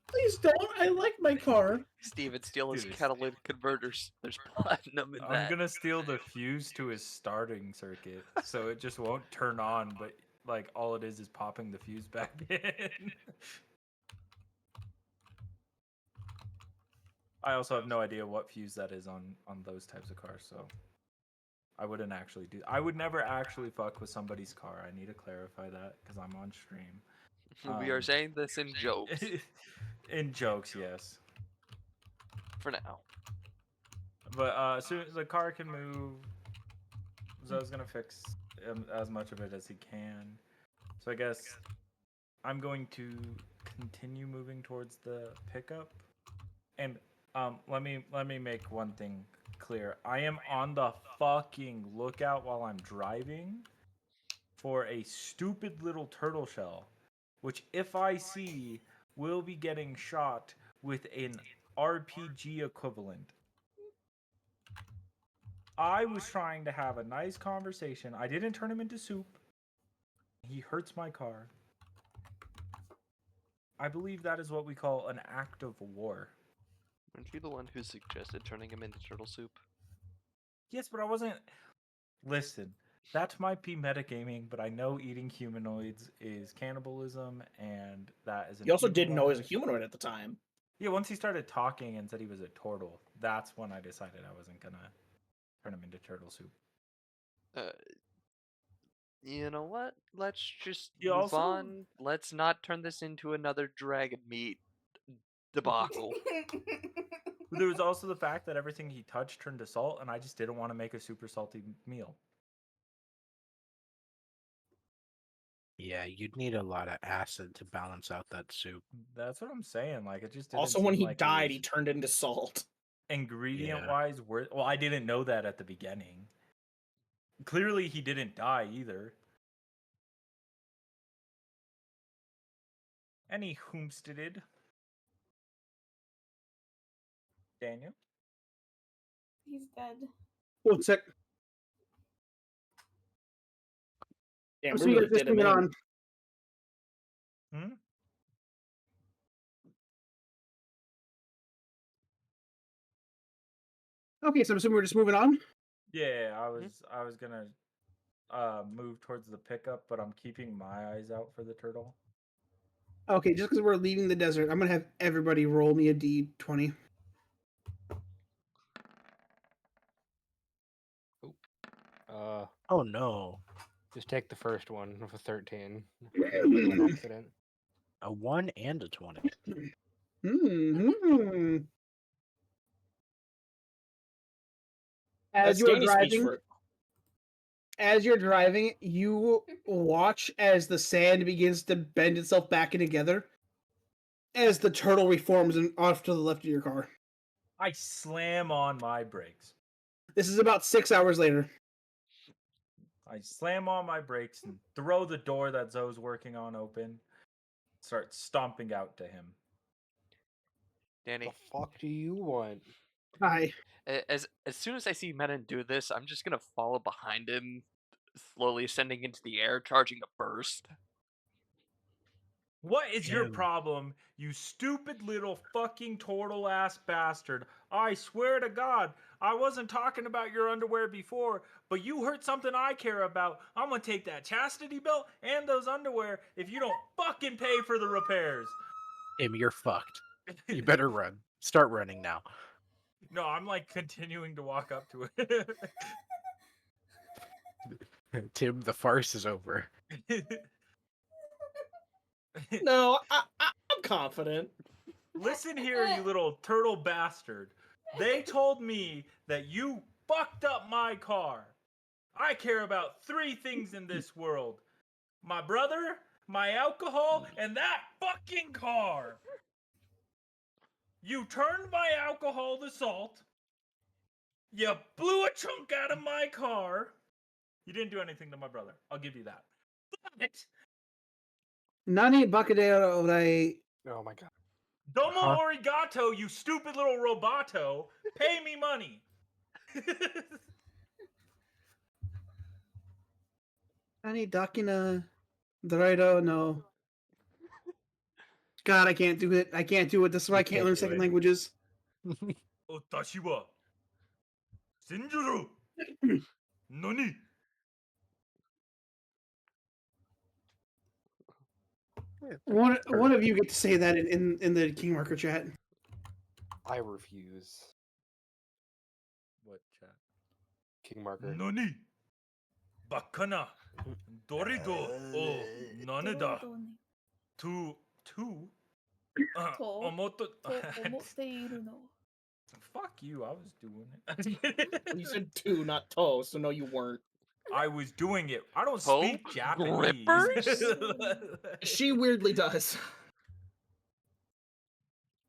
Please don't. I like my car. Steven, steal his Dude, it's- catalytic converters. There's platinum in I'm that. gonna steal the fuse to his starting circuit, so it just won't turn on, but like all it is popping the fuse back in. I also have no idea what fuse that is on those types of cars, so I wouldn't actually do. I would never actually fuck with somebody's car. I need to clarify that because I'm on stream. We are saying this in jokes In jokes, yes. for now. But as soon as the car can move, Zoe's gonna fix as much of it as he can. So I guess I'm going to continue moving towards the pickup. And let me make one thing clear. I am on the fucking lookout while I'm driving for a stupid little turtle shell, which if I see will be getting shot with an RPG equivalent. I was trying to have a nice conversation. I didn't turn him into soup. He hurts my car. I believe that is what we call an act of war. Weren't you the one who suggested turning him into turtle soup? Yes, but I wasn't. Listen, that might be metagaming, but I know eating humanoids is cannibalism, and that is. You also didn't know he was a humanoid at the time. Yeah, once he started talking and said he was a turtle, that's when I decided I wasn't gonna turn him into turtle soup. You know what? Let's just You move also- on. Let's not turn this into another dragon meat debacle. There was also the fact that everything he touched turned to salt, and I just didn't want to make a super salty meal. Yeah, you'd need a lot of acid to balance out that soup. That's what I'm saying. Like, it just didn't Also, when seem he like it died, was he turned into salt. ingredient-wise worth. Well, I didn't know that at the beginning. Clearly, he didn't die either. Any whomsteded. Daniel? He's dead. 1 sec. Damn, I'm we seeing really if this did him moving in. on. Hmm? Okay, so I'm assuming we're just moving on. Yeah, I was gonna move towards the pickup, but I'm keeping my eyes out for the turtle. Okay, just because we're leaving the desert, I'm gonna have everybody roll me a d20. Oh no, Just take the first one with a 13. An accident. a 1 and a 20. Hmm. As That's you're Danny's speech driving, for you watch as the sand begins to bend itself back in together as the turtle reforms and off to the left of your car. I slam on my brakes. This is about 6 hours later. I slam on my brakes and throw the door that Zoe's working on open. Start stomping out to him. Danny, The fuck do you want? Hi. as soon as I see Menon do this, I'm just gonna follow behind him, slowly ascending into the air, charging a burst. What is your Damn. problem, you stupid little fucking turtle ass bastard? I swear to God, I wasn't talking about your underwear before, but you hurt something I care about. I'm gonna take that chastity belt and those underwear if you don't fucking pay for the repairs. Tim, you're fucked. You better run. Start running now. No, I'm like continuing to walk up to it. Tim, the farce is over. No, I'm confident. Listen here, you little turtle bastard. They told me that you fucked up my car. I care about 3 things in this world: my brother, my alcohol, and that fucking car. You turned my alcohol to salt. You blew a chunk out of my car. You didn't do anything to my brother. I'll give you that. But Nani Bacadero de Oh my god. domo Huh? arigato, you stupid little roboto. Pay me money. Nani Dakina Dorado, no. God, I can't do it. I can't do it. This is why I You can't can't learn do second it. languages. Watashi wa Senjuro. Nani? One of you get to say that in the King Marker chat. I refuse. What chat? King Marker. Nani? Bakana. Dorido. Oh, naneda. ドロドに To. To- Omoto. と思っているの。 Fuck you, I was doing it. You said two, not toe, so no, you weren't. I was doing it. I don't Toe speak Japanese. grippers? She weirdly does.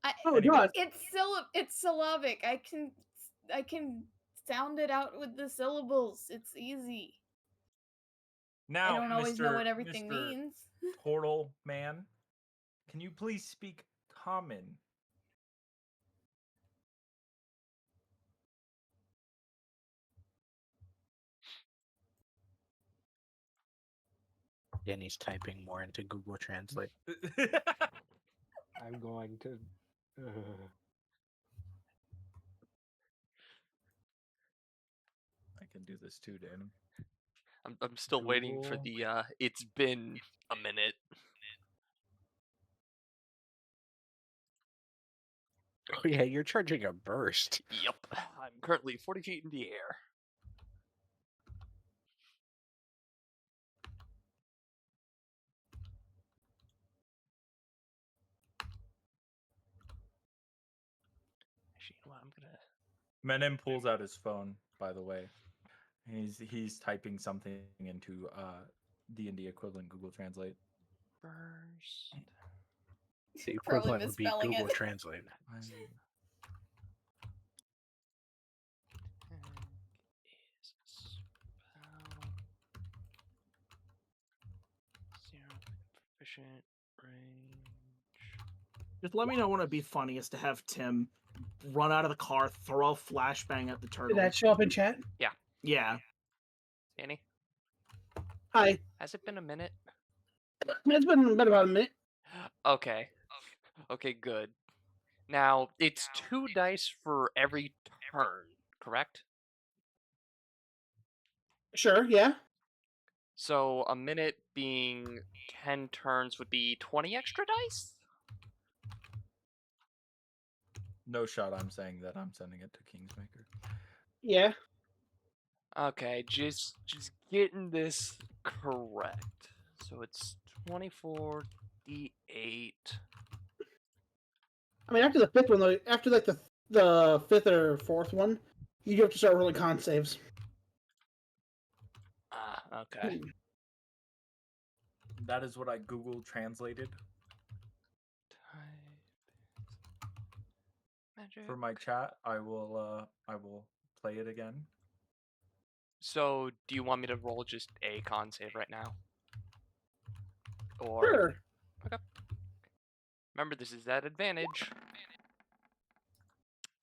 Oh, Anyway. God. It's syllabic. I can sound it out with the syllables. It's easy. Now, I don't always know what Mr. everything means. Tortle man, can you please speak common? Danny's typing more into Google Translate. I'm going to. I can do this too, Danny. I'm still waiting for Google. the it's been a minute. Oh yeah, you're charging a burst. Yep. I'm currently 40 feet in the air. Actually, you know what? I'm gonna. Menem pulls out his phone, by the way. He's typing something into D&D equivalent Google Translate. First. The Probably equivalent would be misspelling Google it. Translate. Is spell. Zero proficient range. Just let me know when it'd be funniest to have Tim run out of the car, throw a flashbang at the Did turtle. that show up in chat? Yeah. Danny, Hi. has it been a minute? It's been about a minute. Okay. Okay, good. Now, it's 2 dice for every turn, correct? Sure, yeah. So a minute being 10 turns would be 20 extra dice? No shot, I'm saying that. I'm sending it to Kingsmaker. Yeah. Okay, just getting this correct. So it's 24 d8. I mean, after the fifth one, though, after like the fifth or fourth one, you do have to start rolling con saves. Ah, okay. That is what I Google translated Magic. for my chat. I will play it again. So, do you want me to roll just a con save right now? Or Sure. remember, this is at advantage.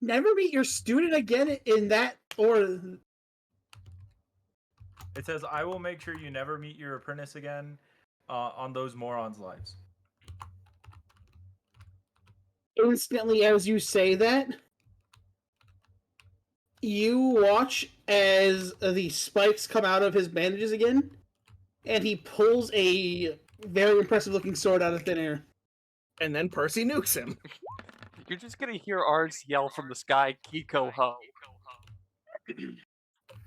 Never meet your student again in that or. It says, I will make sure you never meet your apprentice again on those morons' lives. Instantly, as you say that, you watch as the spikes come out of his bandages again, and he pulls a very impressive looking sword out of thin air. And then Percy nukes him. You're just gonna hear ours yell from the sky, Kiko Ho.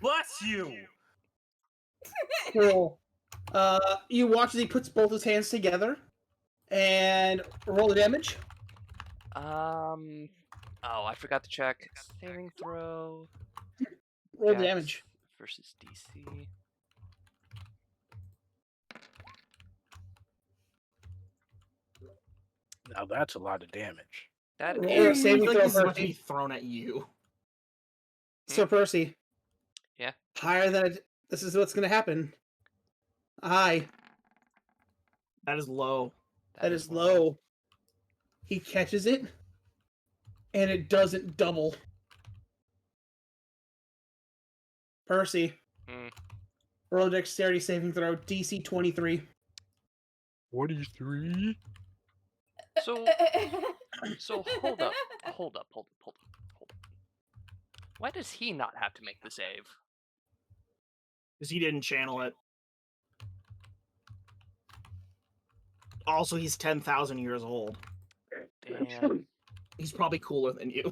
Bless you! Cool. You watch as he puts both his hands together and roll the damage. Oh, I forgot to check. Saving throw. Roll Dex damage. versus DC. Now that's a lot of damage. That Roll is. a saving I feel like throw, this is about to be Percy. thrown at you. So Percy. Yeah. Higher than this is what's gonna happen. High. That is low. That is low. He catches it, and it doesn't double. Percy. Hmm. Roll a dexterity saving throw, DC 23. 43. So hold up. Why does he not have to make the save? Because he didn't channel it. Also, he's 10,000 years old. Damn. He's probably cooler than you.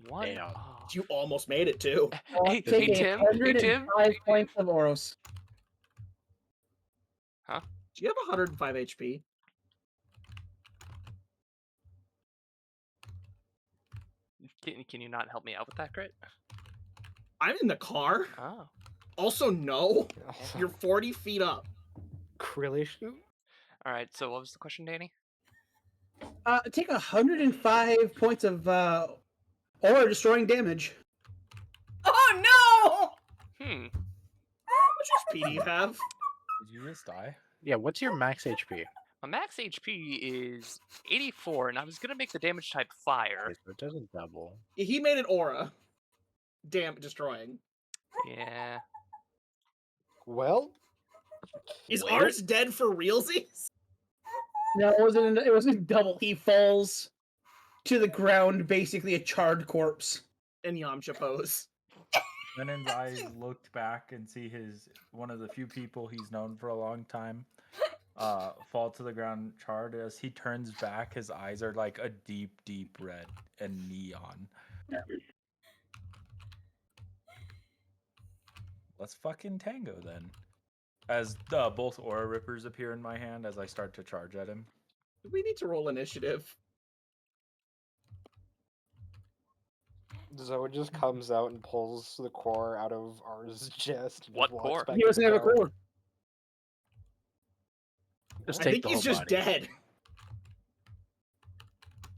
One. Damn. Oh. You almost made it, too. Hey, Taking Tim. Hey, Tim. 105 points of Oros. Do you have 105 HP? Can you not help me out with that crit? I'm in the car. Oh. Also, no. You're 40 feet up. Correlation? All right. So what was the question, Danny? Take 105 points of aura destroying damage. Oh no! Hmm. How much HP do you have? Did you just die? Yeah, what's your max HP? My max HP is 84, and I was gonna make the damage type fire. Okay, so it doesn't double. He made an aura. Damn, destroying. Yeah. Well, Is Well? ours dead for realsies? No, it wasn't double. He falls to the ground, basically a charred corpse. In Yamcha pose. Lennon's eyes looked back and see one of the few people he's known for a long time fall to the ground charred. As he turns back, his eyes are like a deep, deep red and neon. Let's fucking tango then. As both aura rippers appear in my hand as I start to charge at him. We need to roll initiative. Zoe just comes out and pulls the core out of ours chest. And What just walks core? back He to doesn't the have a car. core. Just I take think the he's whole just body. dead.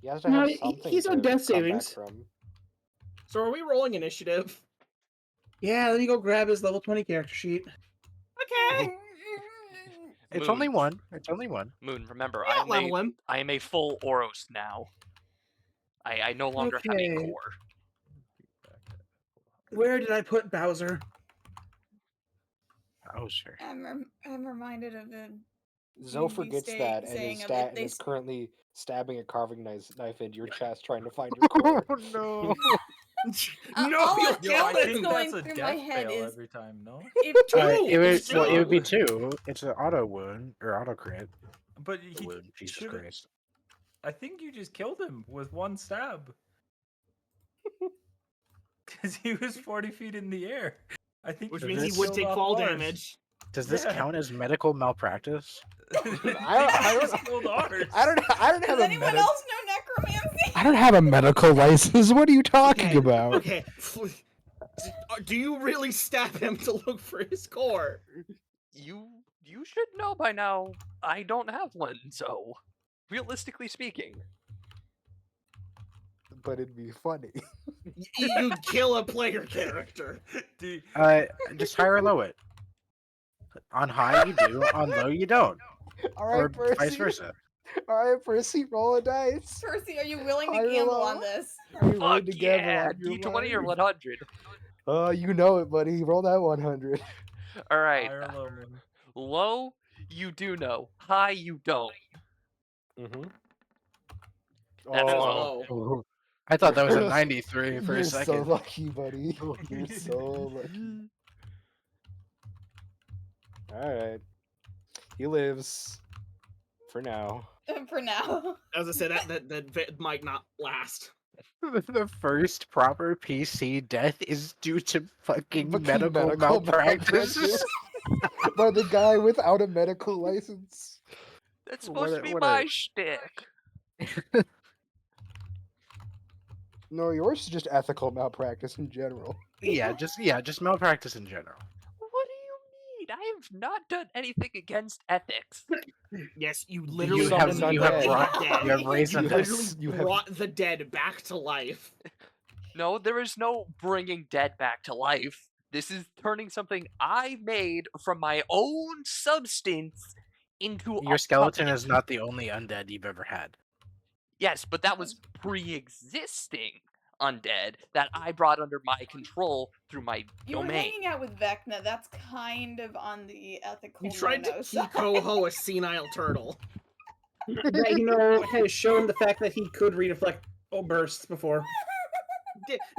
He has to No, have he- something. he's on to death come back savings. From. So are we rolling initiative? Yeah, let me go grab his level 20 character sheet. Okay. It's Moon. only one. It's only one. Moon, remember, Yeah, level him. I am a full Oros now. I no longer have a Okay. core. Where did I put Bowser? Oh, sure. I'm reminded of the Zoe you forgets stay that and saying is, of it, and they is s- currently stabbing a carving knife into your chest, trying to find your core. Oh no. No, all you'll I- Yo, kill I what's think him. going that's a through my death head fail is- every time, no? if Two. It would It's well, it would be two. two. It's an auto wound or auto crit. But The he wound. Jesus should've- Christ. I think you just killed him with one stab. Because he was 40 feet in the air. I think Which So means he this- would killed take off fall Lars. damage. Does this Yeah. count as medical malpractice? I He don't- just killed ours. I don't have Does a anyone else know necromancy? I don't have a medical license. What are you talking Okay, about? Okay. Do you really stab him to look for his core? You should know by now. I don't have one, so realistically speaking. But it'd be funny. You kill a player character. Dude, Just high or low it. On high you do, on low you don't, All or right, Percy. vice versa. All right, Percy, roll a dice. Percy, are you willing to High or gamble low? on this? Are you Fuck willing to gamble yeah! on your D20 or life? 100. You know it, buddy. Roll that 100. All right. high or low, man? Low, you do know. High, you don't. Mm-hmm. That's That's low. low. I thought that was a 93 for You're a so second. lucky, buddy. You're so lucky. All right. He lives for now. For now. As I said, that might not last. The first proper PC death is due to fucking Fucking medical malpractice. By the guy without a medical license. That's What supposed a- to be what a- my shtick. No, yours is just ethical malpractice in general. yeah, just malpractice in general. What do you mean? repeat, I have not done anything against ethics. Yes, you You literally have- brought you the have brought- dead. you have raised You the literally dead. You have- brought the dead back to life. No, there is no bringing dead back to life. This is turning something I made from my own substance into Your a skeleton puppet. is not the only undead you've ever had. Yes, but that was pre-existing undead that I brought under my control through my You were domain. hanging out with Vecna. That's kind of on the ethical You tried to no-no side. Kikoho a senile turtle. That has shown the fact that he could redeflect bursts before.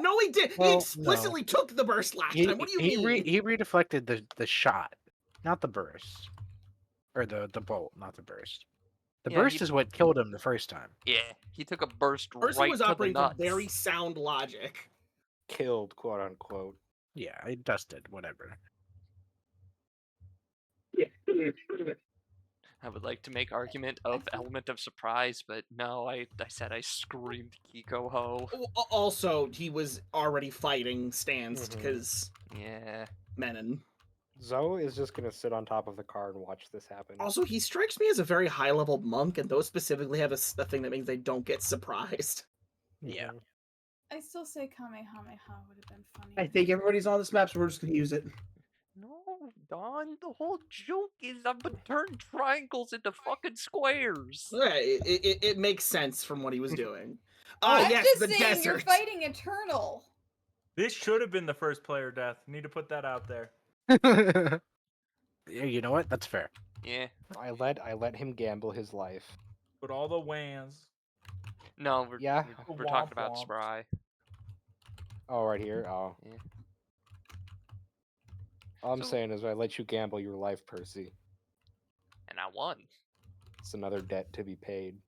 No, he did. Well, He no. explicitly took the burst last time. What do you mean? He redeflected the shot, not the burst, or the bolt, not the burst. The Yeah, burst he- is what killed him the first time. Yeah, he took a burst Percy right was to the operating from nuts. very sound logic. Killed, quote unquote. Yeah, I dusted whatever. I would like to make argument of element of surprise, but no, I said I screamed Kiko Ho. Also, he was already fighting Stans Mhm. because Yeah. Menon. Zoe is just gonna sit on top of the car and watch this happen. Also, he strikes me as a very high-level monk, and those specifically have a thing that means they don't get surprised. Yeah. Mhm. I still say Kamehameha would have been funny. I think everybody's on this map, so we're just gonna use it. No, Don, the whole joke is I'm gonna turn triangles into fucking squares. Yeah, it makes sense from what he was doing. I'm Yes, just the saying desert. you're fighting a turtle. This should have been the first player death. Need to put that out there. Yeah, you know what? That's fair. Yeah. I let him gamble his life. Put all the whans. No, we're Yeah. we're talking Womp about womp. Spry. Oh, right here. Oh. Yeah. All I'm So- saying is I let you gamble your life, Percy. And I won. It's another debt to be paid.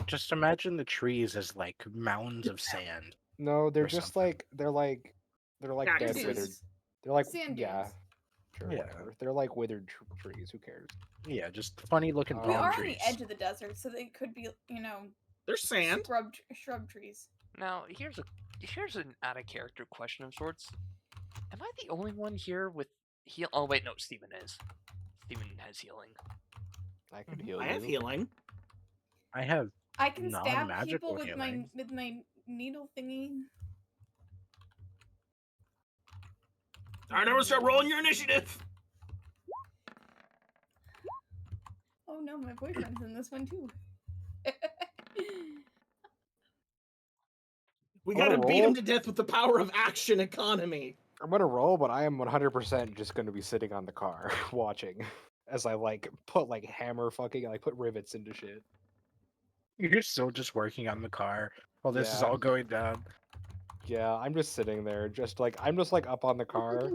Just imagine the trees as like mounds of sand. No, they're Or just something. they're like dead Cactuses. withered. They're like Sand yeah. dunes. Sure, Yeah. whatever. They're like withered trees. Who cares? Yeah, just funny looking We We palm are trees. on the edge of the desert, so they could be, There's sand. shrub trees. Now, here's an out of character question of sorts. Am I the only one here with heal? Oh wait, no, Steven is. Steven has healing. I could heal I you. have healing. I have I can stab people Non-magical with healing. my needle thingy. All right, everyone, start rolling your initiative. Oh no, my boyfriend's in this one too. We I'm gonna gotta beat him roll. to death with the power of action economy. I'm gonna roll, but I am 100% just gonna be sitting on the car watching as I like put like hammer fucking like put rivets into shit. You're still just working on the car while this is Yeah. all going down. Yeah, I'm just sitting there, just like I'm just like up on the car,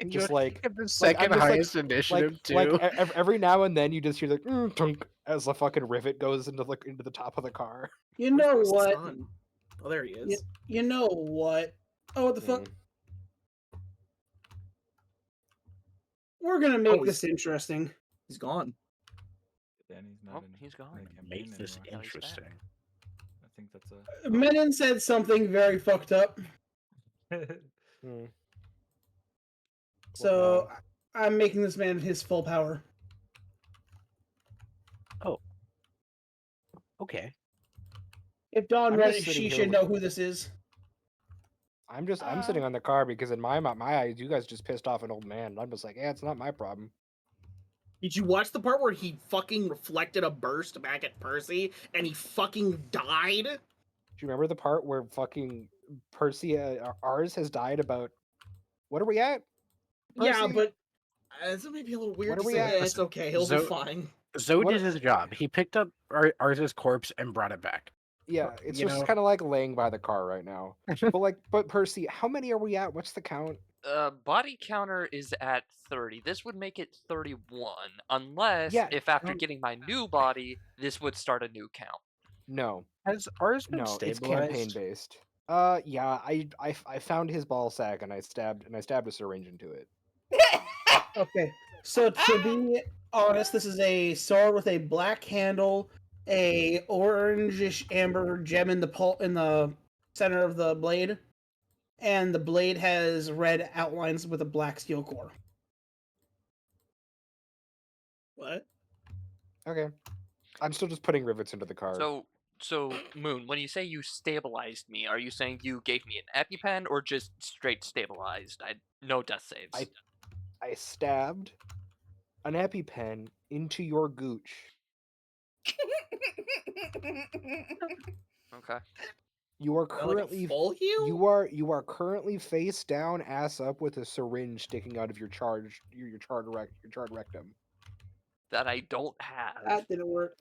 And just you like have the I'm second just, like- highest initiative too. every now and then you just hear like tunk, as the fucking rivet goes into the top of the car. You know Where's the what? sun? Oh, there he is. You know what? Oh, what the fuck? Mm. We're gonna make Oh, this interesting. He's gone. Danny's not Oh, in. he's gone. in the campaign Make this anymore. he's back. interesting. I think that's a. Menon said something very fucked up, Mm. so I'm making this man his full power. Okay. If Dawn I'm read just it, sitting she here should with- know who this is. I'm sitting on the car because in my eyes, you guys just pissed off an old man. And I'm just like, yeah, it's not my problem. Did you watch the part where he fucking reflected a burst back at Percy and he fucking died? Do you remember the part where fucking Percy, ours has died about? What are we at? Yeah, Percy? but this may be a little weird are to we say. at? It's okay, he'll be Zo- fine. Zoe What- did his job. He picked up Ars's corpse and brought it back. Yeah, it's you just know- kind of like laying by the car right now. but Percy, how many are we at? What's the count? Body counter is at 30. This would make it 31, unless Yeah, if after getting my new body, this would start a new count. No, Has ours been no, it's stabilized? campaign based. Yeah, I found his ball sack and I stabbed a syringe into it. Okay, so to be honest, this is a sword with a black handle, a orangish amber gem in the center of the blade, and the blade has red outlines with a black steel core. What? Okay. I'm still just putting rivets into the car. So Moon, when you say you stabilized me, are you saying you gave me an EpiPen or just straight stabilized? No death saves. I stabbed an EpiPen into your gooch. Okay. You are Like a currently full heal? you are currently face down, ass up, with a syringe sticking out of your charred rectum. That I don't have. That didn't work.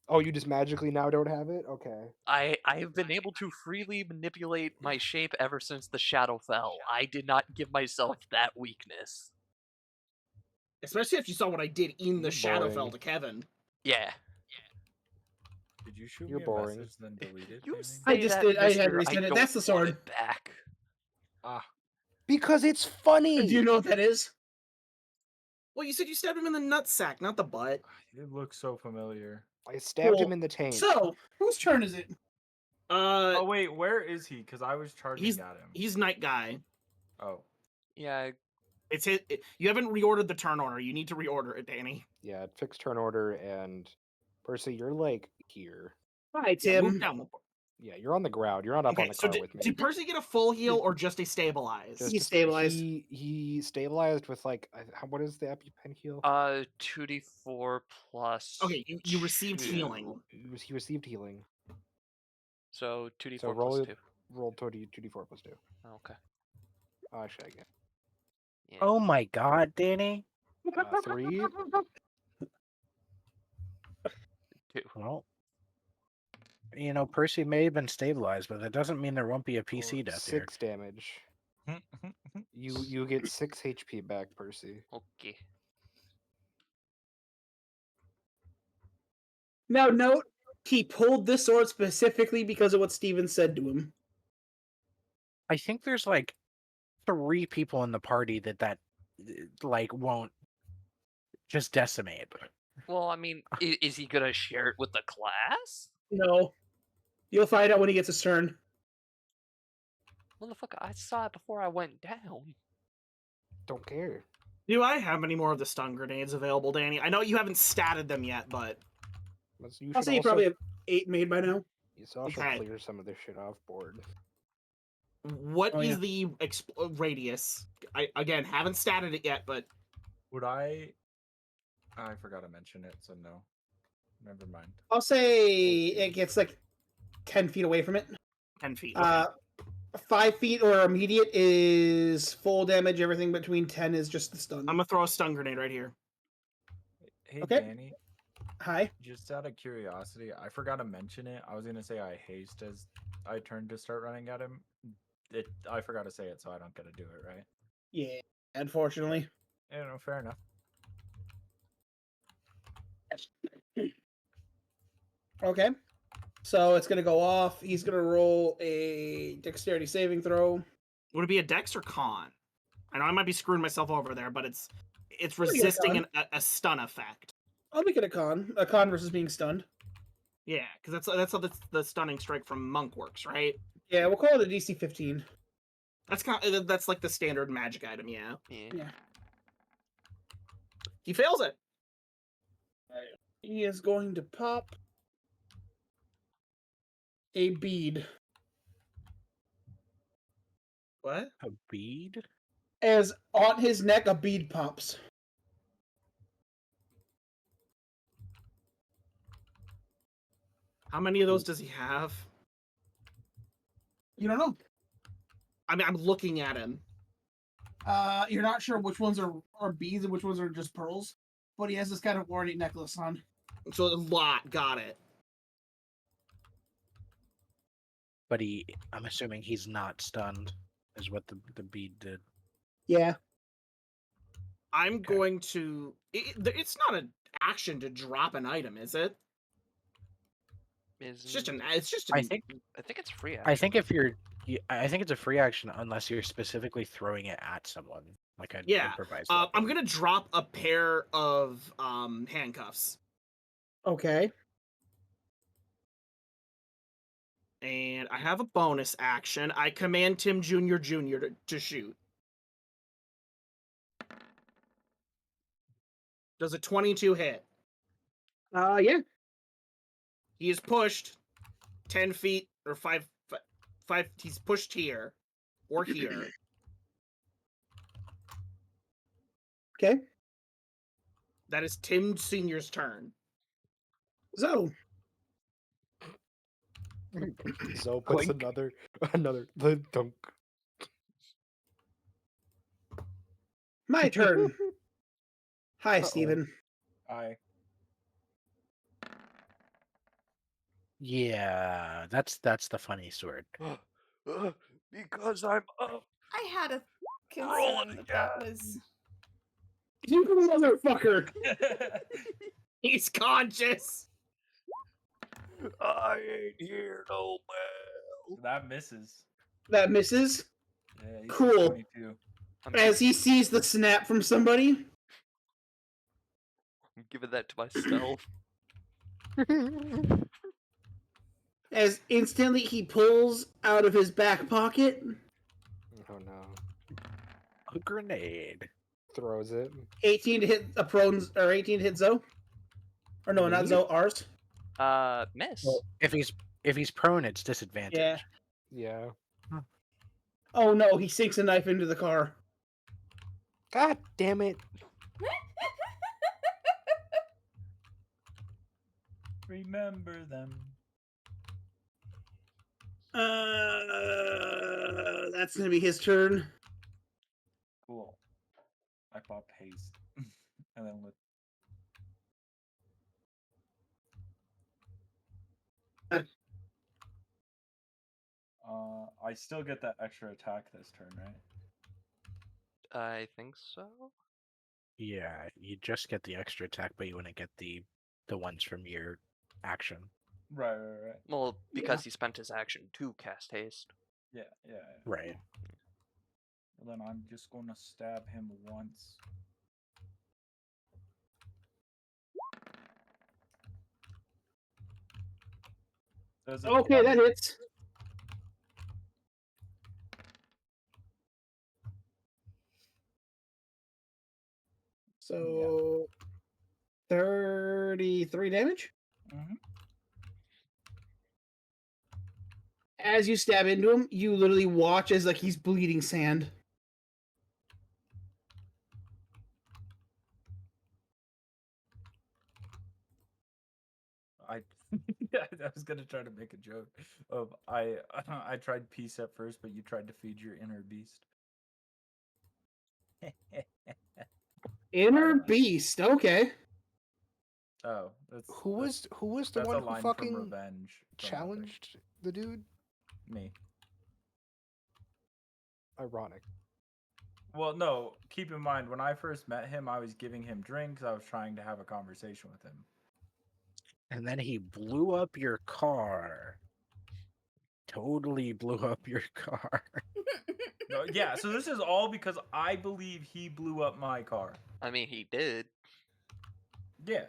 Oh, you just magically now don't have it? Okay. I have been able to freely manipulate my shape ever since the shadow fell. I did not give myself that weakness. Especially if you saw what I did in the You're Shadowfell boring. to Kevin. Yeah. Did you shoot You're me a boring. message then delete it? You Danny? say I just that, did. I had mister, to resend it. don't That's the want sword. it back. Ah, Because it's Do funny. you know what that is? Well, you said you stabbed him in the nutsack, not the butt. it looks so familiar. I stabbed him Cool. in the taint. So, whose turn is it? Oh wait, where is he? Because I was charging he's at him. he's night guy. Oh, Yeah, It's his. You haven't reordered the turn order. You need to reorder it, Danny. Yeah, fixed turn order, and Percy, you're like here. Hi, Yeah, move Tim. down. Yeah, you're on the ground. You're not up on Okay, the so car with me. did Percy get a full heal or just a stabilize? Just He's stabilized. He stabilized with like what is the EpiPen heal? 2d4 plus. Okay, you received 2. healing. He received healing. So 2d4 So plus 2. roll 2d4 plus 2. Okay. Should I get Yeah. Oh my god, Danny. 3? 2. Well, Percy may have been stabilized, but that doesn't mean there won't be a PC death here. 6 damage. You get 6 HP back, Percy. Okay. Now, note, he pulled this sword specifically because of what Steven said to him. I think there's like 3 people in the party that like won't just decimate. Well, I mean, is he gonna share it with the class? No. You'll find out when he gets his turn. Motherfucker, I saw it before I went down. Don't care. Do I have any more of the stun grenades available, Danny? I know you haven't statted them yet, but You I'll should say you also, probably have 8 made by now. you should also Okay. clear some of this shit off board. what Oh, is yeah. the radius? I again haven't statted it yet, but would I forgot to mention it, so no. Never mind. I'll say it gets like 10 feet away from it. 10 feet. Okay. 5 feet or immediate is full damage. Everything between 10 is just the stun. I'm gonna throw a stun grenade right here. Hey Okay. Danny, Hi. just out of curiosity, I forgot to mention it. I was gonna say I haste as I turned to start running at him. I forgot to say it, so I don't get to do it, right? Yeah, unfortunately. Yeah, no, fair enough. Okay. So it's going to go off. He's going to roll a dexterity saving throw. Would it be a dex or con? I know I might be screwing myself over there, but it's What do you got, resisting con? a stun effect. I'll make it a con. A con versus being stunned. Yeah, because that's how the stunning strike from monk works, right? Yeah, we'll call it a DC 15. That's like the standard magic item. Yeah. Yeah. He fails it. He is going to pop a bead. What? A bead? As on his neck, a bead pops. How many of those does he have? You don't know. I mean, I'm looking at him. You're not sure which ones are beads and which ones are just pearls, but he has this kind of ornate necklace on. So a lot. Got it. But I'm assuming he's not stunned, is what the bead did. Yeah. I'm Okay. going to. It's not an action to drop an item, is it? It's just an. It's just. I think it's free. I think if I think it's a free action unless you're specifically throwing it at someone, like an Yeah, improvised I'm weapon. gonna drop a pair of handcuffs. Okay. And I have a bonus action. I command Tim Jr. to shoot. Does a 22 hit? Yeah. He is pushed 10 feet or 5. He's pushed here or here. Okay. That is Tim Sr.'s turn. So, Zoe puts Clink. another the dunk. my turn. Hi, Uh-oh. Steven. I Yeah, that's the funny sort. Because I'm up. I had a Roll concern it that was. You motherfucker. He's conscious. I ain't here no more. that misses. That misses. Yeah, he's Cool. 22. As he sees the snap from somebody, I'm giving that to myself. as instantly he pulls out of his back pocket Oh no. A grenade. Throws it. 18 to hit a prone's or 18 to hit Zoe. Or no, not Me? Zoe, ours. Miss. Well, if he's prone, it's disadvantage. Yeah. Yeah. Oh no, he sinks a knife into the car. God damn it. Remember them. That's gonna be his turn. Cool. I pop haste. And then with I still get that extra attack this turn, right? I think so. Yeah, you just get the extra attack, but you wouldn't get the ones from your action. Right. Well, because he spent his action to cast haste. Yeah. Right. Well, then I'm just gonna stab him once. Does a Okay, 20 that hits. So 33 damage. Mhm. As you stab into him, you literally watch as like he's bleeding sand. I I was gonna try to make a joke of I tried peace at first, but you tried to feed your inner beast. Inner Alright. beast. Okay. Oh, that's Who was the that's one a who line fucking from Revenge. from that thing. challenged the dude? Me. Ironic. Well, no. Keep in mind when I first met him, I was giving him drinks. I was trying to have a conversation with him. And then he blew up your car. Totally blew up your car. No, yeah. So this is all because I believe he blew up my car. I mean, he did. Yeah.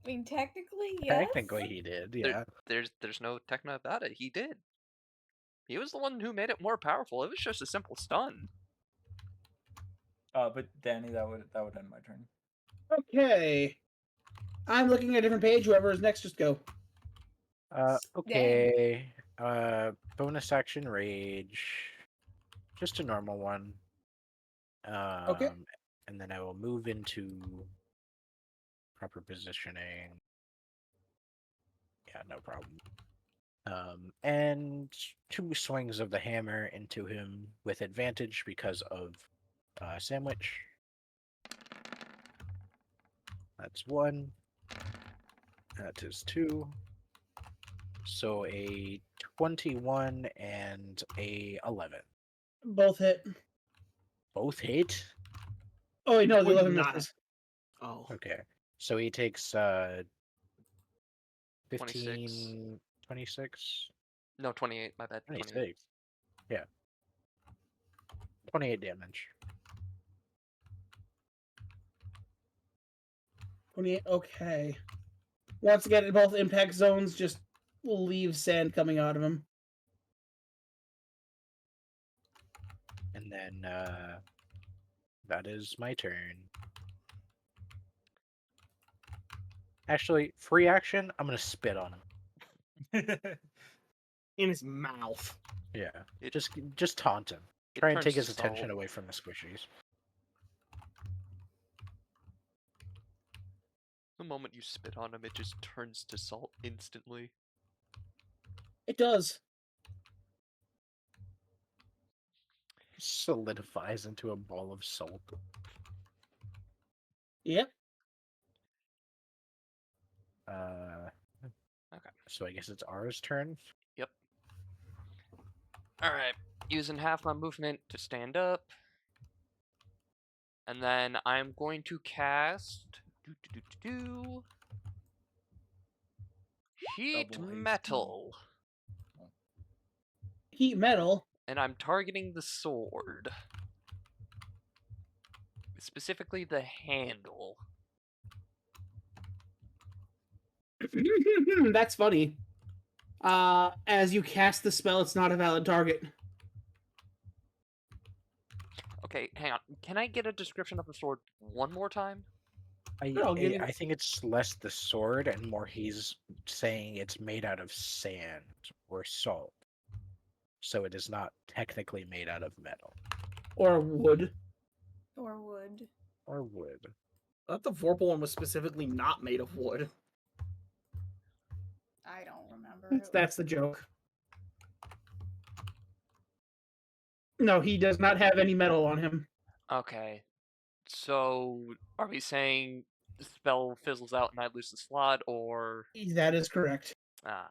I mean, technically, yes. Technically, he did. Yeah. There's no techno about it. He did. He was the one who made it more powerful. It was just a simple stun. But Danny, that would end my turn. Okay. I'm looking at a different page. Whoever is next, just go. Okay. Bonus action rage. Just a normal one. Okay. And then I will move into proper positioning. Yeah, no problem. And 2 swings of the hammer into him with advantage because of sandwich. That's 1. That is 2. So a 21 and a 11. Both hit. Both hit? Oh, wait, no, the Would 11 not- misses. Oh. Okay. So he takes 15, 26? No, 28. My bad. 28. 26. Yeah. 28 damage. 28. Okay. Once again, both impact zones just leave sand coming out of him. And then that is my turn. Actually, free action. I'm gonna spit on him. In his mouth. Yeah, It- just taunt him. it Try and turns take to his attention salt. away from the squishies. The moment you spit on him, it just turns to salt instantly. It does. Solidifies into a ball of salt. Yep. Okay. So I guess it's ours turn. Yep. Alright. Using half my movement to stand up. And then I'm going to cast Heat Double haste. Metal. Heat metal. And I'm targeting the sword. Specifically the handle. That's funny. As you cast the spell, it's not a valid target. Okay, hang on. Can I get a description of the sword one more time? Sure, I'll give you- I think it's less the sword and more he's saying it's made out of sand or salt. So it is not technically made out of metal Or wood. Or wood. or wood. I thought the Vorpal one was specifically not made of wood. I don't remember. That's the joke. No, he does not have any metal on him. Okay. So, are we saying the spell fizzles out and I lose the slot, or... That is correct. Ah.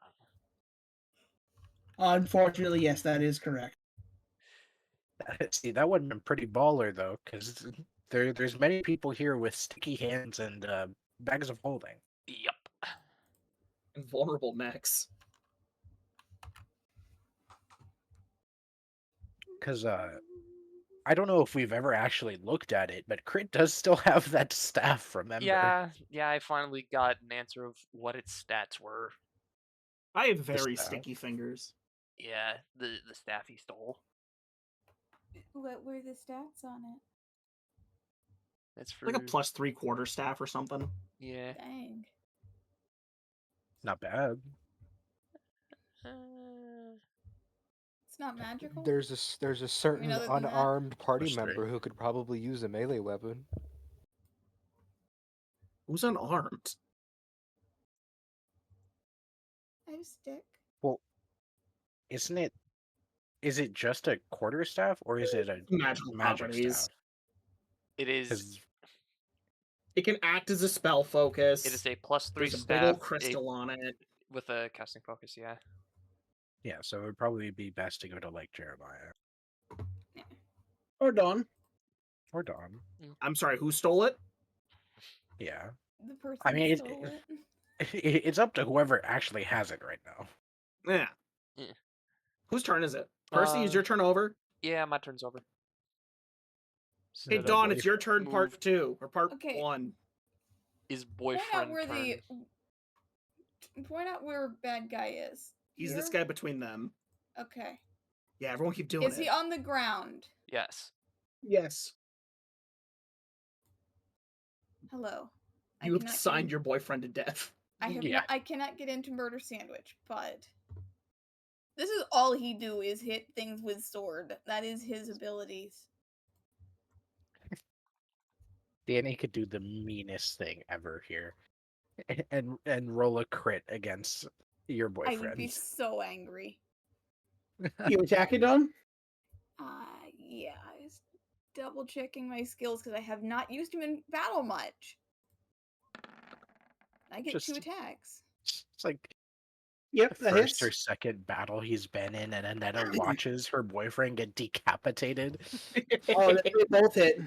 Unfortunately, yes, that is correct. See, that would have been pretty baller though, because there's many people here with sticky hands and bags of holding. Yep. And vulnerable necks. Because I don't know if we've ever actually looked at it, but Crit does still have that staff, remember? Yeah, I finally got an answer of what its stats were. I have very staff. sticky fingers. Yeah, the staff he stole. What were the stats on it? That's for... Like a +3/4 staff or something. Yeah. Dang. Not bad. It's not magical? There's a certain other than that- unarmed party Push three. member who could probably use a melee weapon. Who's unarmed? I have a stick. Well, isn't it? Is it just a quarterstaff or is it a Magical magic properties. staff? It is... 'Cause- It can act as a spell focus. It is a +3 There's a big staff old crystal on it. with a casting focus, yeah. Yeah, so it would probably be best to go to like Jeremiah Or Dawn. or Dawn. I'm sorry, who stole it? Yeah, The person I mean, stole it. it's up to whoever actually has it right now. Yeah. Yeah. Whose turn is it? Percy, is Uh, your turn over? Yeah, my turn's over. So Hey, the Dawn, it's your turn, move part 2 or part Okay. 1. is Point out boyfriend where turn. point out where bad guy is. He's this Here? guy between them. Okay. Yeah, everyone keep doing Is it. he on the ground? Yes. Yes. Hello. I You have cannot get signed in- your boyfriend to death. I have Yeah. not, I cannot get into Murder Sandwich, but this is all he do is hit things with sword. That is his abilities. Danny could do the meanest thing ever here, and roll a crit against your I would boyfriend. be so angry. You attacking, Dawn? Yeah, I was double checking my skills because I have not used him in battle much. I get 2 Just- attacks. It's like Yep, the that first hits. or second battle he's been in, and Annetta watches her boyfriend get decapitated. Oh, they both hit.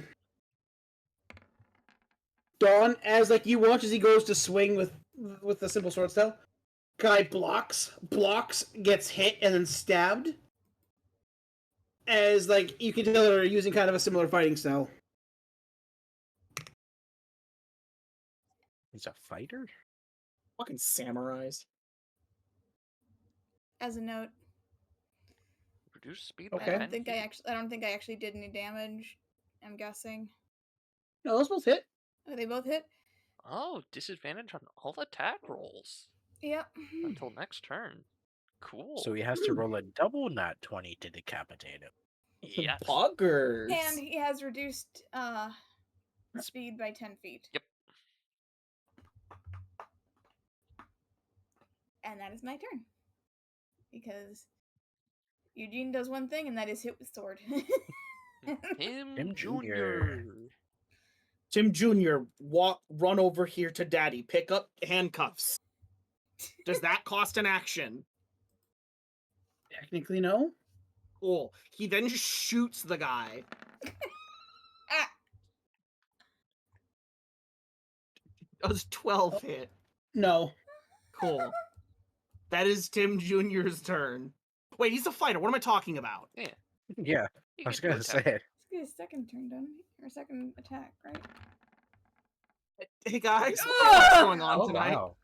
Dawn, as like you watch as he goes to swing with the simple sword style, guy blocks, gets hit, and then stabbed. As like you can tell they're using kind of a similar fighting style. He's a fighter? Fucking samurais. As a note, Reduce speed by Okay. I 10 feet. I don't think I actually did any damage. I'm guessing. No, those both hit. Oh, they both hit. Oh, disadvantage on all attack rolls Yep. until next turn. Cool. So he has to roll a double nat 20 to decapitate him. Yes. Poggers. And he has reduced speed by 10 feet. Yep. And that is my turn. Because Eugene does one thing, and that is hit with sword. Him Tim Jr. Tim Jr., run over here to Daddy. Pick up handcuffs. Does that cost an action? Technically, no. Cool. He then just shoots the guy. Ah, Does 12 hit? No. Cool. That is Tim Jr.'s turn. Wait, he's a fighter. What am I talking about? Yeah, You I was get gonna to attack. say. let's get his second turn done. Or second attack, right? Hey guys, Ah! what's going on Oh tonight? wow!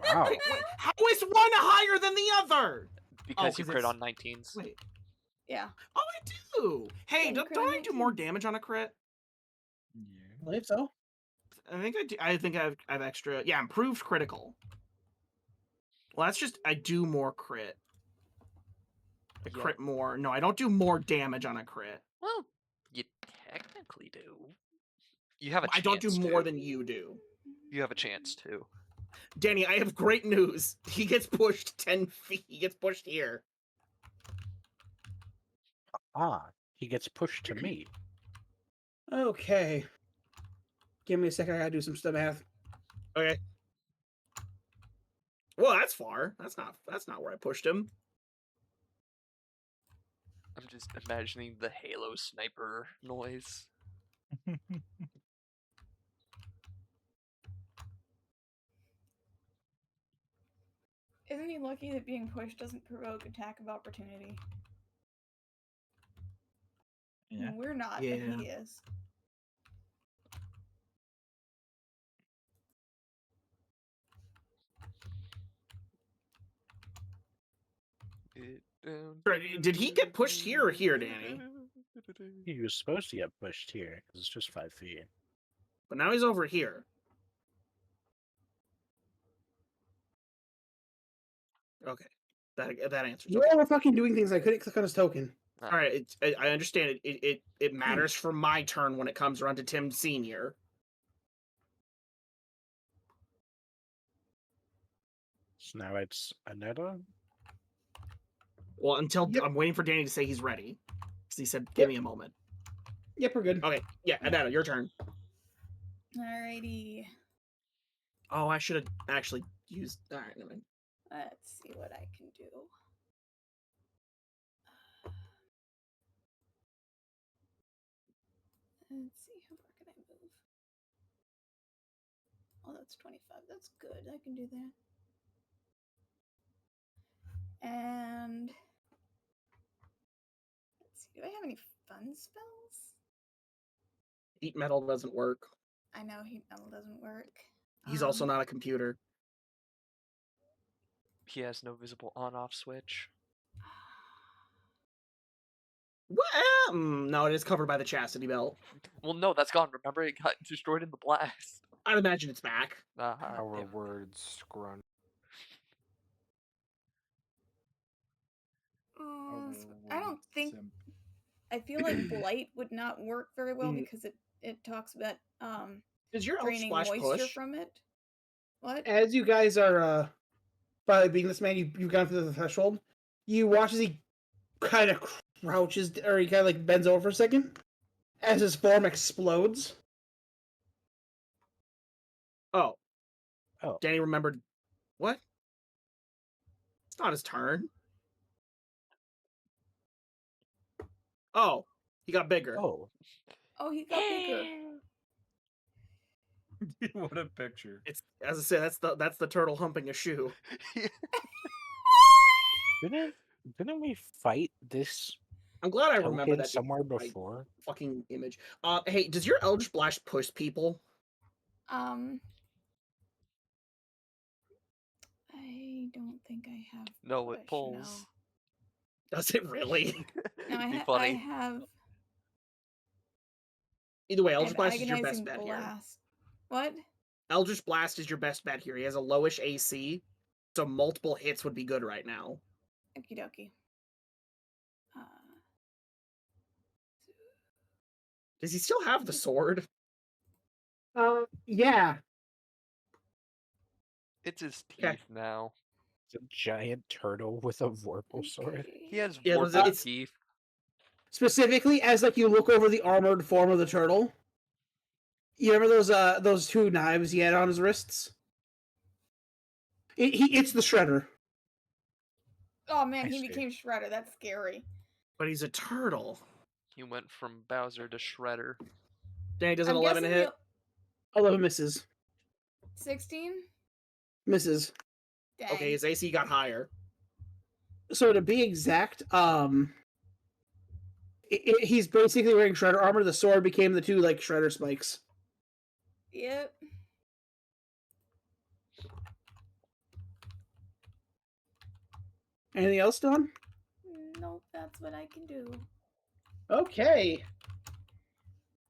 Wow. Wait, how is one higher than the other? Because you 'cause crit it's- on 19s. Wait. Yeah. Oh, I do. Hey, Yeah, you crit don't on I do more 19s. damage on a crit? I believe so. I think I do. I think I have extra. Yeah, improved critical. Well, that's just I do more crit. I Yeah. crit more. No, I don't do more damage on a crit. Well, you technically do. You have a chance I don't do more to. than you do. You have a chance to. Danny, I have great news. He gets pushed 10 feet. He gets pushed here. Ah, he gets pushed to me. Okay. Give me a second. I gotta do some stuff math. Okay. Well, that's far. That's not where I pushed him. I'm just imagining the Halo sniper noise. Isn't he lucky that being pushed doesn't provoke attack of opportunity? Yeah. We're not, but Yeah. he is. Did he get pushed here or here, Danny? He was supposed to get pushed here because it's just 5 feet. But now he's over here. Okay. That answers. You Okay. all were fucking doing things. I couldn't click on his token. All right. I understand it. It matters for my turn when it comes around to Tim Senior. So now it's Aneta. Well, until Yep. I'm waiting for Danny to say he's ready, because he said, "Give me a moment." Yep, we're good. Okay. Yeah, Aneta, your turn. Alrighty. Oh, I should have actually used. All right, never mind. Let's see what I can do. Let's see, how far can I move? Oh, that's 25. That's good. I can do that. And let's see, do I have any fun spells? Heat metal doesn't work. I know heat metal doesn't work. He's also not a computer. He has no visible on-off switch. Well, no, it is covered by the chastity belt. Well, no, that's gone. Remember, it got destroyed in the blast. I'd imagine it's back. Our Yeah. words scrun. I don't think. I feel like blight would not work very well because it talks about Does your elf draining splash moisture push? from it. What? As you guys are probably being this man, you've gone through the threshold. You watch as he kind of crouches, or he kind of like bends over for a second, as his form explodes. Oh. Oh. Danny remembered. What? It's not his turn. Oh, he got bigger. Oh, Oh, he got bigger. What a picture. It's as I said, that's the turtle humping a shoe. didn't we fight this I'm glad I remember token that somewhere my before? fucking image. Hey, does your Eldritch Splash push people? I don't think I have. No, it push, pulls. Does it really? No, It'd be I funny. have. Either way, I Eldritch have Blast is your best agonizing bet here. blast. What? Eldritch Blast is your best bet here. He has a lowish AC, so multiple hits would be good right now. Okie dokie. Does he still have the sword? Yeah. It's his Okay. teeth now. It's a giant turtle with a vorpal sword. He has Yeah, vorpal it's- teeth. Specifically, as like you look over the armored form of the turtle, you remember those two knives he had on his wrists? It's the shredder. Oh man, I he see. became Shredder. That's scary. But he's a turtle. He went from Bowser to Shredder. Danny does an I'm 11 guessing hit. 11 misses. 16. Misses. Dang. Okay, his AC got higher. So to be exact, he's basically wearing shredder armor. The sword became the two like shredder spikes. Yep. Anything else, Don? Nope, that's what I can do. Okay.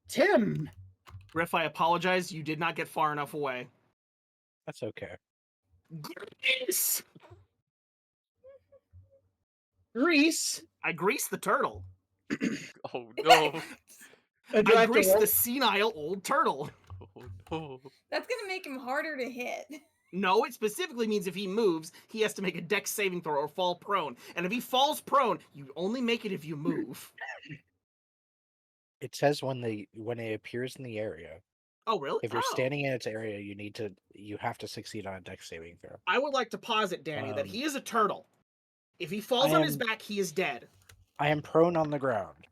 Tim. Griff, I apologize. You did not get far enough away. That's okay. Grease! Grease. I greased the turtle. Oh no. Do I have to greased roll? the senile old turtle. Oh no. That's gonna make him harder to hit. No, it specifically means if he moves, he has to make a dex saving throw or fall prone. And if he falls prone, you only make it if you move. It says when it appears in the area. Oh, really? If you're Oh. standing in its area, you have to succeed on a dex saving throw. I would like to posit, Danny, that Um, he is a turtle. If he falls I on his am- back, he is dead. I am prone on the ground.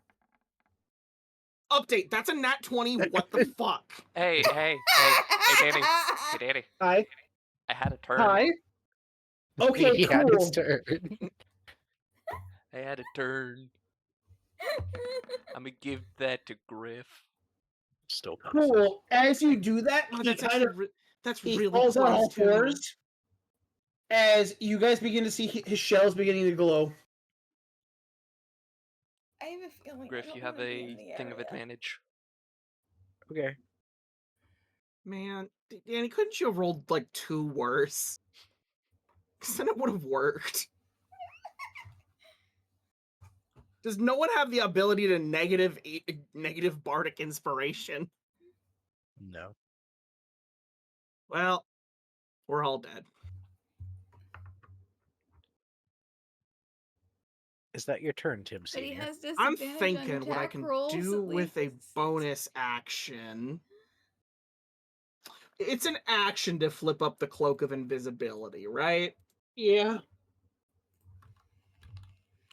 Update, that's a nat 20. What the fuck? Hey, Danny. Hey, Danny. Hi. I had a turn. Hi. Okay, He had his cool. turn. I had a turn. I'm gonna give that to Griff. Still passes. Cool. As you do that, Oh, he that's kind actually of that's he really falls on close, all too. fours. As you guys begin to see his shells beginning to glow. I have a feeling. I Griff, don't you have wanna be in a the thing of area. advantage. Okay. Man, Danny, couldn't you have rolled like 2 worse? Because then it would have worked. Does no one have the ability to negative bardic inspiration? No. Well, we're all dead. Is that your turn, Tim But he Senior? has I'm disadvantage on thinking what I attack can rolls, do at with a least. bonus action. It's an action to flip up the cloak of invisibility, right? Yeah.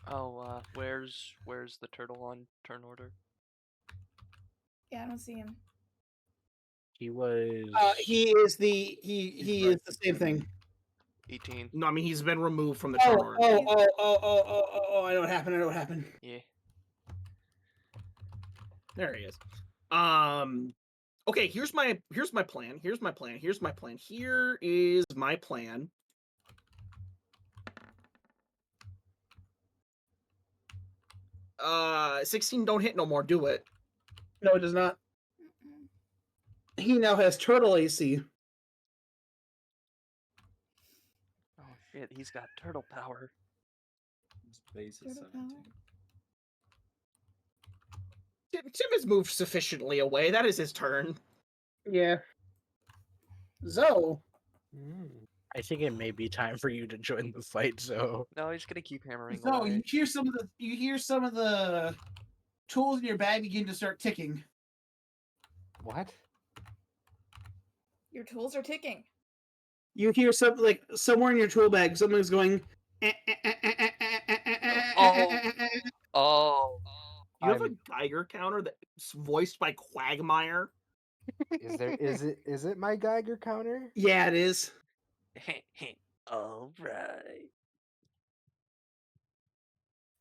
Oh, where's the turtle on turn order? Yeah, I don't see him. He was. He is the same thing. 18. No, I mean he's been removed from the Oh, turn order. I know what happened. Yeah. There he is. Okay, here's my plan. Here is my plan. 16 don't hit no more, do it. No, it does not. Mm-mm. He now has turtle AC. Oh shit, he's got turtle power. His base is Turtle power. 17. Tim has moved sufficiently away. That is his turn. Yeah. Zoe. I think it may be time for you to join the fight, so. No, he's gonna keep hammering So away. you hear some of the tools in your bag begin to start ticking. What? Your tools are ticking. You hear something like somewhere in your tool bag, someone's going. Oh. You have a Geiger counter that's voiced by Quagmire. Is it my Geiger counter? Yeah, it is. All right.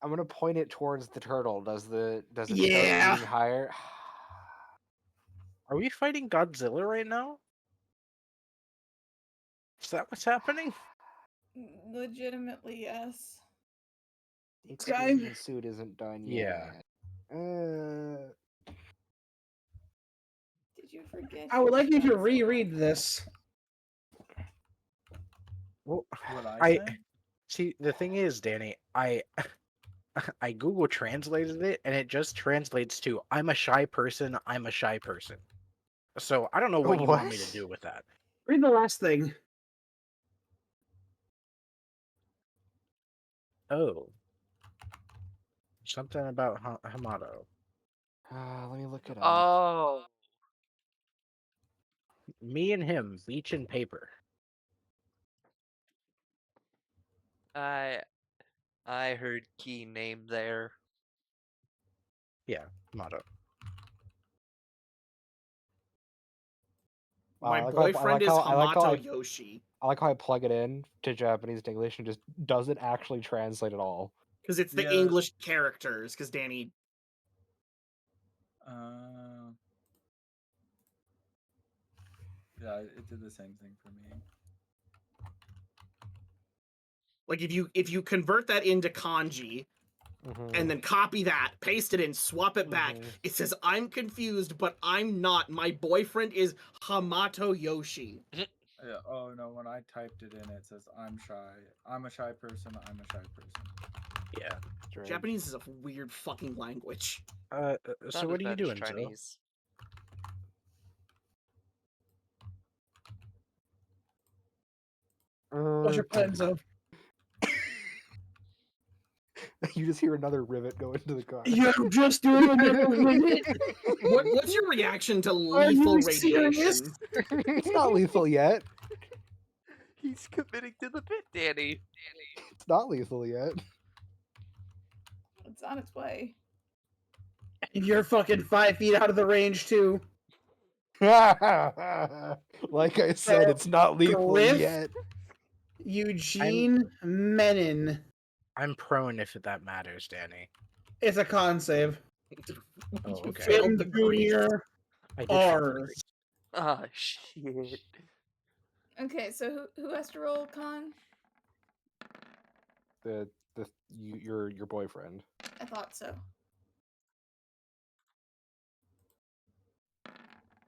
I'm gonna point it towards the turtle. Does it start Yeah. reading higher? Are we fighting Godzilla right now? Is that what's happening? Legitimately, yes. The guy? exclusion suit isn't done Yeah. yet. Did you forget? I would your like you to pencil? reread this. Well, What I I say? see. The thing is, Danny, I I Google translated it, and it just translates to "I'm a shy person. I'm a shy person." So I don't know what you want me to What? do with that. Read the last thing. Oh, something about Hamato. Let me look it up. Oh, Me and him, bleach and paper. I heard key name there. Yeah, Hamato. Wow, My I like boyfriend is I like how Hamato Yoshi. I like how I plug it in to Japanese to English and just doesn't actually translate at all. Because it's the Yeah. English characters, because Danny... Yeah, it did the same thing for me. Like, if you convert that into kanji, and then copy that, paste it in, swap it back, it says, I'm confused, but I'm not. My boyfriend is Hamato Yoshi. Yeah, oh no, when I typed it in, it says I'm shy. I'm a shy person. I'm a shy person. Yeah. Strange. Japanese is a weird fucking language. So Not what as are you bad as doing, Joe? Chinese. What's your plans of? You just hear another rivet go into the car. You're just doing another minute? What's your reaction to Are lethal you serious? radiation? It's not lethal yet. He's committing to the bit, Danny. It's not lethal yet. It's on its way. And you're fucking 5 feet out of the range too. Like I said, it's not lethal Griff? yet. Eugene Menon. I'm prone if that matters, Danny. It's a con save. Oh, You okay. failed Tim the grace. Jr. I did fail the R's. grade. Ah, shit. Okay, so who has to roll con? Your boyfriend. I thought so.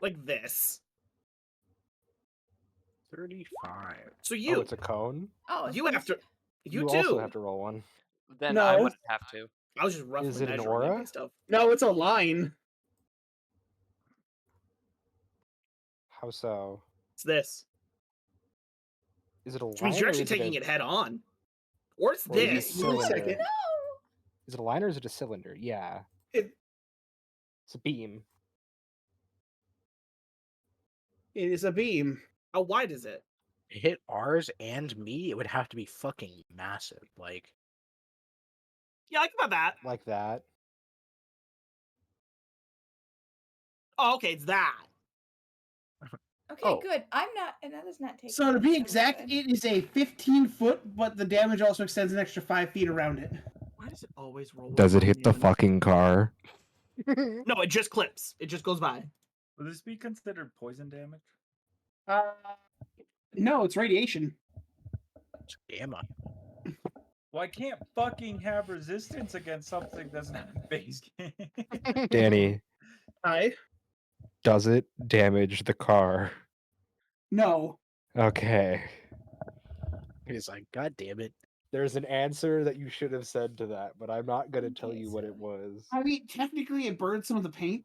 Like this. 35. So Oh, you, it's a cone. Oh, it's you gonna have to, say- you also too. have to roll one. Then I No. wouldn't have to. I was just roughly Is it an measuring it aura? based off. No, it's a line. How so? It's this. Is it a Which means line you're or actually is it taking a, it head on. Or it's or is it this. Wait a cylinder? second. No. Is it a line or is it a cylinder? Yeah, It it's a beam. is a beam. How wide is it? To hit ours and me, it would have to be fucking massive. Like, Yeah, I think about that. Like that. Oh, okay, it's that. Okay, Oh. good. I'm not, and that is not taking. So to it, be we're exact, good. it is a 15-foot, but the damage also extends an extra 5 feet around it. Why does it always roll? with Does it my hit the damage? fucking car? No, it just clips. It just goes by. Would this be considered poison damage? No, it's radiation. it's gamma. Well, I can't fucking have resistance against something that's not base game. Danny, Hi. does it damage the car? No. Okay. He's like, God damn it. There's an answer that you should have said to that, but I'm not gonna tell Okay, you what so- it was. I mean, technically, it burned some of the paint.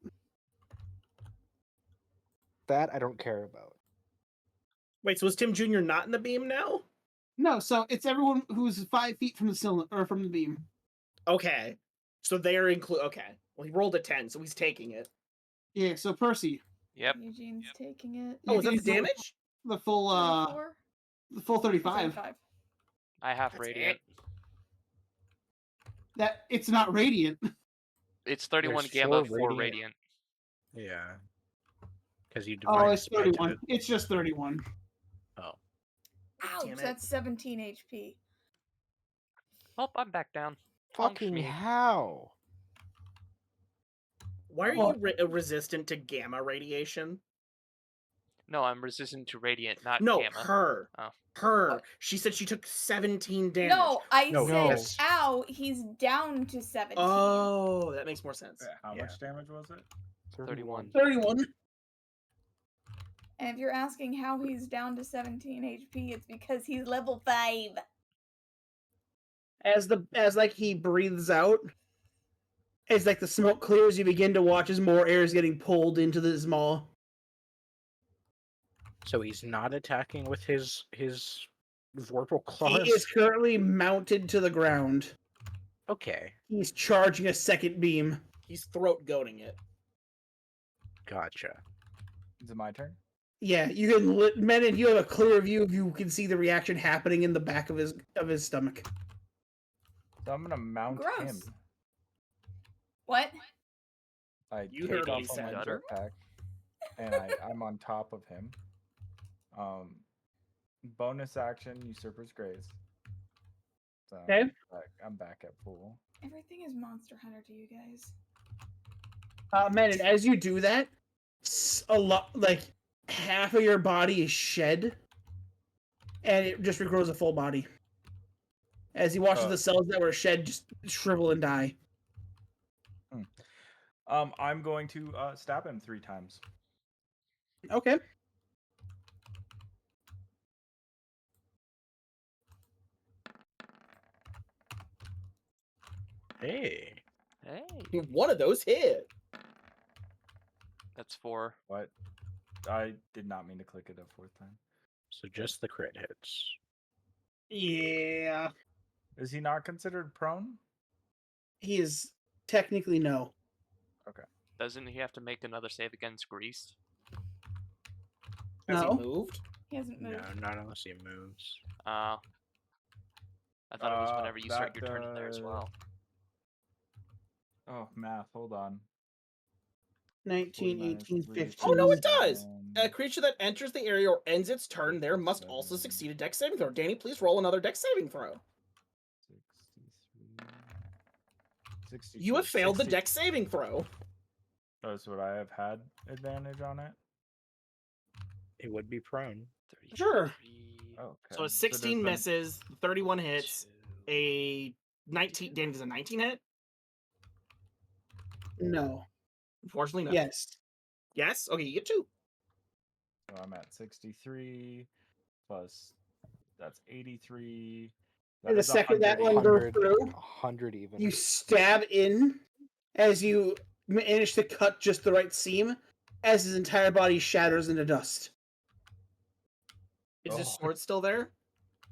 That I don't care about. Wait, so is Tim Jr. not in the beam now? No, so it's everyone who's 5 feet from the cylinder or from the beam. Okay. So they're Okay. Well, he rolled a 10, so he's taking it. Yeah. So Percy, Yep. Eugene's taking it. Oh, is that the Eugene's doing damage? the full 34? the full 35. 35. I have That's radiant. That it's not radiant. It's 31 There's gamma 4 for radiant. radiant. Yeah. Because you Oh, divide it's by 31. 2. It's just 31. Oh. Ouch, Damn it. that's 17 HP. Oh, I'm back down. Fucking me. how? Why are Well- you resistant to gamma radiation? No, I'm resistant to radiant, not No, gamma. her. Oh. Her. What? She said she took 17 damage. No, I No, said, yes. ow, he's down to 17. Oh, that makes more sense. How Yeah. much damage was it? 31. 31. And if you're asking how he's down to 17 HP, it's because he's level 5. As like he breathes out, as like the smoke clears, you begin to watch as more air is getting pulled into this maw. So he's not attacking with his vorpal He claws. is currently mounted to the ground. Okay, He's charging a second beam. He's throat goading it. gotcha. Is it my turn? Yeah, you can Menon, you have a clear view. You can see the reaction happening in the back of his stomach. So I'm gonna mount him. Gross. What? I You take heard what off he on my said. jetpack, and I'm on top of him. Bonus action, Usurper's Grace. So Okay. I'm back at full. Everything is Monster Hunter to you guys. Menon, as you do that, a lot like half of your body is shed, and it just regrows a full body. As he watches the cells that were shed just shrivel and die. I'm going to stab him 3 times. Okay. Hey, Hey. One of those hit. That's 4. What? I did not mean to click it a 4th time. so just the crit hits. Yeah. Is he not considered prone? He is technically no. Doesn't he have to make another save against Grease? Has No. he moved? He hasn't moved. No, not unless he moves. I thought it was whenever you start that your turn in there as well. Oh, math. Hold on. 19, 49 is 18, 3, 15. Oh, no, it does. 7, A creature that enters the area or ends its turn there must also 7, succeed a dex saving throw. Danny, please roll another dex saving throw. 63. 62. You have failed the 60. dex saving throw. That's what I have had advantage on it. It would be prone. 33. Sure. Okay. So a there's 16 been- misses, 31 hits, 2. a 19. Danny, does a 19 hit? No. Unfortunately, no. Yes. Yes? Okay, you get 2. So I'm at 63 plus that's 83. And the is second that 180. one goes 100, through, 100 even. you stab in as you manage to cut just the right seam as his entire body shatters into dust. Is his Oh. sword still there?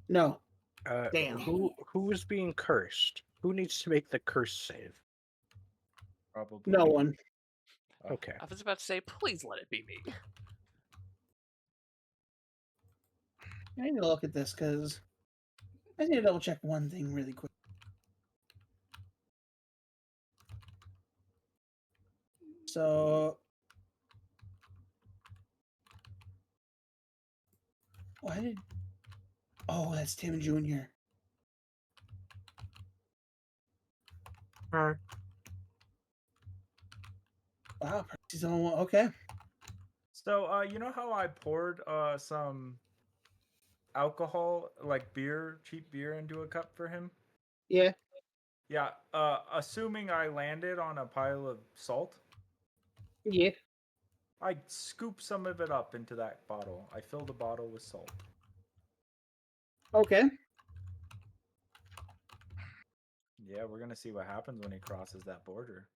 No. Damn. Who is being cursed? Who needs to make the curse save? Probably. No one. Oh. Okay. I was about to say, please let it be me. I need to look at this because I need to double check one thing really quick. So, why did? Oh, that's Tim Jr. Wow, he's on one. Okay. So, you know how I poured some alcohol, like beer, cheap beer, into a cup for him? Yeah. Yeah. Assuming I landed on a pile of salt, Yeah. I scoop some of it up into that bottle. I fill the bottle with salt. Okay. Yeah, we're gonna see what happens when he crosses that border.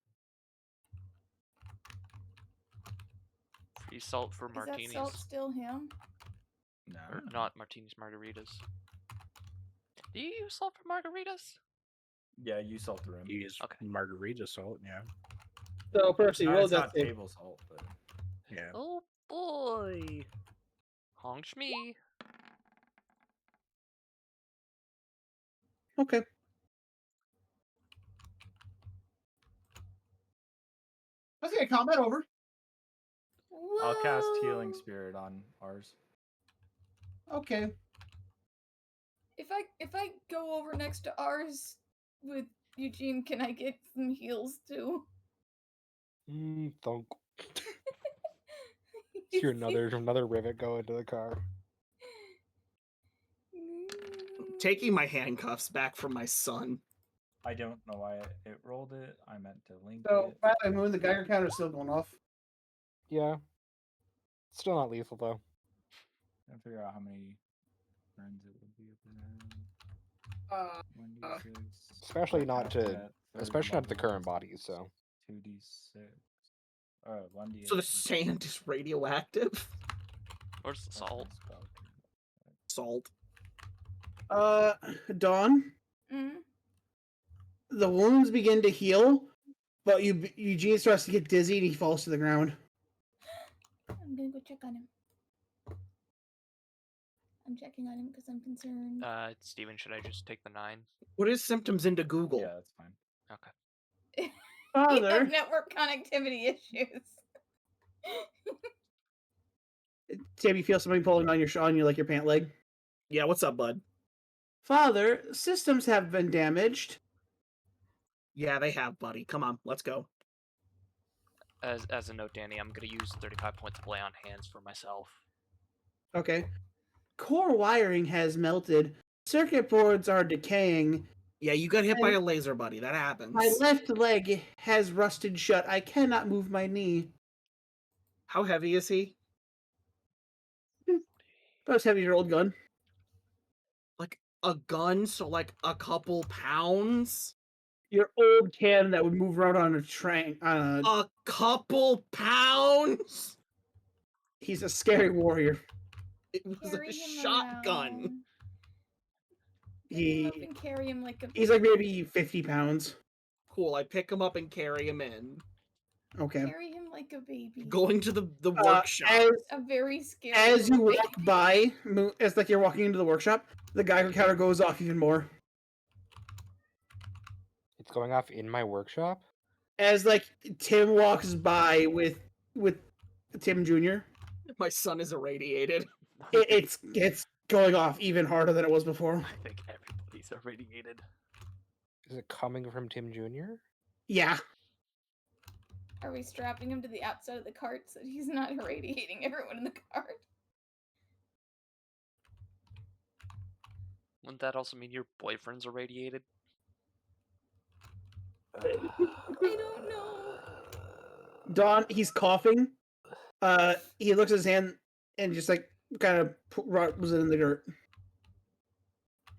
Free salt for Is that martinis. salt still him? No. Or not martinis, margaritas. Do you use salt for margaritas? Yeah, you salt the room. You use Okay. margarita salt, yeah. So, Percy, roll It's that not save. table salt, but Yeah. Oh boy. Honk me. Okay. Let's get combat over. I'll cast Healing Whoa. Spirit on ours. Okay. If I go over next to ours with Eugene, can I get some heals too? Thunk. Hear another rivet go into the car. Taking my handcuffs back from my son. I don't know why it rolled it. I meant to link So, it. by the way, Moon, the Geiger counter is still going off. Yeah. Still not lethal though. Trying to figure out how many turns it would be up there. Uh, 1d6. Especially not At to, third especially not the level, current bodies. So 2d6. 1d8. So the sand is radioactive. Where's the salt? Salt. Dawn, Mm, the wounds begin to heal, but Eugene starts to get dizzy and he falls to the ground. I'm gonna go check on him. I'm checking on him because I'm concerned. Steven, should I just take the 9? What is symptoms into Google? Yeah, that's fine. Okay. You Father, have network connectivity issues. Tim, you feel something pulling on your like your pant leg. Yeah, what's up, bud? Father, systems have been damaged. Yeah, they have, buddy. Come on, let's go. As a note, Danny, I'm gonna use 35 points of lay on hands for myself. Okay. Core wiring has melted. Circuit boards are decaying. Yeah, you got hit by And a laser, buddy. That happens. my left leg has rusted shut. I cannot move my knee. How heavy is he? About a 7-year-old gun. Like a gun, so like a couple pounds? Your old cannon that would move around on a train. A couple pounds? He's a scary warrior. It was Carry a him shotgun. around. Pick him up He and carry him like a. he's like maybe 50 pounds. Cool, I pick him up and carry him in. Okay. Carry him like a baby. Going to the workshop. A very scary. As you little walk baby. by, as like you're walking into the workshop, the Geiger counter goes off even more. it's going off in my workshop. As like Tim walks by with Tim Jr., My son is irradiated. it's going off even harder than it was before. I think everybody's irradiated. Is it coming from Tim Jr.? Yeah. Are we strapping him to the outside of the cart so that he's not irradiating everyone in the cart? Wouldn't that also mean your boyfriend's irradiated? I don't know. Don, he's coughing. He looks at his hand and just like kind of rubs it in the dirt.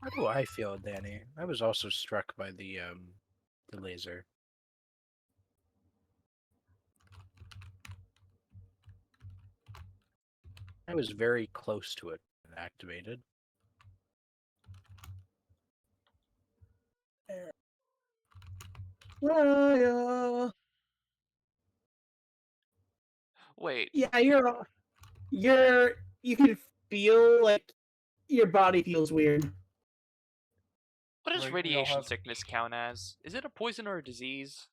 How do I feel, Danny? I was also struck by the laser. I was very close to it when activated. Wait, Yeah, you can feel like your body feels weird. what does Like, we all radiation have- sickness count as? Is it a poison or a disease?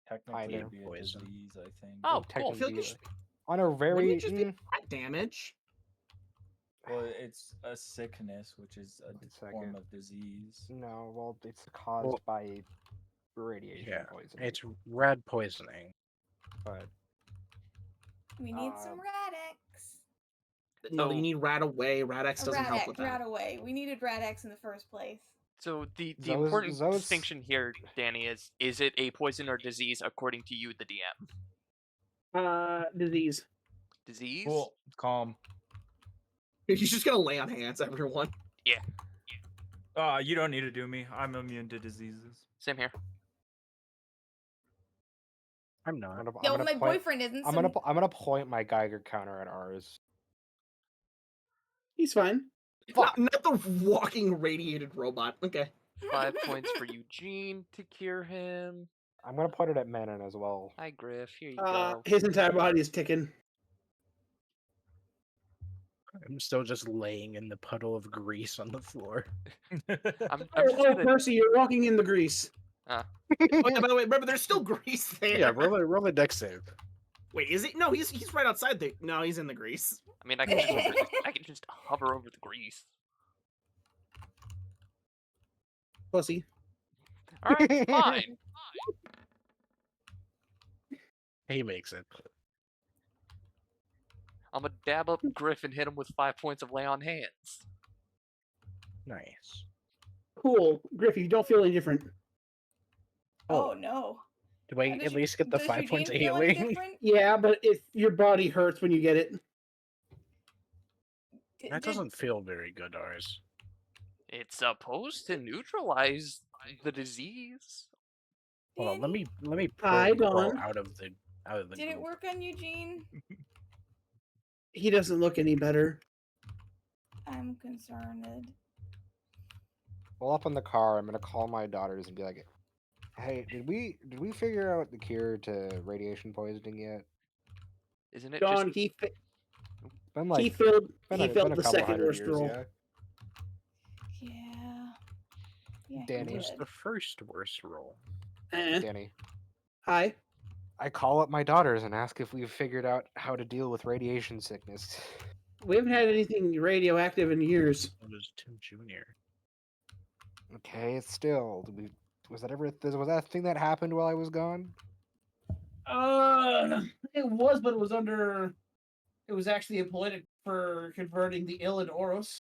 Technically, Kinda. it'd be a Poison. disease, I think. Oh, I cool. feel like it should, On a wouldn't very it just be back damage? Well, it's a sickness, which is a One form second. of disease. no, well, it's caused by radiation Yeah, poisoning. it's rad poisoning. but We need some Um, Radex. No, Oh. you need Rat away. Radex A doesn't help with Radex, Rat that. away. We needed Radex in the first place. So the Those- important those- distinction here, Danny, is it a poison or disease according to you, the DM? Disease. Disease? Cool. Calm. He's just gonna lay on hands, everyone. You don't need to do me. I'm immune to diseases. Same here. I'm I'm not. gonna, I'm Yo, gonna my point, boyfriend isn't. I'm so gonna I'm gonna point my Geiger counter at ours. He's fine. Not the walking radiated robot. Okay. 5 points for Eugene to cure him. I'm gonna point it at Manon as well. Hi, Griff. Here you go. His entire body is ticking. I'm still just laying in the puddle of grease on the floor. I'm just Oh, gonna. Percy, you're walking in the grease. Oh, yeah, by the way, remember, there's still grease there. Yeah, roll a deck save. Wait, is he? No, he's right outside the. No, he's in the grease. I mean, I can just hover over the grease. Pussy. All right, fine. He makes it. I'm gonna dab up Griff and hit him with 5 points of lay on hands. Nice. Cool. Griff, you don't feel any different. Oh no. Do I Does at Eu- least get the does 5 points of Eugene feel any healing? different? Yeah, but if your body hurts when you get it. That doesn't feel very good, ours. It's supposed to neutralize the disease. Hold on, let Danny, me Hi, probe crawl Dawn. out of the Did it goop. work on Eugene? He doesn't look any better. I'm concerned. Well, up in the car, I'm gonna call my daughters and be like, "Hey, did we figure out the cure to radiation poisoning yet?" Isn't it Dawn, just he Been he like failed been he a, failed been a the couple second hundred worst years, roll. yeah. Yeah. Yeah. Danny. It was Good. the first worst roll. Danny, Hi. I call up my daughters and ask if we've figured out how to deal with radiation sickness. We haven't had anything radioactive in years. It was Tim Jr. Okay, it's still. Was that a thing that happened while I was gone? It was, but it was under. It was actually employed for converting the ill into Oros.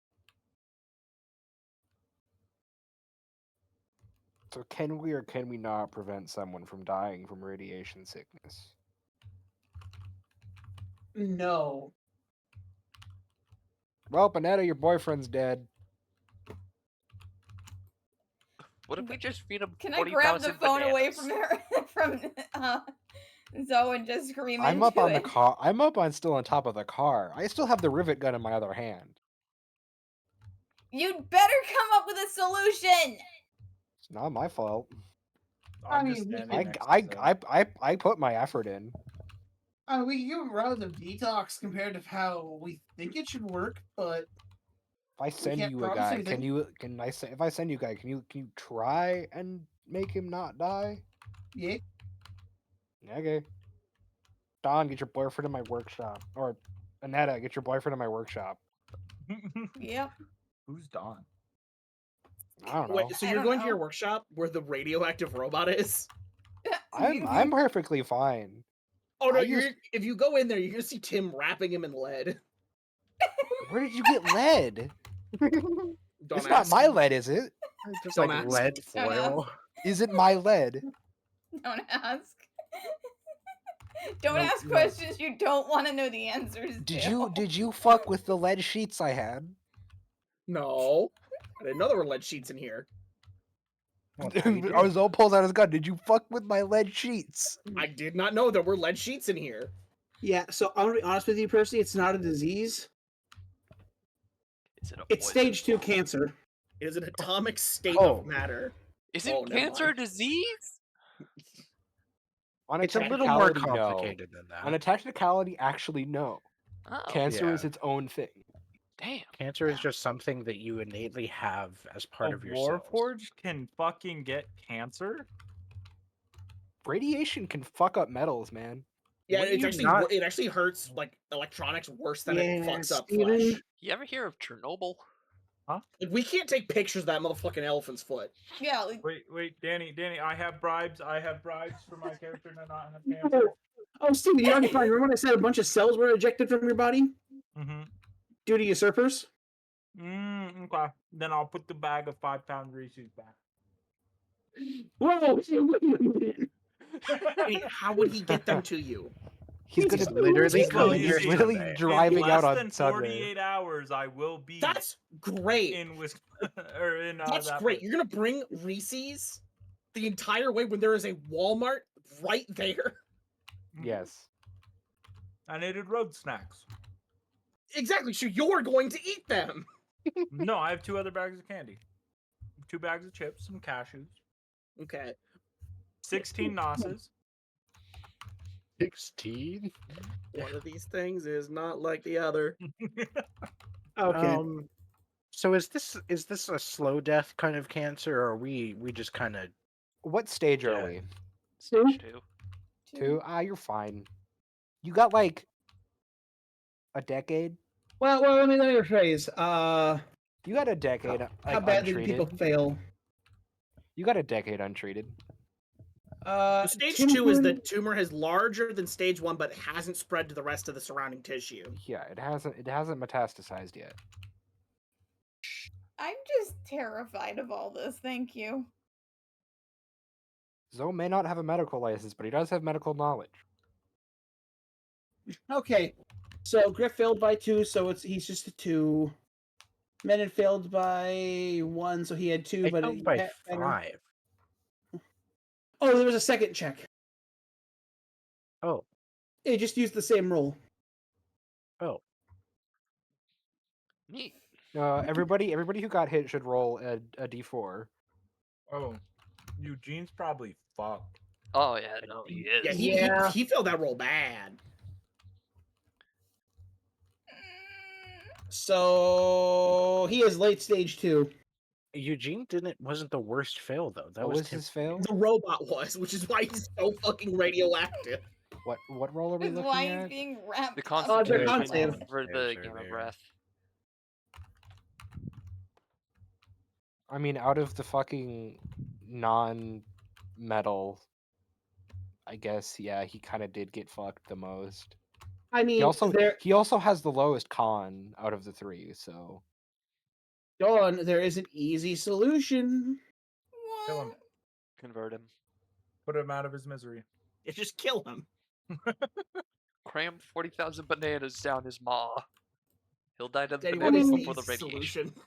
So can we or can we not prevent someone from dying from radiation sickness? No. Well, Panetta, your boyfriend's dead. what if we just feed him Can I 40,000 grab the phone away bananas? from her from Zoe and just scream I'm into up on the it? car. I'm up on still on top of the car. I still have the rivet gun in my other hand. You'd better come up with a solution. It's not my fault. I'm I just mean, we standing I next I to I put my effort in. We can give him relative detox compared to how we think it should work, but If I send can't you a promise guy, anything. can I say if I send you a guy, can you try and make him not die? yeah. Okay. Don, get your boyfriend in my workshop. Or Annetta, get your boyfriend in my workshop. Yep. Who's Dawn? I don't know. Wait, so I you're don't going to know. your workshop where the radioactive robot is? I'm perfectly fine. Oh no, I you're used- if you go in there, you're gonna see Tim wrapping him in lead. Where did you get lead? Don't It's ask. not my lead, is it? Just Don't like ask. lead Don't foil. Is it my lead? Don't ask. Don't No, ask no. questions you don't want to know the answers to. Did you fuck with the lead sheets I had? No, I didn't know there were lead sheets in here. Well, now you do. Arzo pulls out his gun. Did you fuck with my lead sheets? I did not know there were lead sheets in here. Yeah, so I'm gonna be honest with you, Percy. It's not a disease. Is it a It's poison? stage 2 cancer. It is an atomic state Oh. of matter. Isn't Oh, never cancer a mind. disease? On It's a little more technicality, no. complicated than On a that. technicality, actually, no. Oh, Cancer is Yeah. its own thing. damn. Cancer is just something that you innately have as part A of your cells. Warforged can fucking get cancer? Radiation can fuck up metals, man. Yeah, Wouldn't it's you actually not- it actually hurts like electronics worse than it Yeah, fucks up Steven. flesh. You ever hear of Chernobyl? Like, we can't take pictures of that motherfucking elephant's foot. Yeah, like, Wait, Danny, I have bribes. I have bribes for my character to not have cancer. Oh, Steven, you're already fine. Remember when I said a bunch of cells were ejected from your body Mm-hmm. due to usurpers? Okay. Then I'll put the bag of 5-pound Reese's back. Whoa! Wait, how would he get them to you? He's He's gonna just literally he's coming literally, here literally Sunday. driving in out less on than Sunday. 48 hours, I will be That's great. in Wisconsin or in That's that great. place. You're gonna bring Reese's the entire way when there is a Walmart right there. Yes. I needed road snacks. Exactly. So you're going to eat them. No, I have 2 other bags of candy. 2 bags of chips, some cashews, Okay. 16 nosses. 16? One of these things is not like the other. Okay. So is this a slow death kind of cancer, or we just kind of What stage Yeah. are we? Stage 2. 2? You're fine. You got like a decade? Well, let me rephrase. You got a decade How like badly do untreated. people fail? You got a decade untreated. So stage 2 is the tumor is larger than stage 1, but hasn't spread to the rest of the surrounding tissue. Yeah, it hasn't metastasized yet. I'm just terrified of all this. Thank you. Zoe may not have a medical license, but he does have medical knowledge. Okay, so Griff failed by 2, so he's just a 2. Menon failed by 1, so he had 2, I but failed he by had better. 5. Oh, there was a second check. Oh, It just used the same roll. oh. Neat. Everybody who got hit should roll a d4. Oh, Eugene's probably fucked. Oh yeah, no, he is. Yeah, Yeah. he failed that roll bad. So he is late stage 2. Eugene wasn't the worst fail though. That What was was his fail? The robot was, which is why he's so fucking radioactive. What roll are we That's looking why he's at? being wrapped The up. concentration con save. for the Saves gamma over breath. I mean, out of the fucking non-metal, I guess, yeah, he kind of did get fucked the most. I mean, He also has the lowest con out of the 3, so Dawn, there is an easy solution. Kill him. What? Convert him. Put him out of his misery. Yeah, just kill him. Cram 40,000 bananas down his maw. He'll die to the Daddy, what bananas is the before the easy radiation. solution?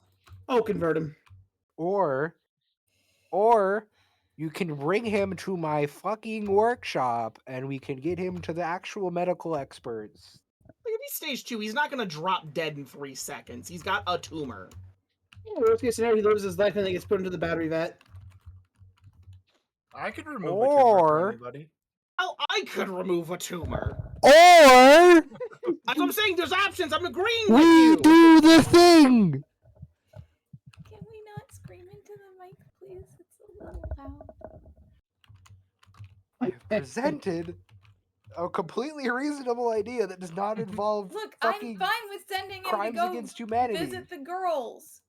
Oh, convert him. or you can bring him to my fucking workshop and we can get him to the actual medical experts. Like if he's stage 2, he's not gonna drop dead in 3 seconds. He's got a tumor. Yeah, worst case scenario, he lives his life and then gets put into the battery vat. I could remove a tumor Or- for anybody. Oh, I could remove a tumor. Or That's what I'm saying. There's options. I'm agreeing with we you. do the thing. Can we not scream into the mic, please? It's a little loud. I have presented a completely reasonable idea that does not involve Look, fucking I'm fine with sending him to crimes go against humanity. visit the girls.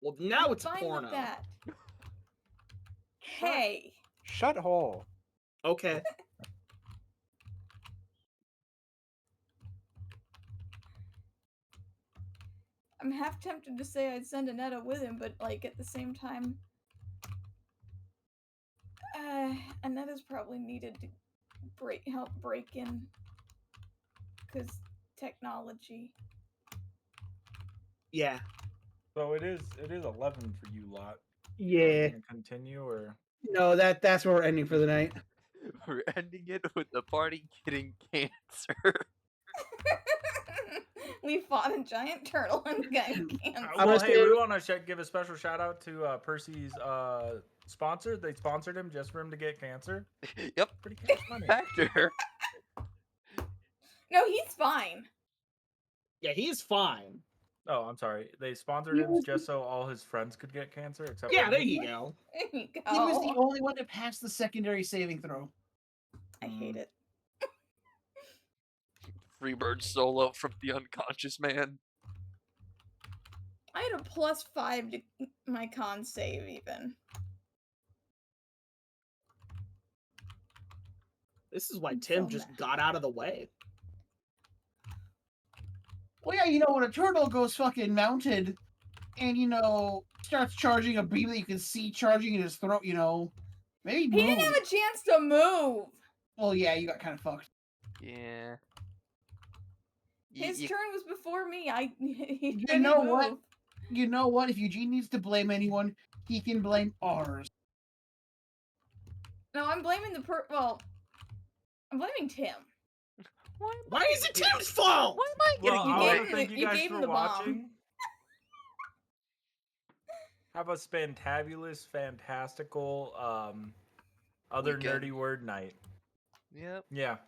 Well, now I'm it's a fine porno. with that. Hey. Shut hole. Okay. I'm half tempted to say I'd send Anetta with him, but like at the same time, Anetta's probably needed to help break in, because technology. Yeah. So it is 11 for you lot. Yeah. Gonna continue or No, that's where we're ending for the night. We're ending it with the party getting cancer. We fought a giant turtle and got cancer. I'm well, gonna hey, say- we want to give a special shout out to Percy's sponsor. They sponsored him just for him to get cancer. Yep. Pretty cash money. Factor. No, he's fine. Yeah, he's fine. Oh, I'm sorry. They sponsored him just so all his friends could get cancer. Except Yeah, for there me. you go. There you go. He was the only one to pass the secondary saving throw. I hate it. Freebird solo from the unconscious man. I had a +5 to my con save even. This is why I'm Tim so just mad. got out of the way. Well, yeah, you know, when a turtle goes fucking mounted and, you know, starts charging a beam that you can see charging in his throat, you know, maybe He move. didn't have a chance to move. Well, yeah, you got kind of fucked. Yeah. His You- turn was before me. He You couldn't know move. what? You know what? If Eugene needs to blame anyone, he can blame ours. No, I'm blaming I'm blaming Tim. Why is it Tim's fault? Why am I Well, getting You I gave want him to thank the- you you guys gave him for the bomb. watching. Have a fantabulous, fantastical, other Weekend. nerdy word night. Yep. Yeah.